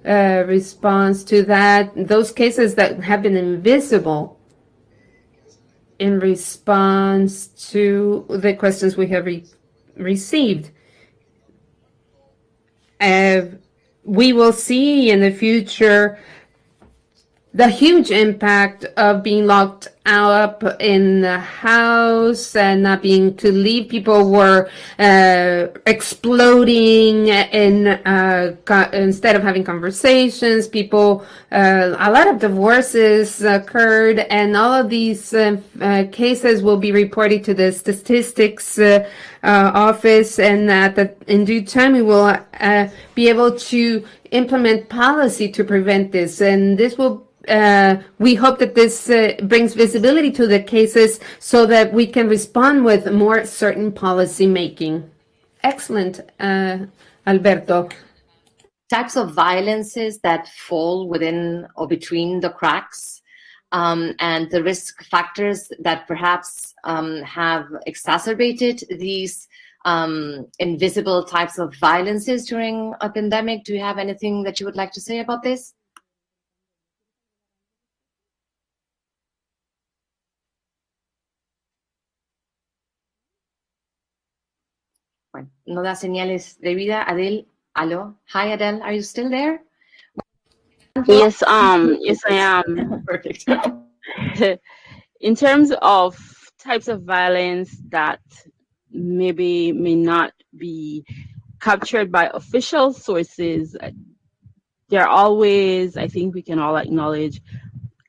Speaker 20: response to that. Those cases that have been invisible in response to the questions we have received. We will see in the future the huge impact of being locked up in the house and not being to leave. People were exploding instead of having conversations. People, a lot of divorces occurred, and all of these cases will be reported to the statistics office, and in due time we will be able to implement policy to prevent this, and this will we hope that this brings visibility to the cases so that we can respond with more certain policy making. Excellent, Alberto.
Speaker 18: Types of violences that fall within or between the cracks, and the risk factors that perhaps have exacerbated these invisible types of violences during a pandemic. Do you have anything that you would like to say about this? Bueno, no da señales de vida. Adele, hello. Hi, Adele. Are you still there?
Speaker 19: Yes, yes, I am.
Speaker 18: Perfect.
Speaker 19: In terms of types of violence that maybe may not be captured by official sources, there are always, I think we can all acknowledge,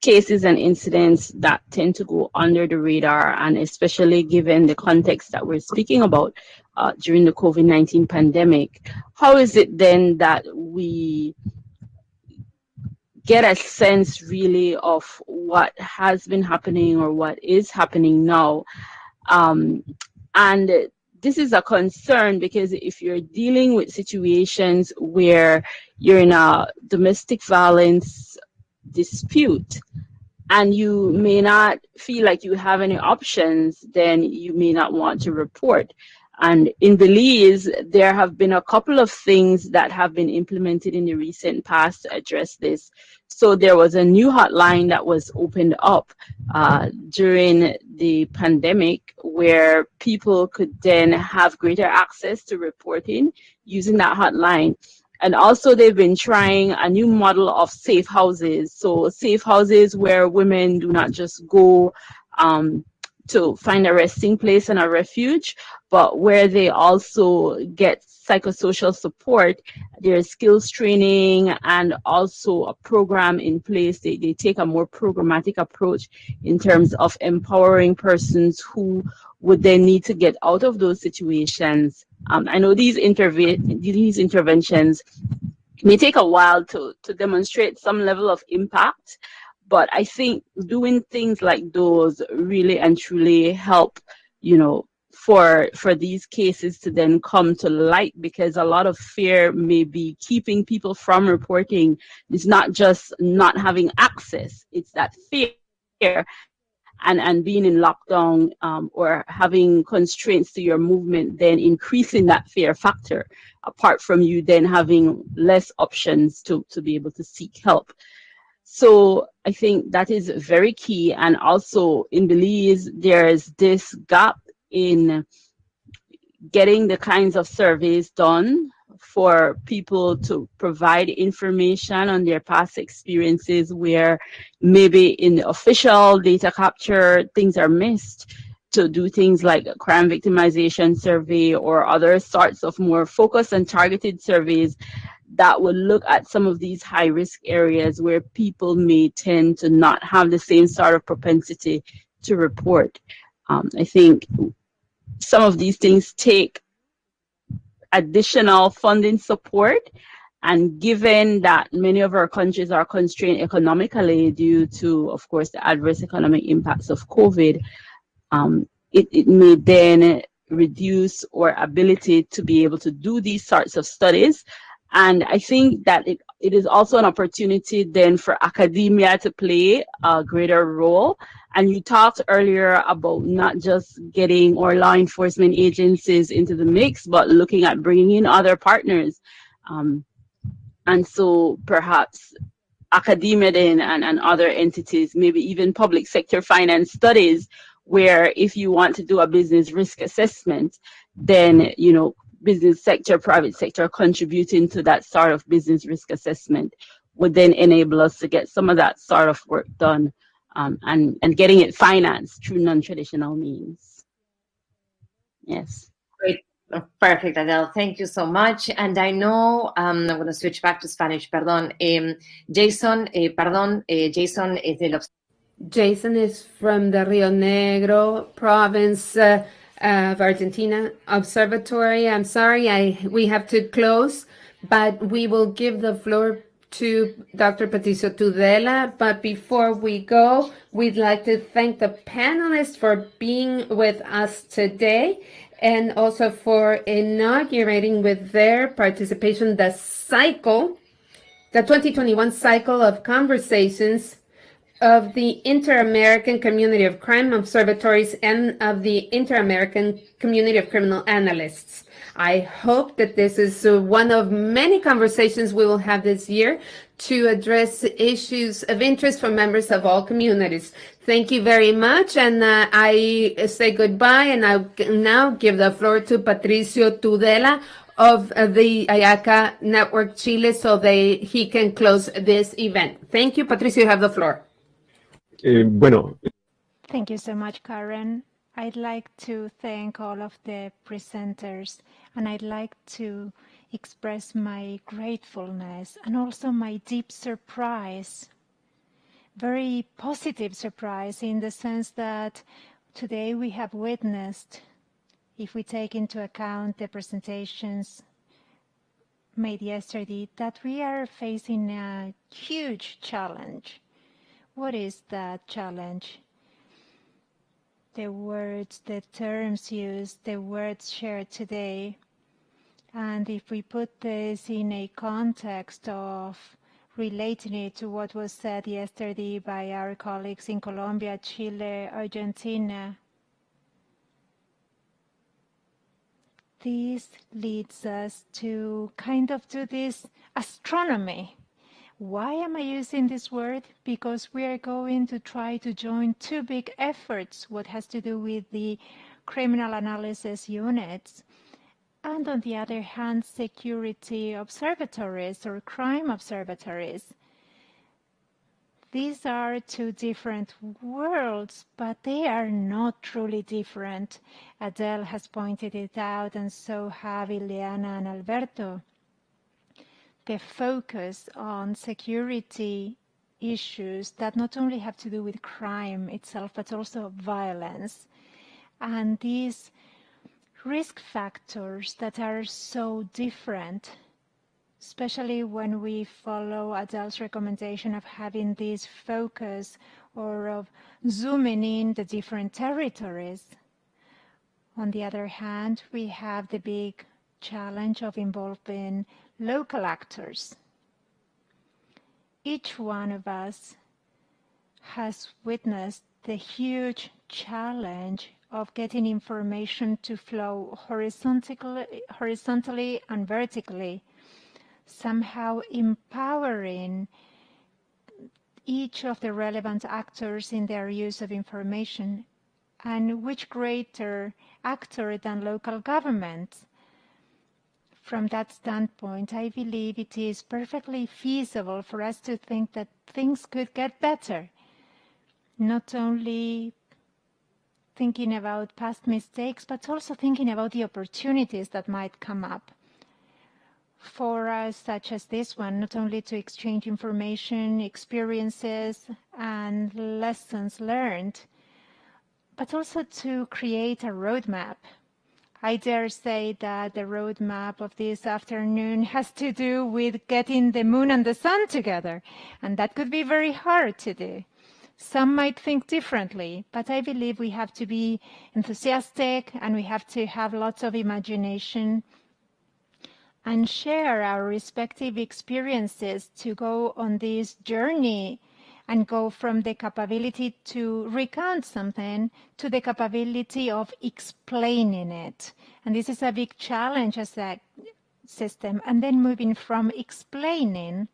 Speaker 19: cases and incidents that tend to go under the radar, and especially given the context that we're speaking about during the COVID-19 pandemic. How is it then that we get a sense really of what has been happening or what is happening now? And this is a concern because if you're dealing with situations where you're in a domestic violence dispute and you may not feel like you have any options, then you may not want to report. And in Belize, there have been a couple of things that have been implemented in the recent past to address this. So there was a new hotline that was opened up during the pandemic where people could then have greater access to reporting using that hotline. And also they've been trying a new model of safe houses. So safe houses where women do not just go to find a resting place and a refuge, but where they also get psychosocial support. There's skills training and also a program in place. They take a more programmatic approach in terms of empowering persons who would then need to get out of those situations. I know these interventions may take a while to demonstrate some level of impact, but I think doing things like those really and truly help, for these cases to then come to light, because a lot of fear may be keeping people from reporting. It's not just not having access, it's that fear and being in lockdown or having constraints to your movement, then increasing that fear factor, apart from you then having less options to be able to seek help. So I think that is very key. And also in Belize, there's this gap in getting the kinds of surveys done for people to provide information on their past experiences, where maybe in the official data capture things are missed, to do things like a crime victimization survey or other sorts of more focused and targeted surveys that will look at some of these high risk areas where people may tend to not have the same sort of propensity to report. I think some of these things take additional funding support, and given that many of our countries are constrained economically due to, of course, the adverse economic impacts of COVID, it may then reduce our ability to be able to do these sorts of studies. And I think that it is also an opportunity then for academia to play a greater role. And you talked earlier about not just getting our law enforcement agencies into the mix, but looking at bringing in other partners. And so perhaps academia then and other entities, maybe even public sector finance studies, where if you want to do a business risk assessment, then, business sector, private sector contributing to that sort of business risk assessment would then enable us to get some of that sort of work done, and getting it financed through non-traditional means. Yes.
Speaker 18: Great. Perfect, Adele. Thank you so much. And I know, I'm going to switch back to Spanish, perdón. Jason, Jason is the...
Speaker 20: Jason is from the Rio Negro province of Argentina Observatory. I'm sorry, we have to close, but we will give the floor to Dr. Patricio Tudela. But before we go, we'd like to thank the panelists for being with us today, and also for inaugurating with their participation the 2021 cycle of conversations of the Inter-American Community of Crime Observatories and of the Inter-American Community of Criminal Analysts. I hope that this is one of many conversations we will have this year to address issues of interest for members of all communities. Thank you very much, and I say goodbye, and I now give the floor to Patricio Tudela of the IACA Network Chile so he can close this event. Thank you, Patricio, you have the floor.
Speaker 17: Thank you so much, Karen. I'd like to thank all of the presenters, and I'd like to express my gratefulness and also my deep surprise, very positive surprise, in the sense that today we have witnessed, if we take into account the presentations made yesterday, that we are facing a huge challenge. What is that challenge? The words, the terms used, the words shared today. And if we put this in a context of relating it to what was said yesterday by our colleagues in Colombia, Chile, Argentina, this leads us to kind of do this astronomy. Why am I using this word? Because we are going to try to join two big efforts, what has to do with the criminal analysis units, and on the other hand, security observatories or crime observatories. These are two different worlds, but they are not truly different. Adele has pointed it out, and so have Ileana and Alberto. The focus on security issues that not only have to do with crime itself, but also violence. And these risk factors that are so different, especially when we follow Adele's recommendation of having this focus or of zooming in the different territories. On the other hand, we have the big challenge of involving local actors. Each one of us has witnessed the huge challenge of getting information to flow horizontally and vertically, somehow empowering each of the relevant actors in their use of information. And which greater actor than local governments? From that standpoint, I believe it is perfectly feasible for us to think that things could get better, not only thinking about past mistakes, but also thinking about the opportunities that might come up. Forums such as this one, not only to exchange information, experiences, and lessons learned, but also to create a roadmap. I dare say that the roadmap of this afternoon has to do with getting the moon and the sun together, and that could be very hard to do. Some might think differently, but I believe we have to be enthusiastic and we have to have lots of imagination and share our respective experiences to go on this journey and go from the capability to recount something to the capability of explaining it. And this is a big challenge as a system. And then moving from explaining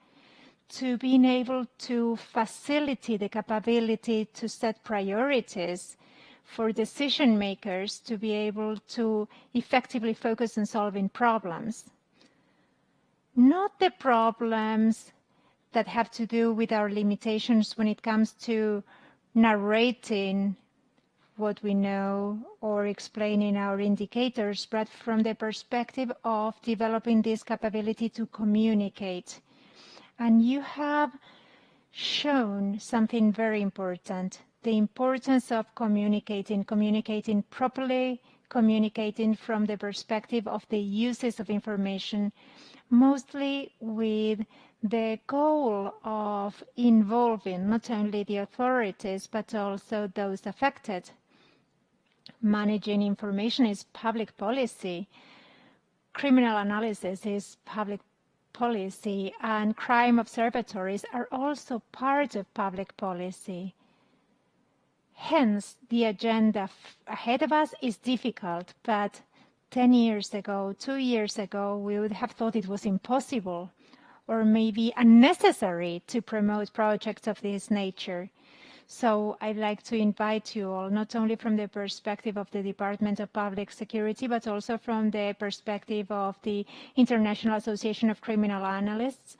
Speaker 17: to being able to facilitate the capability to set priorities for decision makers to be able to effectively focus on solving problems. Not the problems that have to do with our limitations when it comes to narrating what we know or explaining our indicators, but from the perspective of developing this capability to communicate. And you have shown something very important, the importance of communicating properly, communicating from the perspective of the uses of information, mostly with the goal of involving not only the authorities, but also those affected. Managing information is public policy. Criminal analysis is public policy, and crime observatories are also part of public policy. Hence, the agenda ahead of us is difficult, but 10 years ago, 2 years ago, we would have thought it was impossible or maybe unnecessary to promote projects of this nature. So I'd like to invite you all, not only from the perspective of the Department of Public Security, but also from the perspective of the International Association of Criminal Analysts,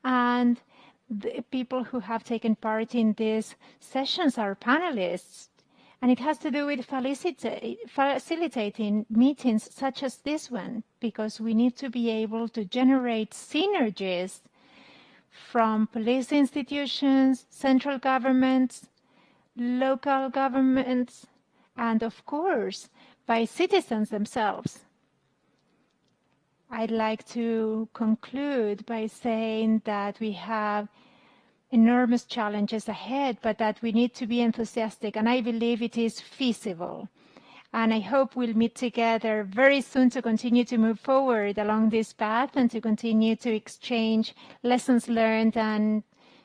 Speaker 17: and the people who have taken part in these sessions are panelists. And it has to do with facilitating meetings such as this one, because we need to be able to generate synergies from police institutions, central governments, local governments, and of course, by citizens themselves. I'd like to conclude by saying that we have enormous challenges ahead, but that we need to be enthusiastic, and I believe it is feasible. And I hope we'll meet together very soon to continue to move forward along this path and to continue to exchange lessons learned and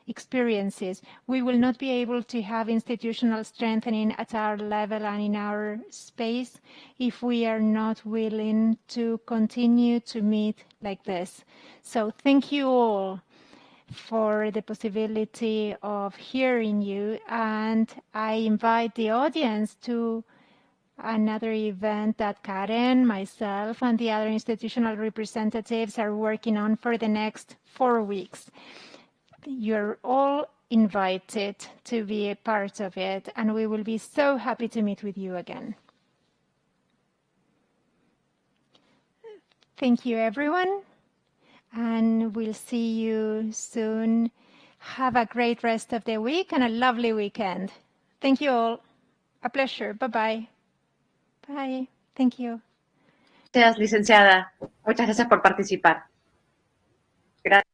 Speaker 17: experiences. We will not be able to have institutional strengthening at our level and in our space if we are not willing to continue to meet like this. So thank you all for the possibility of hearing you, and I invite the audience to another event that Karen, myself, and the other institutional representatives are working on for the next 4 weeks. You're all invited to be a part of it, and we will be so happy to meet with you again. Thank you, everyone, and we'll see you soon. Have a great rest of the week and a lovely weekend. Thank you all. A pleasure. Bye-bye. Bye. Thank you.
Speaker 18: Gracias, licenciada. Muchas gracias por participar. Gracias.